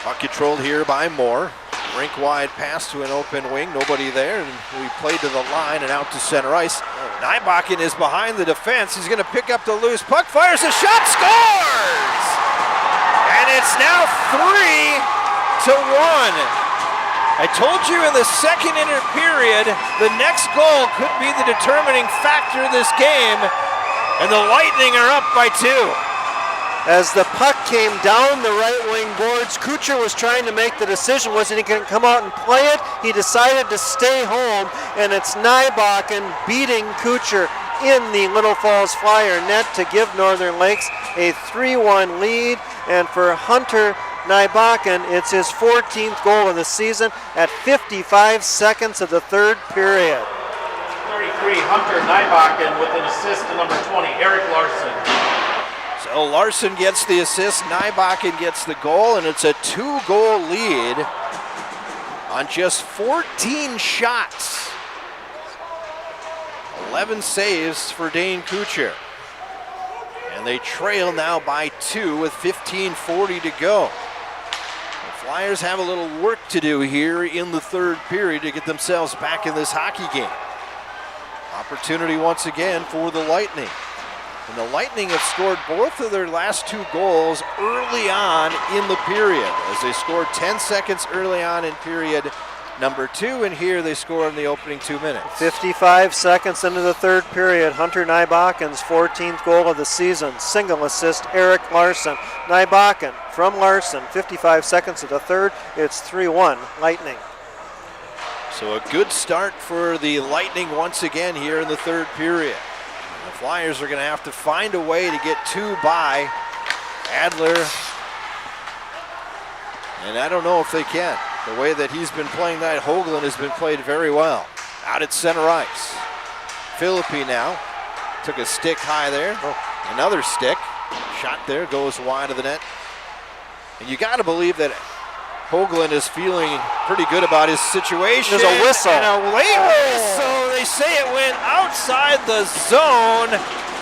M: Puck controlled here by Moore. Rink wide pass to an open wing, nobody there, and we played to the line and out to center ice. Nybakken is behind the defense. He's going to pick up the loose puck, fires a shot, scores! And it's now 3-1. I told you in the second period, the next goal could be the determining factor of this game, and the Lightning are up by 2.
I: As the puck came down the right wing boards, Kuchar was trying to make the decision. Was he going to come out and play it? He decided to stay home, and it's Nybakken beating Kuchar in the Little Falls Flyer net to give Northern Lakes a 3-1 lead. And for Hunter Nybakken, it's his 14th goal of the season at 55 seconds of the third period.
J: 33, Hunter Nybakken with an assist to number 20, Eric Larson.
M: So Larson gets the assist, Nybakken gets the goal, and it's a 2-goal lead on just 14 shots. 11 saves for Dane Kuchar. And they trail now by 2 with 15:40 to go. The Flyers have a little work to do here in the third period to get themselves back in this hockey game. Opportunity once again for the Lightning. And the Lightning have scored both of their last 2 goals early on in the period, as they scored 10 seconds early on in period number 2, and here they score in the opening 2 minutes.
I: 55 seconds into the third period, Hunter Nybakken's 14th goal of the season. Single assist, Eric Larson. Nybakken from Larson, 55 seconds of the third. It's 3-1 Lightning.
M: So a good start for the Lightning once again here in the third period. The Flyers are going to have to find a way to get 2 by Adler, and I don't know if they can. The way that he's been playing tonight, Hoagland has been played very well. Out at center ice. Philippi now took a stick high there. Another stick. Shot there, goes wide of the net. And you got to believe that Hoagland is feeling pretty good about his situation.
I: There's a whistle.
M: And a late whistle. They say it went outside the zone.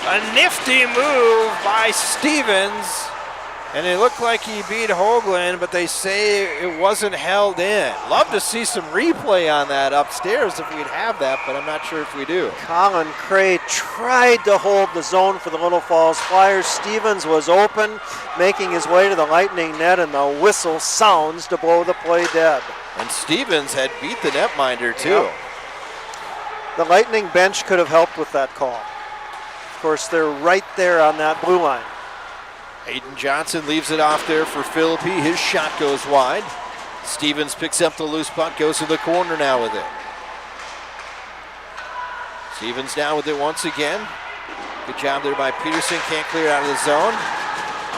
M: A nifty move by Stevens. And it looked like he beat Hoagland, but they say it wasn't held in. Love to see some replay on that upstairs if we'd have that, but I'm not sure if we do.
I: Colin Cray tried to hold the zone for the Little Falls Flyers. Stevens was open, making his way to the Lightning net, and the whistle sounds to blow the play dead.
M: And Stevens had beat the netminder too.
I: Yep. The Lightning bench could have helped with that call. Of course, they're right there on that blue line.
M: Hayden Johnson leaves it off there for Philippi. His shot goes wide. Stevens picks up the loose puck, goes to the corner now with it. Stevens down with it once again. Good job there by Peterson. Can't clear it out of the zone.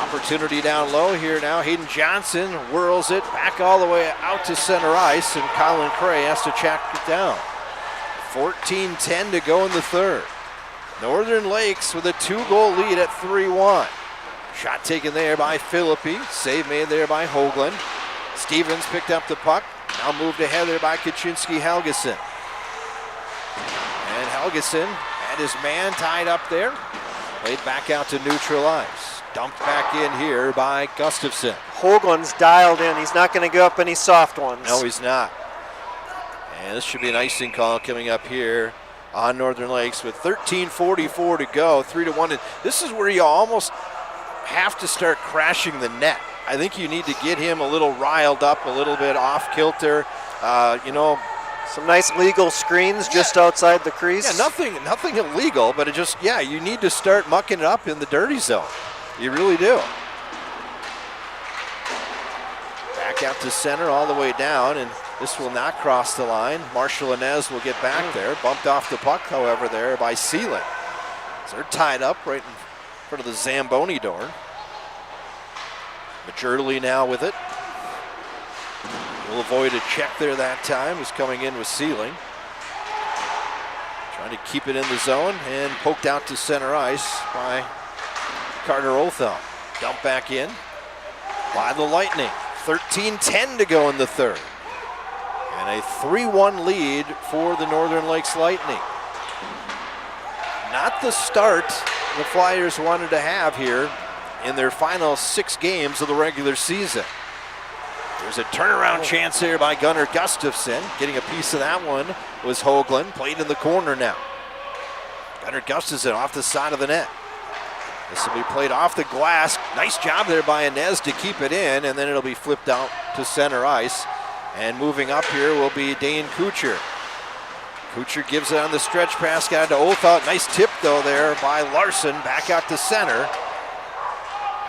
M: Opportunity down low here now. Hayden Johnson whirls it back all the way out to center ice, and Colin Cray has to check it down. 14-10 to go in the third. Northern Lakes with a 2-goal lead at 3-1. Shot taken there by Philippi. Save made there by Hoagland. Stevens picked up the puck. Now moved ahead there by Kaczynski-Helgeson. And Helgeson had his man tied up there. Played back out to neutral ice. Dumped back in here by Gustafson.
I: Hoagland's dialed in. He's not going to give up any soft ones.
M: No, he's not. And this should be an icing call coming up here on Northern Lakes with 13:44 to go, 3-1. And this is where you almost have to start crashing the net. I think you need to get him a little riled up, a little bit off kilter.
I: Some nice legal screens just outside the crease.
M: Yeah, nothing illegal, but it just, you need to start mucking it up in the dirty zone. You really do. Back out to center all the way down, and this will not cross the line. Marshall Inez will get back there. Bumped off the puck, however, there by Seelan. So they're tied up right in front of the Zamboni door. Majorly now with it. He'll avoid a check there that time. He's coming in with Sealing. Trying to keep it in the zone and poked out to center ice by Carter Othell. Dump back in by the Lightning. 13-10 to go in the third. And a 3-1 lead for the Northern Lakes Lightning. Not the start the Flyers wanted to have here in their final 6 games of the regular season. There's a turnaround chance here by Gunnar Gustafson. Getting a piece of that one was Hoagland. Played in the corner now. Gunnar Gustafson off the side of the net. This will be played off the glass. Nice job there by Inez to keep it in, and then it'll be flipped out to center ice. And moving up here will be Dane Kuchar. Kuchar gives it on the stretch pass, got to Othell. Nice tip though there by Larson, back out to center.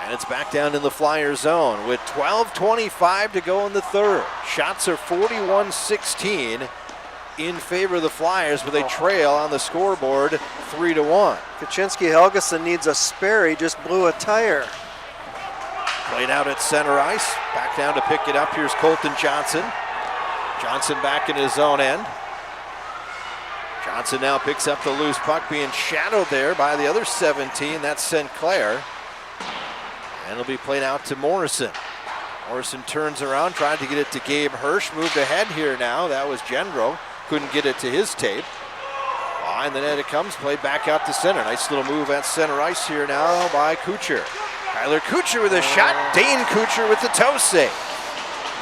M: And it's back down in the Flyer zone with 12:25 to go in the third. Shots are 41-16 in favor of the Flyers, with a trail on the scoreboard 3-1.
I: Kaczynski-Helgeson needs a spare. He just blew a tire.
M: Played out at center ice. Back down to pick it up. Here's Colton Johnson. Johnson back in his own end. Johnson now picks up the loose puck, being shadowed there by the other 17. That's St. Clair. And it'll be played out to Morrison. Morrison turns around, tried to get it to Gabe Hirsch. Moved ahead here now. That was Gendro. Couldn't get it to his tape. Behind the net it comes. Played back out to center. Nice little move at center ice here now by Kuchar. Tyler Kuchar with a shot. Dane Kuchar with the toe save.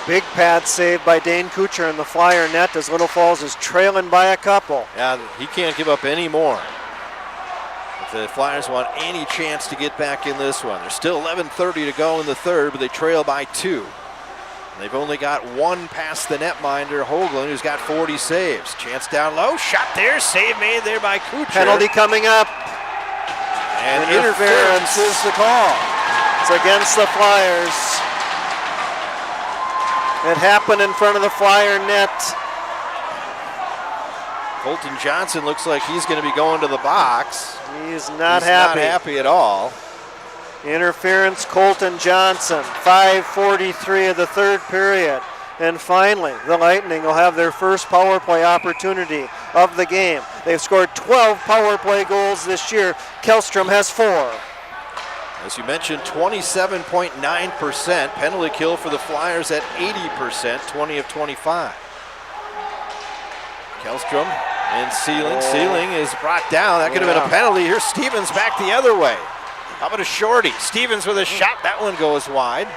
I: Big pad save by Dane Kuchar in the Flyer net as Little Falls is trailing by a couple.
M: Yeah, he can't give up any more. If the Flyers want any chance to get back in this one. There's still 11:30 to go in the third, but they trail by 2. They've only got 1 past the netminder, Hoagland, who's got 40 saves. Chance down low, shot there, save made there by Kuchar.
I: Penalty coming up.
M: And interference is the call.
I: It's against the Flyers. It happened in front of the Flyer net.
M: Colton Johnson looks like he's going to be going to the box.
I: He's not happy.
M: Not happy at all.
I: Interference, Colton Johnson. 5:43 of the third period. And finally, the Lightning will have their first power play opportunity of the game. They've scored 12 power play goals this year. Kellstrom has 4.
M: As you mentioned, 27.9%. Penalty kill for the Flyers at 80%, 20 of 25. Kellstrom and Sealing. Sealing is brought down. That could have been a penalty. Here's Stevens back the other way. How about a shorty? Stevens with a shot. That one goes wide.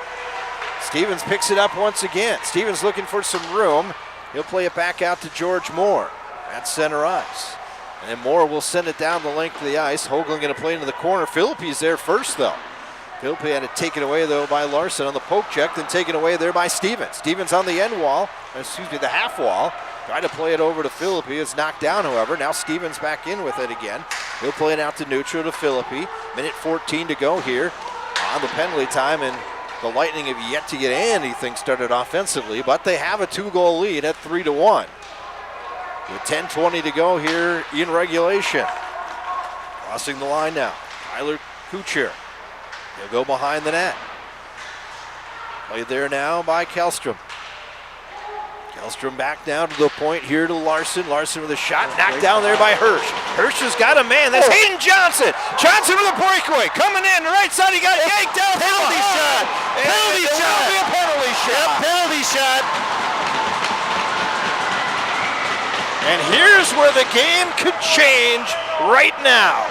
M: Stevens picks it up once again. Stevens looking for some room. He'll play it back out to George Moore at center ice. And then Moore will send it down the length of the ice. Hoagland going to play into the corner. Philippi's there first, though. Philippi had it taken away, though, by Larson on the poke check, then taken away there by Stevens. Stevens on the end wall, the half wall. Tried to play it over to Philippi. It's knocked down, however. Now Stevens back in with it again. He'll play it out to neutral to Philippi. Minute 14 to go here on the penalty time, and the Lightning have yet to get anything started offensively, but they have a 2-goal lead at 3-1. With 10:20 to go here in regulation. Crossing the line now, Tyler Kuchar. He'll go behind the net. Played there now by Kellstrom. Hellstrom back down to the point here to Larson. Larson with a shot knocked down there by Hirsch. Hirsch has got a man. That's Hayden Johnson. Johnson with a breakaway. Coming in the right side. He got yanked out.
N: Penalty shot. Penalty shot.
M: Be a penalty shot.
N: Yep, penalty shot.
M: And here's where the game could change right now.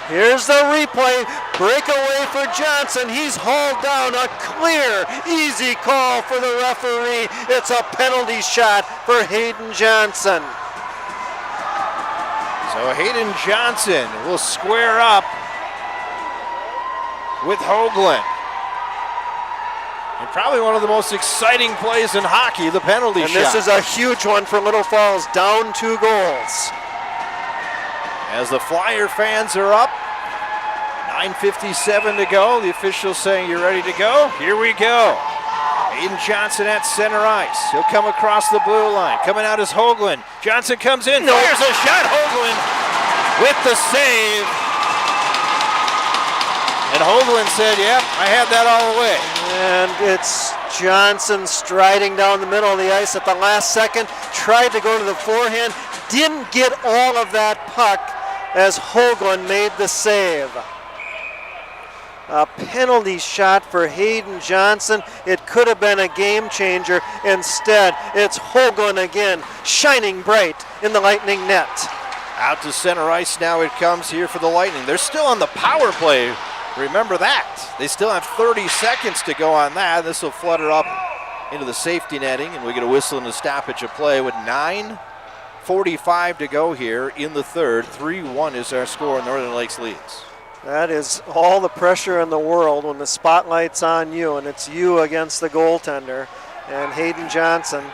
I: Here's the replay. Breakaway for Johnson. He's hauled down. A clear, easy call for the referee. It's a penalty shot for Hayden Johnson.
M: So Hayden Johnson will square up with Hoagland. And probably one of the most exciting plays in hockey, the penalty shot.
I: And this is a huge one for Little Falls, down 2 goals.
M: As the Flyer fans are up, 9:57 to go. The officials saying, "You ready to go?" Here we go. Hayden Johnson at center ice. He'll come across the blue line. Coming out is Hoagland. Johnson comes in, fires a shot. Hoagland with the save. And Hoagland said, "Yep, I had that all the way."
I: And it's Johnson striding down the middle of the ice at the last second. Tried to go to the forehand. Didn't get all of that puck as Hoagland made the save. A penalty shot for Hayden Johnson. It could have been a game changer. Instead, it's Hoagland again, shining bright in the Lightning net.
M: Out to center ice now it comes here for the Lightning. They're still on the power play. Remember that. They still have 30 seconds to go on that. This will flutter up into the safety netting, and we get a whistle and a stoppage of play with 9:45 to go here in the third. 3-1 is our score. Northern Lakes leads.
I: That is all the pressure in the world when the spotlight's on you and it's you against the goaltender. And Hayden Johnson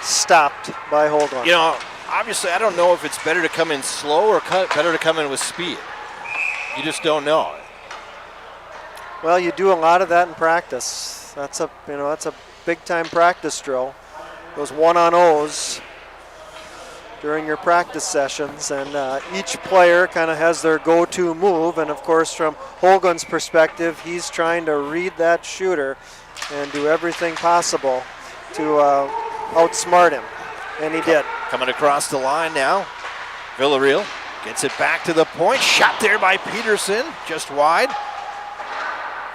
I: stopped by Hoagland.
M: You know, obviously I don't know if it's better to come in slow or better to come in with speed. You just don't know.
I: Well, you do a lot of that in practice. That's a big time practice drill. Those 1-on-0s during your practice sessions, and each player kind of has their go-to move, and of course from Hoagland's perspective, he's trying to read that shooter and do everything possible to outsmart him, and he did.
M: Coming across the line now, Villarreal gets it back to the point, shot there by Peterson, just wide.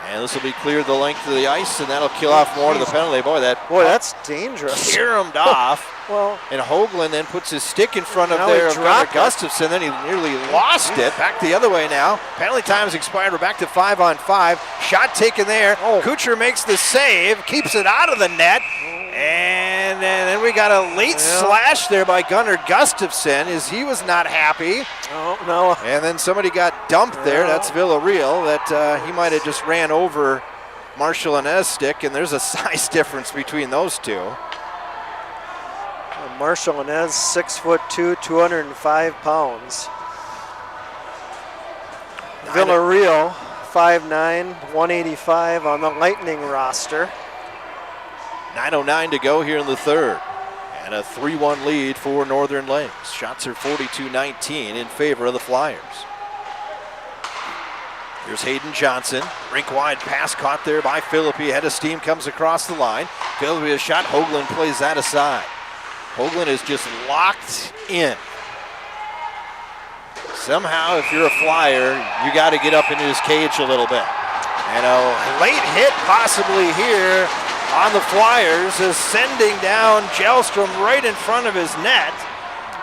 M: And this will be cleared the length of the ice, and that'll kill off more to the penalty.
I: That's dangerous.
M: Caromed off.
I: Well,
M: and Hoagland then puts his stick in front of there of Gunnar Gustafsson. Then he nearly lost it. Back the other way now. Penalty time has expired. We're back to 5-on-5. Shot taken there. Kucher makes the save, keeps it out of the net. And then we got a late slash there by Gunnar Gustafsson as he was not happy.
I: Oh, no.
M: And then somebody got dumped there. That's Villarreal. That he might have just ran over Marshall Inez's stick, and there's a size difference between those two.
I: Marshall Inez, 6'2", 205 pounds. Villarreal, 5'9", 185 on the Lightning roster.
M: 9:09 to go here in the third. And a 3-1 lead for Northern Lakes. Shots are 42-19 in favor of the Flyers. Here's Hayden Johnson. Rink wide pass caught there by Philippi. Head of steam comes across the line. Philippi a shot. Hoagland plays that aside. Hoagland is just locked in. Somehow, if you're a Flyer, you got to get up into his cage a little bit. And a late hit possibly here on the Flyers is sending down Jelstrom right in front of his net.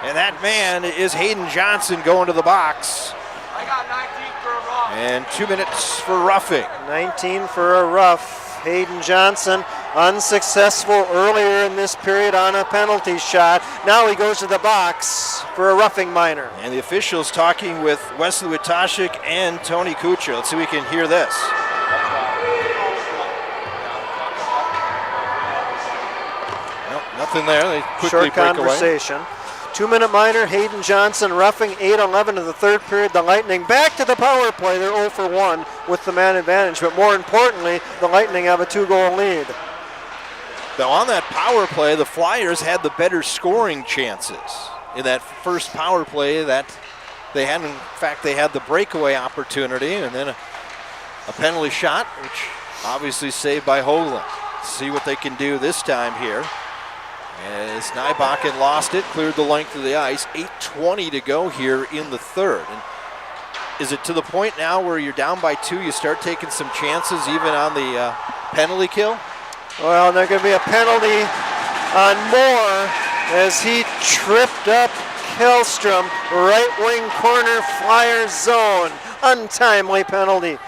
M: And that man is Hayden Johnson going to the box.
N: I got 19 for a rough.
M: And 2 minutes for roughing.
I: 19 for a rough. Hayden Johnson unsuccessful earlier in this period on a penalty shot. Now he goes to the box for a roughing minor.
M: And the officials talking with Wesley Witashik and Tony Kucher. Let's see if we can hear this. Nope, nothing there. They quickly
I: Short
M: break
I: conversation.
M: away.
I: 2-minute minor, Hayden Johnson roughing 8-11 of the third period. The Lightning back to the power play. They're 0 for 1 with the man advantage. But more importantly, the Lightning have a 2-goal lead.
M: Now on that power play, the Flyers had the better scoring chances. In that first power play that they had, in fact, they had the breakaway opportunity and then a penalty shot, which obviously saved by Hoagland. See what they can do this time here As Nybakken lost it, cleared the length of the ice. 8:20 to go here in the third. And is it to the point now where you're down by 2, you start taking some chances even on the penalty kill?
I: Well, there's going to be a penalty on Moore as he tripped up Kellstrom, right wing corner, Flyers zone. Untimely penalty.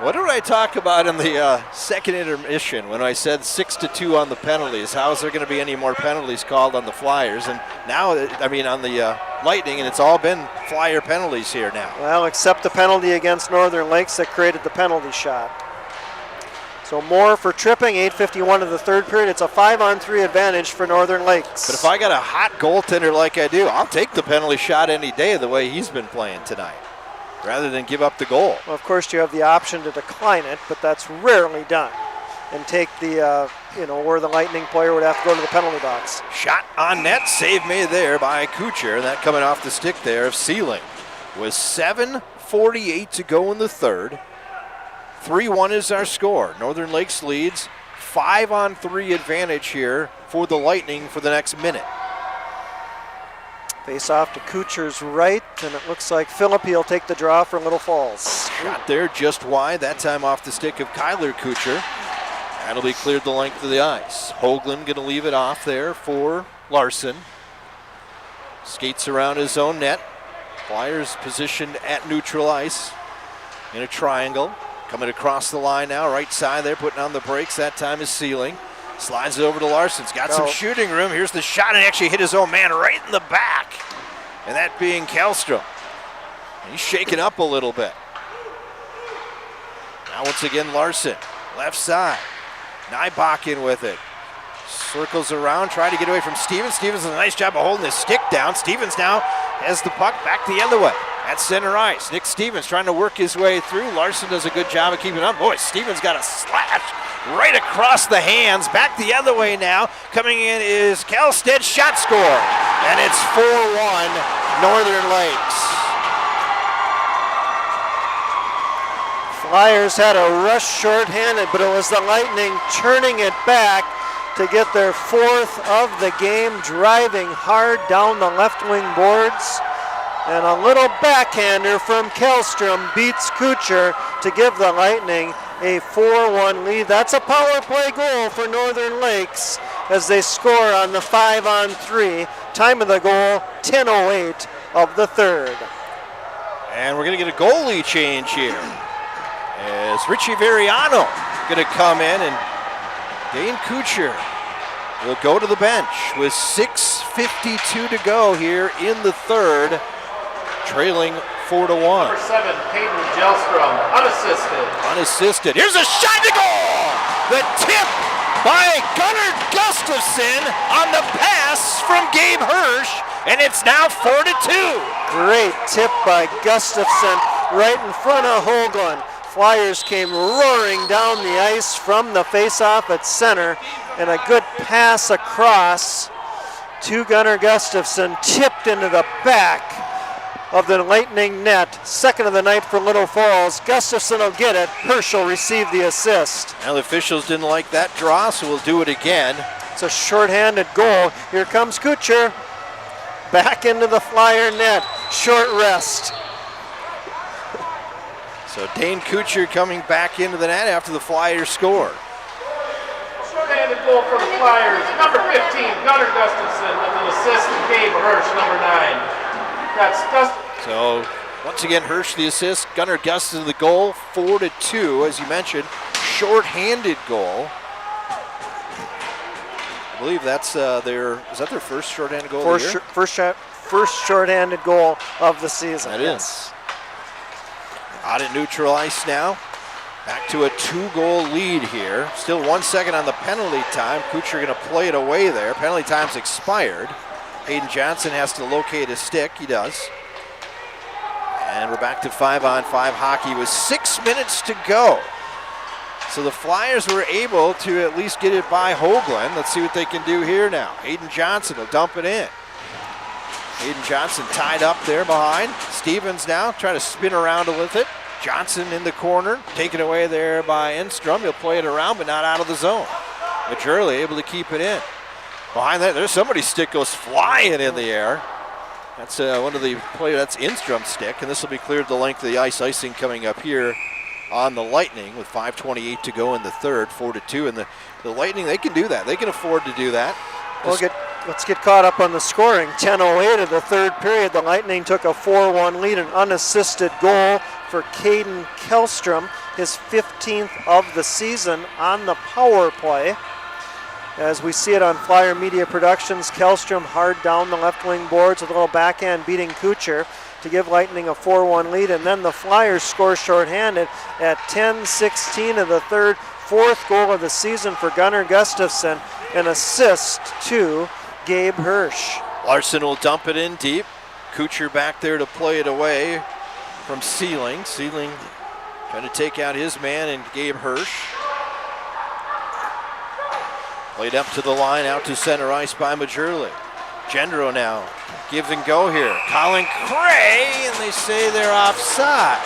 M: What did I talk about in the second intermission when I said 6-2 on the penalties? How is there going to be any more penalties called on the Flyers? And now, I mean, on the Lightning, and it's all been Flyer penalties here now.
I: Well, except the penalty against Northern Lakes that created the penalty shot. So Moore for tripping, 8:51 of the third period. It's a 5-on-3 advantage for Northern Lakes.
M: But if I got a hot goaltender like I do, I'll take the penalty shot any day the way he's been playing tonight, rather than give up the goal.
I: Well, of course, you have the option to decline it, but that's rarely done. And take the, where the Lightning player would have to go to the penalty box.
M: Shot on net, save made there by Kucher, and that coming off the stick there of Sealing. With 7:48 to go in the third. 3-1 is our score. Northern Lakes leads. 5-on-3 advantage here for the Lightning for the next minute.
I: Face off to Kucher's right, and it looks like Philippi will take the draw for Little Falls.
M: Shot there just wide, that time off the stick of Kyler Kucher. That'll be cleared the length of the ice. Hoagland going to leave it off there for Larson. Skates around his own net. Flyers positioned at neutral ice in a triangle. Coming across the line now, right side there, putting on the brakes. That time is Sealing. Slides it over to Larson. He's got some shooting room. Here's the shot, and actually hit his own man right in the back. And that being Kellstrom. He's shaken up a little bit. Now once again Larson, left side. Nybakken with it. Circles around, trying to get away from Stevens. Stevens does a nice job of holding his stick down. Stevens now has the puck back the other way. At center ice, Nick Stevens trying to work his way through. Larson does a good job of keeping up. Boy, Stevens got a slash right across the hands. Back the other way now. Coming in is Kallstedt, shot score. And it's 4-1 Northern Lakes.
I: Flyers had a rush shorthanded, but it was the Lightning turning it back to get their 4th of the game, driving hard down the left wing boards. And a little backhander from Kellstrom beats Kucher to give the Lightning a 4-1 lead. That's a power play goal for Northern Lakes as they score on the 5-on-3. Time of the goal, 10:08 of the third.
M: And we're going to get a goalie change here as Richie Veriano going to come in, and Dane Kucher will go to the bench with 6:52 to go here in the third. Trailing 4-1.
J: Number 7, Peyton Jelstrom,
M: Unassisted. Here's a shot to goal! The tip by Gunnar Gustafsson on the pass from Gabe Hirsch, and it's now 4-2.
I: Great tip by Gustafsson right in front of Hoagland. Flyers came roaring down the ice from the faceoff at center, and a good pass across to Gunnar Gustafsson, tipped into the back of the Lightning net. Second of the night for Little Falls. Gustafsson will get it. Hershey will receive the assist.
M: Now the officials didn't like that draw, so we'll do it again.
I: It's a shorthanded goal. Here comes Kucher. Back into the Flyer net. Short rest.
M: So Dane Kucher coming back into the net after the Flyers score.
J: Shorthanded goal for the Flyers. Number 15, Gunnar Gustafsson with an assist to Gabe Hirsch, number 9. That's Gustafsson.
M: So once again, Hirsch the assist, Gunnar Gustafsson the goal, 4-2, as you mentioned, short-handed goal. I believe that's is that their first short-handed goal of the year?
I: First short-handed goal of the season.
M: That is. Out at neutral ice now. Back to a 2-goal lead here. Still 1 second on the penalty time. Kucher going to play it away there. Penalty time's expired. Hayden Johnson has to locate his stick. He does. And we're back to 5-on-5 hockey with 6 minutes to go. So the Flyers were able to at least get it by Hoagland. Let's see what they can do here now. Hayden Johnson will dump it in. Hayden Johnson tied up there behind. Stevens now trying to spin around with it. Johnson in the corner, taken away there by Enstrom. He'll play it around, but not out of the zone. Majorly able to keep it in. Behind that, there's somebody's stick goes flying in the air. That's one of the players, that's Instrum's stick, and this will be cleared the length of the ice. Icing coming up here on the Lightning with 5:28 to go in the third, 4-2. And the Lightning, they can do that. They can afford to do that.
I: Let's get caught up on the scoring. 10:08 of the third period. The Lightning took a 4-1 lead, an unassisted goal for Caden Kellstrom, his 15th of the season on the power play. As we see it on Flyer Media Productions, Kellstrom hard down the left wing boards with a little backhand beating Kucher to give Lightning a 4-1 lead. And then the Flyers score shorthanded at 10:16 of the third, fourth goal of the season for Gunnar Gustafsson, an assist to Gabe Hirsch.
M: Larson will dump it in deep. Kucher back there to play it away from Sealing. Sealing trying to take out his man and Gabe Hirsch. Played up to the line, out to center ice by Majorly. Gendro now, give and go here. Colin Cray, and they say they're offside.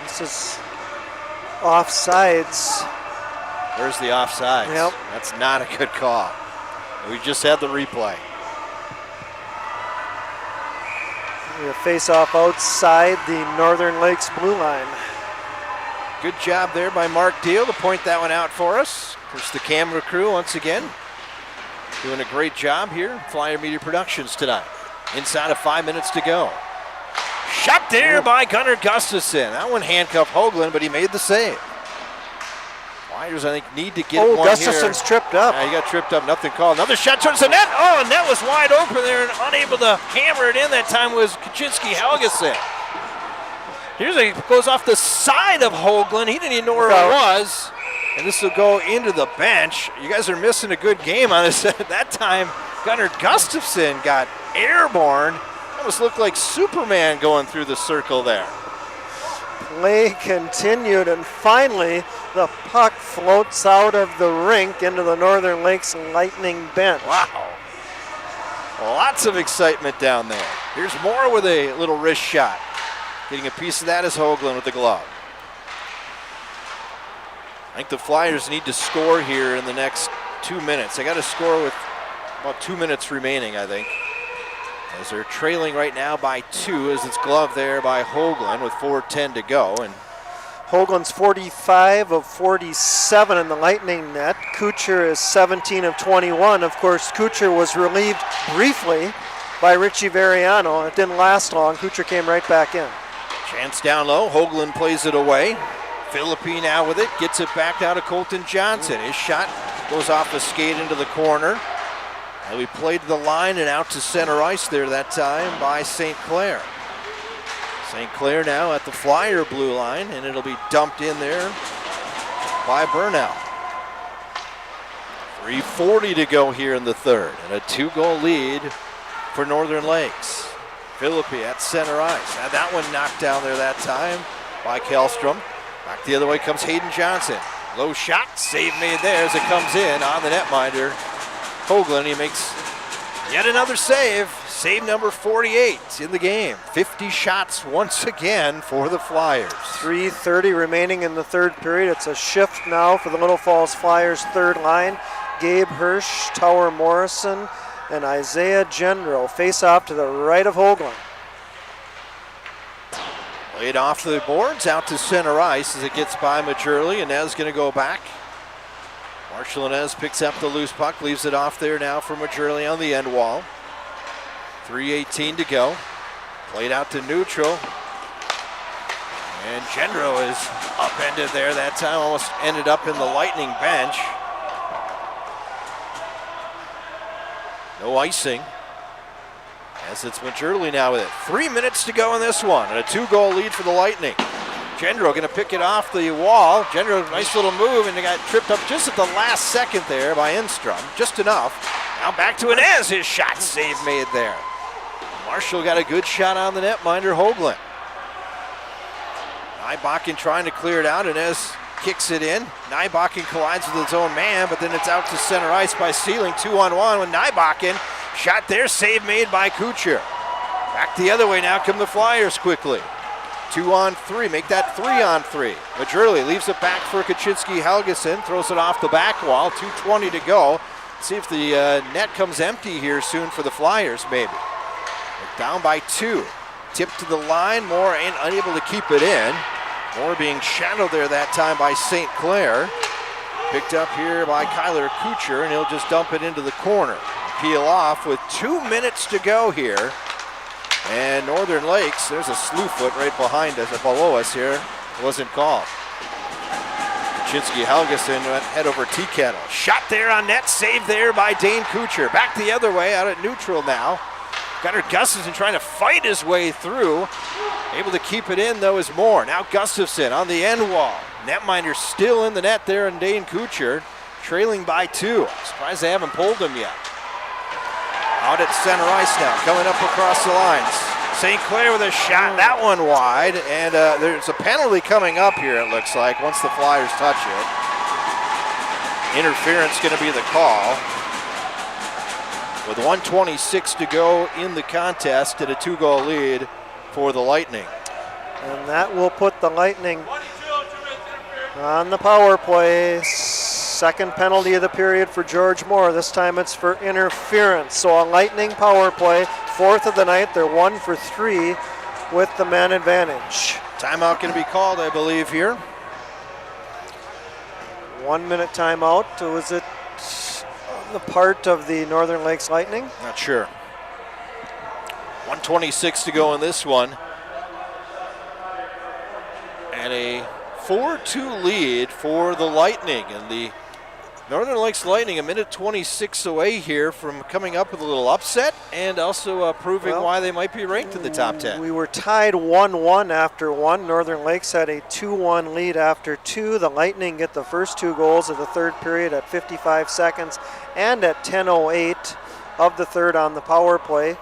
I: This is offsides.
M: There's the offsides.
I: Yep.
M: That's not a good call. We just had the replay.
I: We have face-off outside the Northern Lakes blue line.
M: Good job there by Mark Deal to point that one out for us. Of course, the camera crew once again doing a great job here. Flyer Media Productions tonight. Inside of 5 minutes to go. Shot there by Gunnar Gustafsson. That one handcuffed Hoagland, but he made the save. Flyers, I think, need to get one
I: Gustafsson's
M: here.
I: tripped up.
M: Yeah, he got tripped up. Nothing called. Another shot towards the net. Oh, and that was wide open there, and unable to hammer it in that time was Kaczynski Helgeson. Here's a goes off the side of Hoagland. He didn't even know where it was. And this will go into the bench. You guys are missing a good game on this. That time, Gunnar Gustafsson got airborne. Almost looked like Superman going through the circle there.
I: Play continued, and finally the puck floats out of the rink into the Northern Lakes Lightning bench.
M: Wow. Lots of excitement down there. Here's Moore with a little wrist shot. Getting a piece of that is Hoagland with the glove. I think the Flyers need to score here in the next 2 minutes. They got to score with about 2 minutes remaining, I think. As they're trailing right now by 2, as it's gloved there by Hoagland with 4:10 to go. And
I: Hoagland's 45 of 47 in the Lightning net. Kucher is 17 of 21. Of course, Kucher was relieved briefly by Richie Variano. It didn't last long. Kucher came right back in.
M: Chance down low. Hoagland plays it away. Philippi now with it. Gets it back down to Colton Johnson. His shot goes off the skate into the corner. And we played to the line and out to center ice there that time by St. Clair. St. Clair now at the Flyer blue line, and it'll be dumped in there by Burnell. 3:40 to go here in the third, and a 2-goal lead for Northern Lakes. Philippi at center ice. Had that one knocked down there that time by Kellstrom. Back the other way comes Hayden Johnson. Low shot, save made there as it comes in on the netminder. Hoagland, he makes yet another save. Save number 48 in the game. 50 shots once again for the Flyers.
I: 3:30 remaining in the third period. It's a shift now for the Little Falls Flyers third line. Gabe Hirsch, Tower Morrison, and Isaiah Gendro face off to the right of Hoagland.
M: Played off the boards out to center ice as it gets by Majorly. Inez going to go back. Marshall Inez picks up the loose puck, leaves it off there now for Majorly on the end wall. 3:18 to go. Played out to neutral. And Gendro is upended there that time, almost ended up in the Lightning bench. No icing. As it's Majorly now with it. 3 minutes to go in this one, and a 2-goal lead for the Lightning. Gendro going to pick it off the wall. Gendro, nice little move, and they got tripped up just at the last second there by Enstrom. Just enough. Now back to Inez. His shot save made there. Marshall got a good shot on the netminder, Hoagland. Nybakken trying to clear it out. Inez kicks it in. Nybakken collides with his own man, but then it's out to center ice by Sealing. 2-on-1 with Nybakken. Shot there, save made by Kucher. Back the other way now come the Flyers quickly. 2 on 3, make that 3 on 3. Madruli leaves it back for Kaczynski Helgeson, throws it off the back wall, 2:20 to go. See if the net comes empty here soon for the Flyers, maybe. They're down by 2. Tip to the line, Moore unable to keep it in. Moore being shadowed there that time by St. Clair. Picked up here by Kyler Kucher, and he'll just dump it into the corner. Peel off with 2 minutes to go here. And Northern Lakes, there's a slew foot right behind us, below us here. Wasn't called. Kaczynski Helgeson went head over tea kettle. Shot there on net, saved there by Dane Kucher. Back the other way, out at neutral now. Gunnar Gustafsson trying to fight his way through. Able to keep it in, though, is Moore. Now Gustafsson on the end wall. Netminder still in the net there, and Dane Kucher trailing by 2. Surprised they haven't pulled him yet. Out at center ice now, coming up across the lines. St. Clair with a shot, that one wide, and there's a penalty coming up here, it looks like, once the Flyers touch it. Interference going to be the call. With 1:26 to go in the contest and a 2-goal lead for the Lightning.
I: And that will put the Lightning on the power play. Second penalty of the period for George Moore. This time it's for interference. So a Lightning power play, 4th of the night. They're 1 for 3 with the man advantage.
M: Timeout going to be called, I believe, here.
I: 1 minute timeout. Was it on the part of the Northern Lakes Lightning?
M: Not sure. 1:26 to go in this one. And a 4-2 lead for the Lightning. And the Northern Lakes Lightning, 1:26 away here from coming up with a little upset and also proving why they might be ranked in the top 10.
I: We were tied 1-1 after 1. Northern Lakes had a 2-1 lead after 2. The Lightning get the first 2 goals of the third period at 55 seconds and at 10:08 of the third on the power play.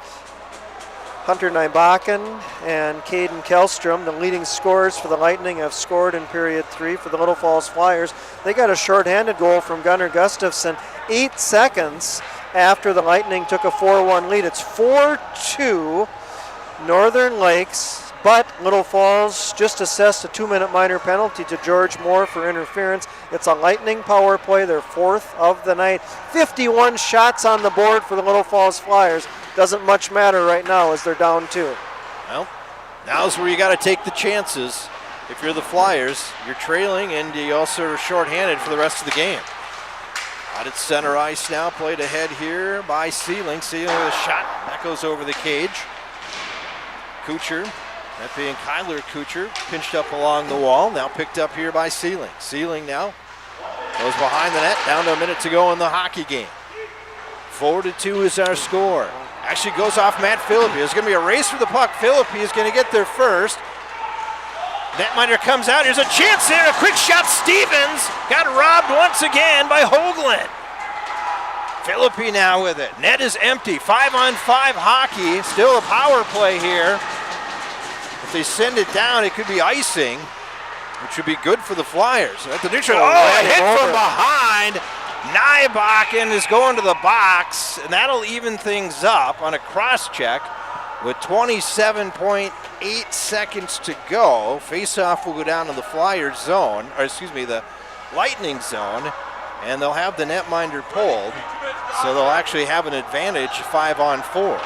I: Hunter Nybakken and Caden Kellstrom, the leading scorers for the Lightning, have scored in period 3 for the Little Falls Flyers. They got a shorthanded goal from Gunnar Gustafsson 8 seconds after the Lightning took a 4-1 lead. It's 4-2 Northern Lakes, but Little Falls just assessed a 2-minute minor penalty to George Moore for interference. It's a Lightning power play, their 4th of the night. 51 shots on the board for the Little Falls Flyers. Doesn't much matter right now as they're down 2.
M: Well, now's where you got to take the chances. If you're the Flyers, you're trailing and you also are shorthanded for the rest of the game. Out at center ice now, played ahead here by Sealing. Sealing with a shot, that goes over the cage. Kucher, that being Kyler Kucher, pinched up along the wall, now picked up here by Sealing. Sealing now goes behind the net, down to a minute to go in the hockey game. 4-2 is our score. Actually goes off Matt Philippi. There's going to be a race for the puck. Philippi is going to get there first. Netminder comes out. There's a chance there. A quick shot. Stevens got robbed once again by Hoagland. Philippi now with it. Net is empty. 5-on-5 hockey. Still a power play here. If they send it down, it could be icing, which would be good for the Flyers. At the neutral. Oh, a hit from behind. Nybakken is going to the box, and that'll even things up on a cross-check with 27.8 seconds to go. Face-off will go down to the Flyers zone, or excuse me, the Lightning zone, and they'll have the netminder pulled, so they'll actually have an advantage 5-on-4.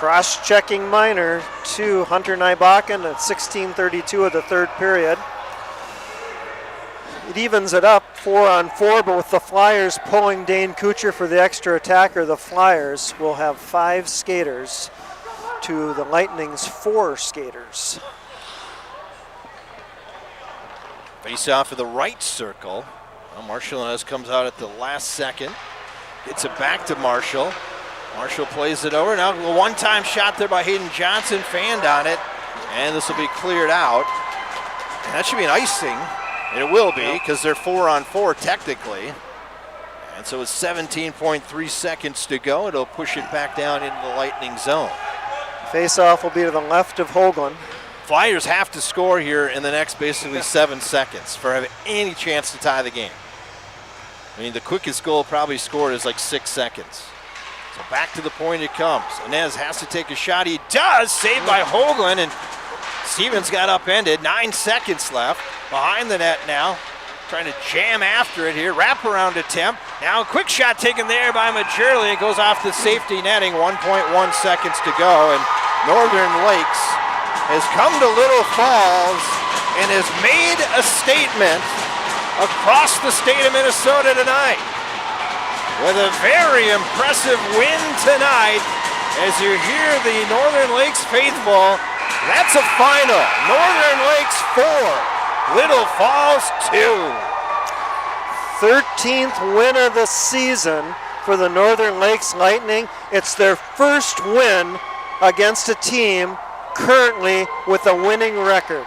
I: Cross-checking minor to Hunter Nybakken at 16:32 of the third period. It evens it up 4-on-4, but with the Flyers pulling Dane Kucher for the extra attacker, the Flyers will have 5 skaters to the Lightning's 4 skaters.
M: Face off of the right circle. Well, Marshall Inez comes out at the last second. Gets it back to Marshall. Marshall plays it over. Now a one-time shot there by Hayden Johnson, fanned on it, and this will be cleared out. And that should be an icing. And it will be, because they're 4-on-4 technically. And so it's 17.3 seconds to go. It'll push it back down into the Lightning zone.
I: Face-off will be to the left of Hoagland.
M: Flyers have to score here in the next basically 7 seconds for having any chance to tie the game. I mean, the quickest goal probably scored is like 6 seconds. So back to the point it comes. Inez has to take a shot. He does. Saved by Hoagland, and Stevens got upended. 9 seconds left. Behind the net now. Trying to jam after it here. Wraparound attempt. Now a quick shot taken there by Majorly. It goes off the safety netting. 1.1 seconds to go. And Northern Lakes has come to Little Falls and has made a statement across the state of Minnesota tonight with a very impressive win tonight. As you hear the Northern Lakes faithful, that's a final. Northern Lakes 4, Little Falls 2.
I: 13th win of the season for the Northern Lakes Lightning. It's their first win against a team currently with a winning record.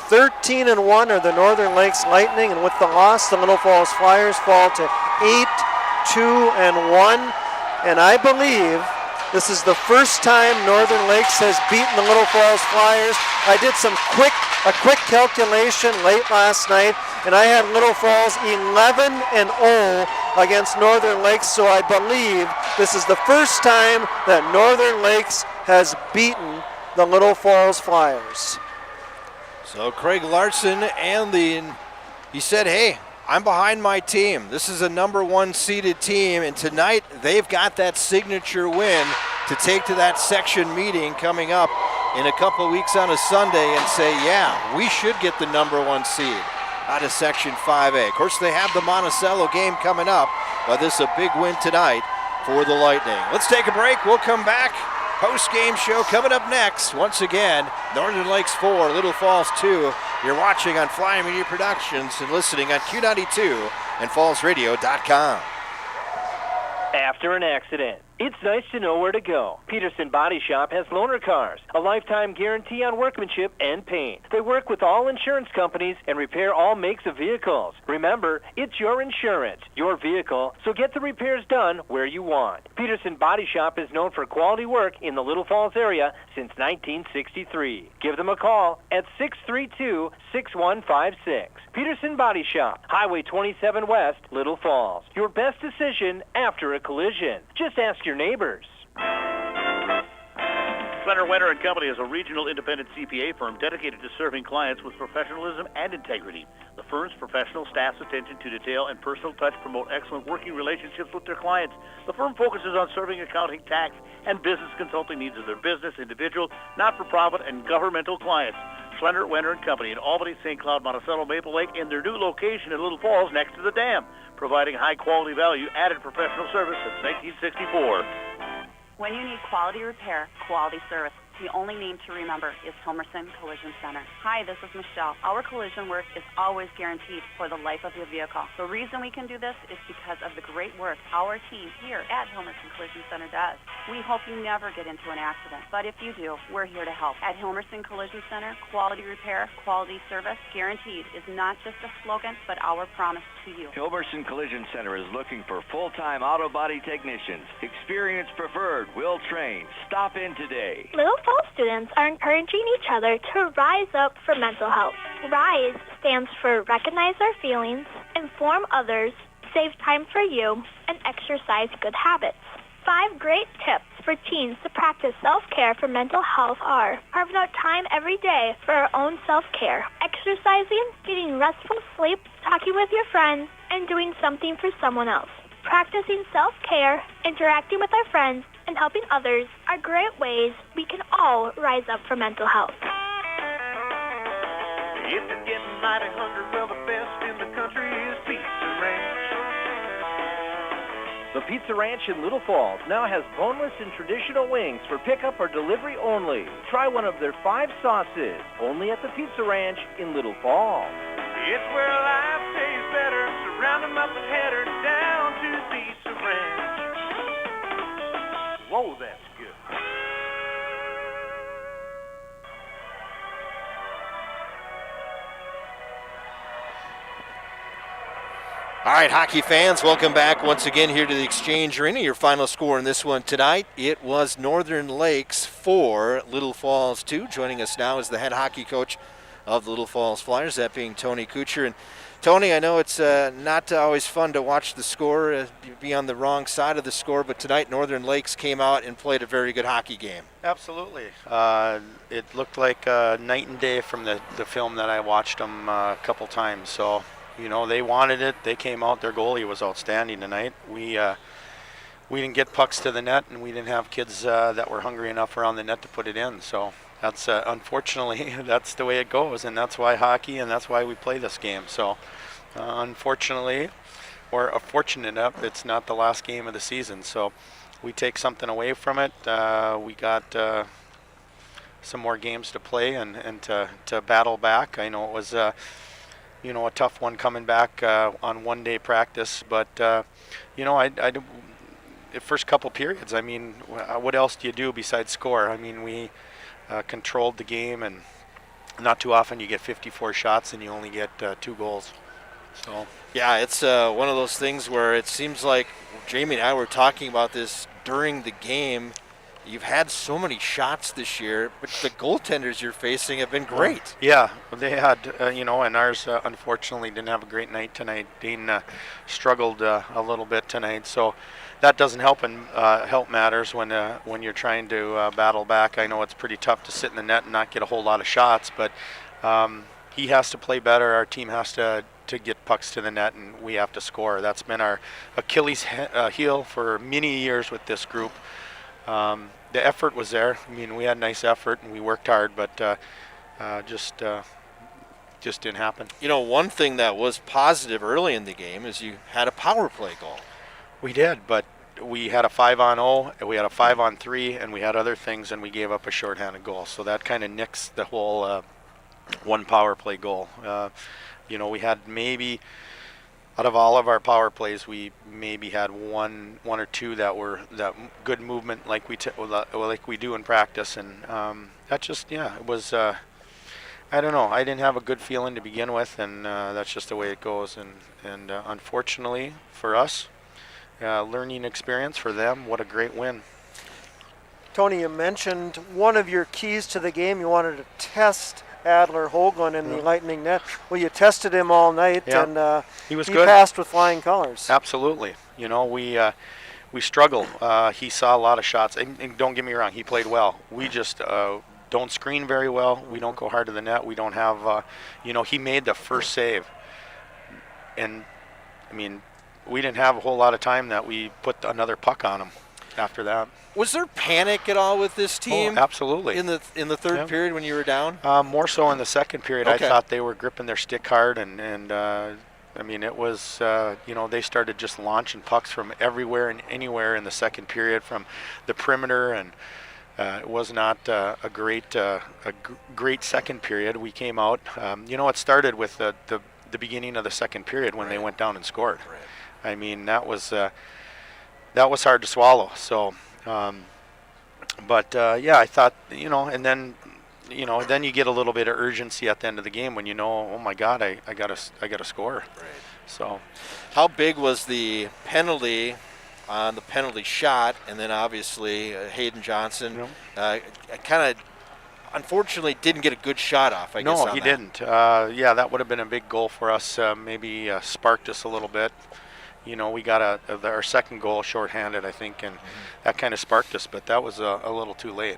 I: 13-1 are the Northern Lakes Lightning, and with the loss, the Little Falls Flyers fall to 8-2-1. And I believe this is the first time Northern Lakes has beaten the Little Falls Flyers. I did a quick calculation late last night, and I had Little Falls 11-0 against Northern Lakes, so I believe this is the first time that Northern Lakes has beaten the Little Falls Flyers.
M: So Craig Larson he said, hey, I'm behind my team. This is a number 1 seeded team, and tonight they've got that signature win to take to that section meeting coming up in a couple of weeks on a Sunday and say, yeah, we should get the number 1 seed out of Section 5A. Of course, they have the Monticello game coming up, but this is a big win tonight for the Lightning. Let's take a break. We'll come back. Post-game show coming up next. Once again, Northern Lakes 4, Little Falls 2. You're watching on Flying Media Productions and listening on Q92 and fallsradio.com.
H: After an accident, it's nice to know where to go. Peterson Body Shop has loaner cars, a lifetime guarantee on workmanship and paint. They work with all insurance companies and repair all makes of vehicles. Remember, it's your insurance, your vehicle, so get the repairs done where you want. Peterson Body Shop is known for quality work in the Little Falls area since 1963. Give them a call at 632-6156. Peterson Body Shop, Highway 27 West, Little Falls. Your best decision after a collision. Just ask your neighbors.
E: Fenner, Wenner & Company is a regional independent CPA firm dedicated to serving clients with professionalism and integrity. The firm's professional staff's attention to detail and personal touch promote excellent working relationships with their clients. The firm focuses on serving accounting, tax, and business consulting needs of their business, individual, not-for-profit, and governmental clients. Fenner, Wenner & Company in Albany, St. Cloud, Monticello, Maple Lake, in their new location in Little Falls next to the dam, providing high-quality value, added professional service since 1964.
C: When you need quality repair, quality service, the only name to remember is Hilmerson Collision Center. Hi, this is Michelle. Our collision work is always guaranteed for the life of your vehicle. The reason we can do this is because of the great work our team here at Hilmerson Collision Center does. We hope you never get into an accident, but if you do, we're here to help. At Hilmerson Collision Center, quality repair, quality service, guaranteed is not just a slogan, but our promise to you.
D: Hilmerson Collision Center is looking for full-time auto body technicians. Experience preferred, will train. Stop in today.
P: Little Falls students are encouraging each other to rise up for mental health. RISE stands for Recognize Our Feelings, Inform Others, Save Time for You, and Exercise Good Habits. 5 great tips for teens to practice self-care for mental health are carving out time every day for our own self-care, exercising, getting restful sleep, talking with your friends, and doing something for someone else. Practicing self-care, interacting with our friends, and helping others are great ways we can all rise up for mental health.
N: If you're getting mighty hungry, well, the best in the country is Pizza Ranch.
H: The Pizza Ranch in Little Falls now has boneless and traditional wings for pickup or delivery only. Try one of their 5 sauces, only at the Pizza Ranch in Little Falls.
N: It's where life tastes better, so round 'em up and head her down to Pizza Ranch. Whoa, that's good.
M: All right, hockey fans, welcome back once again here to the Exchange Arena. Your final score in this one tonight, it was Northern Lakes 4, Little Falls 2. Joining us now is the head hockey coach
A: of the Little Falls Flyers, that being Tony Kuchar. And Tony, I know it's not always fun to watch the score, be on the wrong side of the score, but tonight Northern Lakes came out and played a very good hockey game.
G: Absolutely. It looked like night and day from the film that I watched them a couple times. So, they wanted it. They came out. Their goalie was outstanding tonight. We didn't get pucks to the net, and we didn't have kids that were hungry enough around the net to put it in. So that's unfortunately that's the way it goes, and that's why hockey, and that's why we play this game. So unfortunately, or fortunate enough, it's not the last game of the season. So we take something away from it. We got some more games to play and to battle back. I know it was a tough one coming back on one-day practice, but the first couple periods, I mean, what else do you do besides score? I mean, we controlled the game, and not too often you get 54 shots and you only get 2 goals. So
A: yeah, it's one of those things where it seems like Jamie and I were talking about this during the game. You've had so many shots this year, but the goaltenders you're facing have been great.
G: Yeah, they had, and ours unfortunately didn't have a great night tonight. Dean struggled a little bit tonight, so that doesn't help matters when you're trying to battle back. I know it's pretty tough to sit in the net and not get a whole lot of shots, but he has to play better. Our team has to get pucks to the net, and we have to score. That's been our Achilles heel for many years with this group. The effort was there. I mean, we had nice effort and we worked hard, but just didn't happen.
A: One thing that was positive early in the game is you had a power play goal.
G: We did, but we had a 5-on-0, we had a 5-on-3, and we had other things, and we gave up a shorthanded goal. So that kind of nicks the whole one power play goal. We had maybe, out of all of our power plays, we maybe had one or two that were that good movement like we do in practice, and that just it was. I don't know. I didn't have a good feeling to begin with, and that's just the way it goes. And unfortunately for us, learning experience for them. What a great win.
I: Tony, you mentioned one of your keys to the game. You wanted to test Adler Hoagland in the Lightning net. Well, you tested him all night, and
G: he was
I: he
G: good.
I: Passed with flying colors.
G: Absolutely. We struggle. He saw a lot of shots, and don't get me wrong, he played well. We just don't screen very well. We don't go hard to the net. We don't have, he made the first save, and I mean, we didn't have a whole lot of time that we put another puck on him after that.
A: Was there panic at all with this team?
G: Oh, absolutely.
A: In the third period when you were down?
G: More so in the second period.
A: Okay.
G: I thought they were gripping their stick hard, and I mean, it was, they started just launching pucks from everywhere and anywhere in the second period from the perimeter, and it was not a great second period. We came out, it started with the beginning of the second period when they went down and scored. Right. I mean, that was hard to swallow. So, I thought, and then, then you get a little bit of urgency at the end of the game when oh my God, I gotta score.
A: Right.
G: So,
A: how big was the penalty on the penalty shot, and then obviously Hayden Johnson kind of unfortunately didn't get a good shot off. I guess.
G: No, he didn't. That would have been a big goal for us. Maybe sparked us a little bit. We got our second goal shorthanded, I think, and that kind of sparked us, but that was a little too late.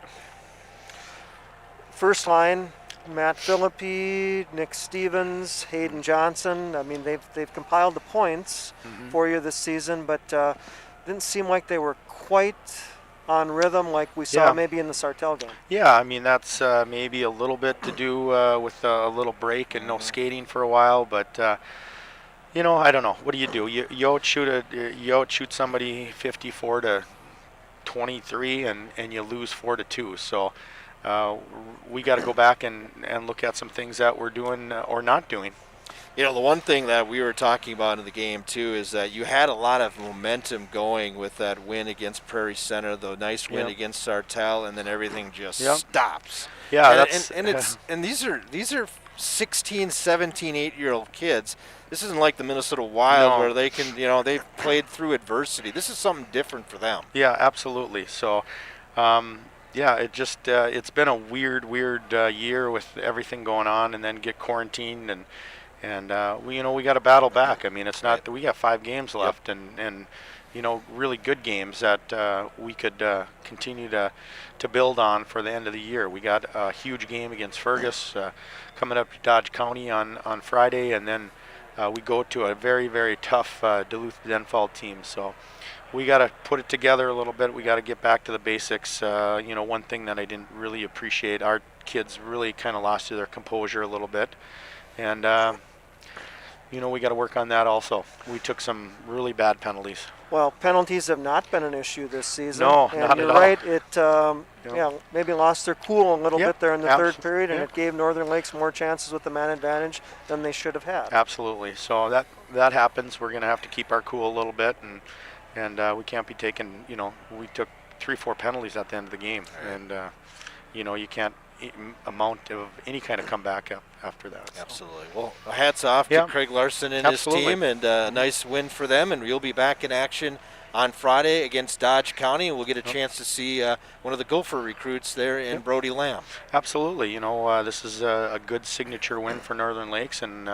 I: First line, Matt Philippi, Nick Stevens, Hayden Johnson. I mean, they've compiled the points for you this season, but didn't seem like they were quite on rhythm like we saw maybe in the Sartell game. Yeah, I mean, that's maybe a little bit to do with a little break and no skating for a while, but I don't know. What do? You outshoot somebody 54-23, and you lose 4-2. So we got to go back and look at some things that we're doing or not doing.
A: The one thing that we were talking about in the game too is that you had a lot of momentum going with that win against Prairie Center, the nice win against Sartell, and then everything just stops.
G: Yeah,
A: and these are 16, 17, 8-year-old kids. This isn't like the Minnesota Wild where they can, they've played through adversity. This is something different for them.
G: Yeah, absolutely. So, Yeah, it just it's been a weird year with everything going on, and then get quarantined, and we got to battle back. I mean, it's not we got 5 games left, and really good games that we could continue to build on for the end of the year. We got a huge game against Fergus coming up to Dodge County on Friday, and then we go to a very tough Duluth-Denfeld team. So we got to put it together a little bit. We got to get back to the basics. One thing that I didn't really appreciate, our kids really kind of lost their composure a little bit, and we got to work on that also. We took some really bad penalties.
I: Well, penalties have not been an issue this season.
G: No,
I: and
G: not
I: you're
G: at all.
I: right. It maybe lost their cool a little bit there in the third period, and it gave Northern Lakes more chances with the man advantage than they should have had.
G: Absolutely. So that happens. We're going to have to keep our cool a little bit, and we can't be taking. We took 3-4 penalties at the end of the game, and you can't amount of any kind of comeback after that. So.
M: Absolutely. Well, hats off to Craig Larson and his team, and a nice win for them. And you'll be back in action on Friday against Dodge County, and we'll get a chance to see one of the Gopher recruits there in Brody Lamb.
G: Absolutely. This is a good signature win for Northern Lakes, and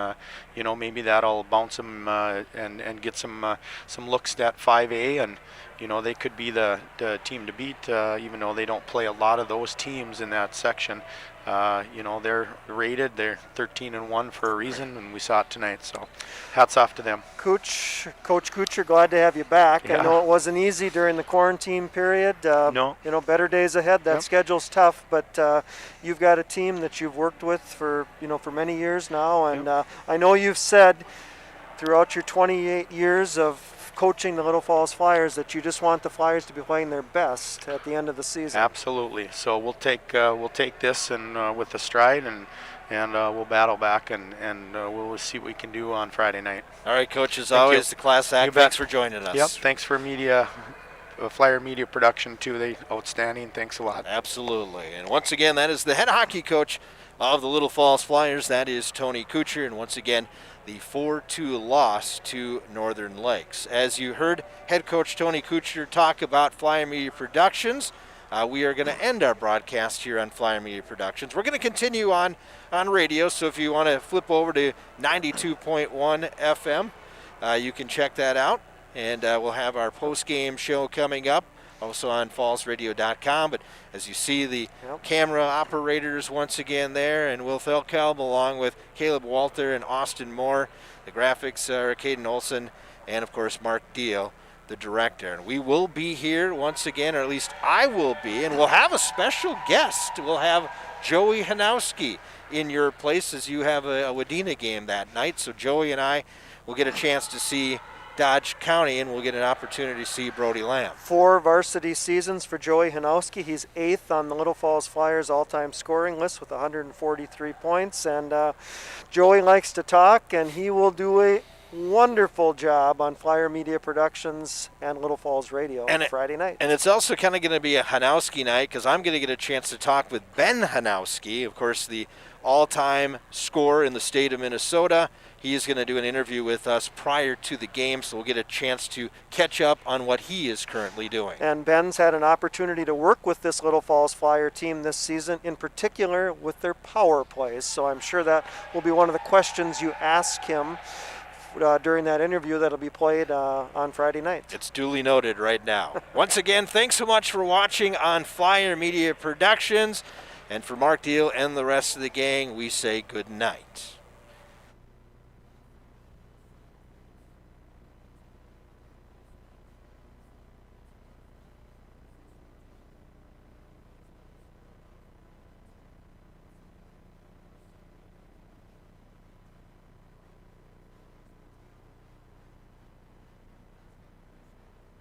G: maybe that'll bounce them and get some looks at 5A, and they could be the team to beat, even though they don't play a lot of those teams in that section. They're rated. They're 13-1 for a reason, and we saw it tonight. So, hats off to them.
I: Coach Kuchar, glad to have you back.
G: Yeah.
I: I know it wasn't easy during the quarantine period.
G: No.
I: Better days ahead. That schedule's tough, but you've got a team that you've worked with for many years now, and I know you've said throughout your 28 years of coaching the Little Falls Flyers that you just want the Flyers to be playing their best at the end of the season.
G: Absolutely. So we'll take this and with the stride, and we'll battle back, and we'll see what we can do on Friday night.
M: All right, Coach. As always, the class act. Thanks for joining us.
G: Yep. Thanks for Flyer Media Production too. They outstanding. Thanks a lot.
M: Absolutely. And once again, that is the head hockey coach of the Little Falls Flyers. That is Tony Kuchar, and once again, the 4-2 loss to Northern Lakes. As you heard head coach Tony Kuchar talk about Flyer Media Productions, we are going to end our broadcast here on Flyer Media Productions. We're going to continue on radio, so if you want to flip over to 92.1 FM, you can check that out, and we'll have our post-game show coming up, also on fallsradio.com. But as you see, the camera operators once again there, and Will Thelkelb along with Caleb Walter and Austin Moore. The graphics are Caden Olson, and of course Mark Deal, the director. And we will be here once again, or at least I will be, and we'll have a special guest. We'll have Joey Hanowski in your place, as you have a Wadena game that night. So Joey and I will get a chance to see Dodge County, and we'll get an opportunity to see Brody Lamb.
I: 4 varsity seasons for Joey Hanowski. He's 8th on the Little Falls Flyers all-time scoring list with 143 points. And Joey likes to talk, and he will do a wonderful job on Flyer Media Productions and Little Falls Radio on Friday night.
M: And it's also kind of going to be a Hanowski night, because I'm going to get a chance to talk with Ben Hanowski, of course, the all-time scorer in the state of Minnesota. He is going to do an interview with us prior to the game, so we'll get a chance to catch up on what he is currently doing.
I: And Ben's had an opportunity to work with this Little Falls Flyer team this season, in particular with their power plays. So I'm sure that will be one of the questions you ask him during that interview that'll be played on Friday night.
M: It's duly noted right now. Once again, thanks so much for watching on Flyer Media Productions. And for Mark Deal and the rest of the gang, we say good night.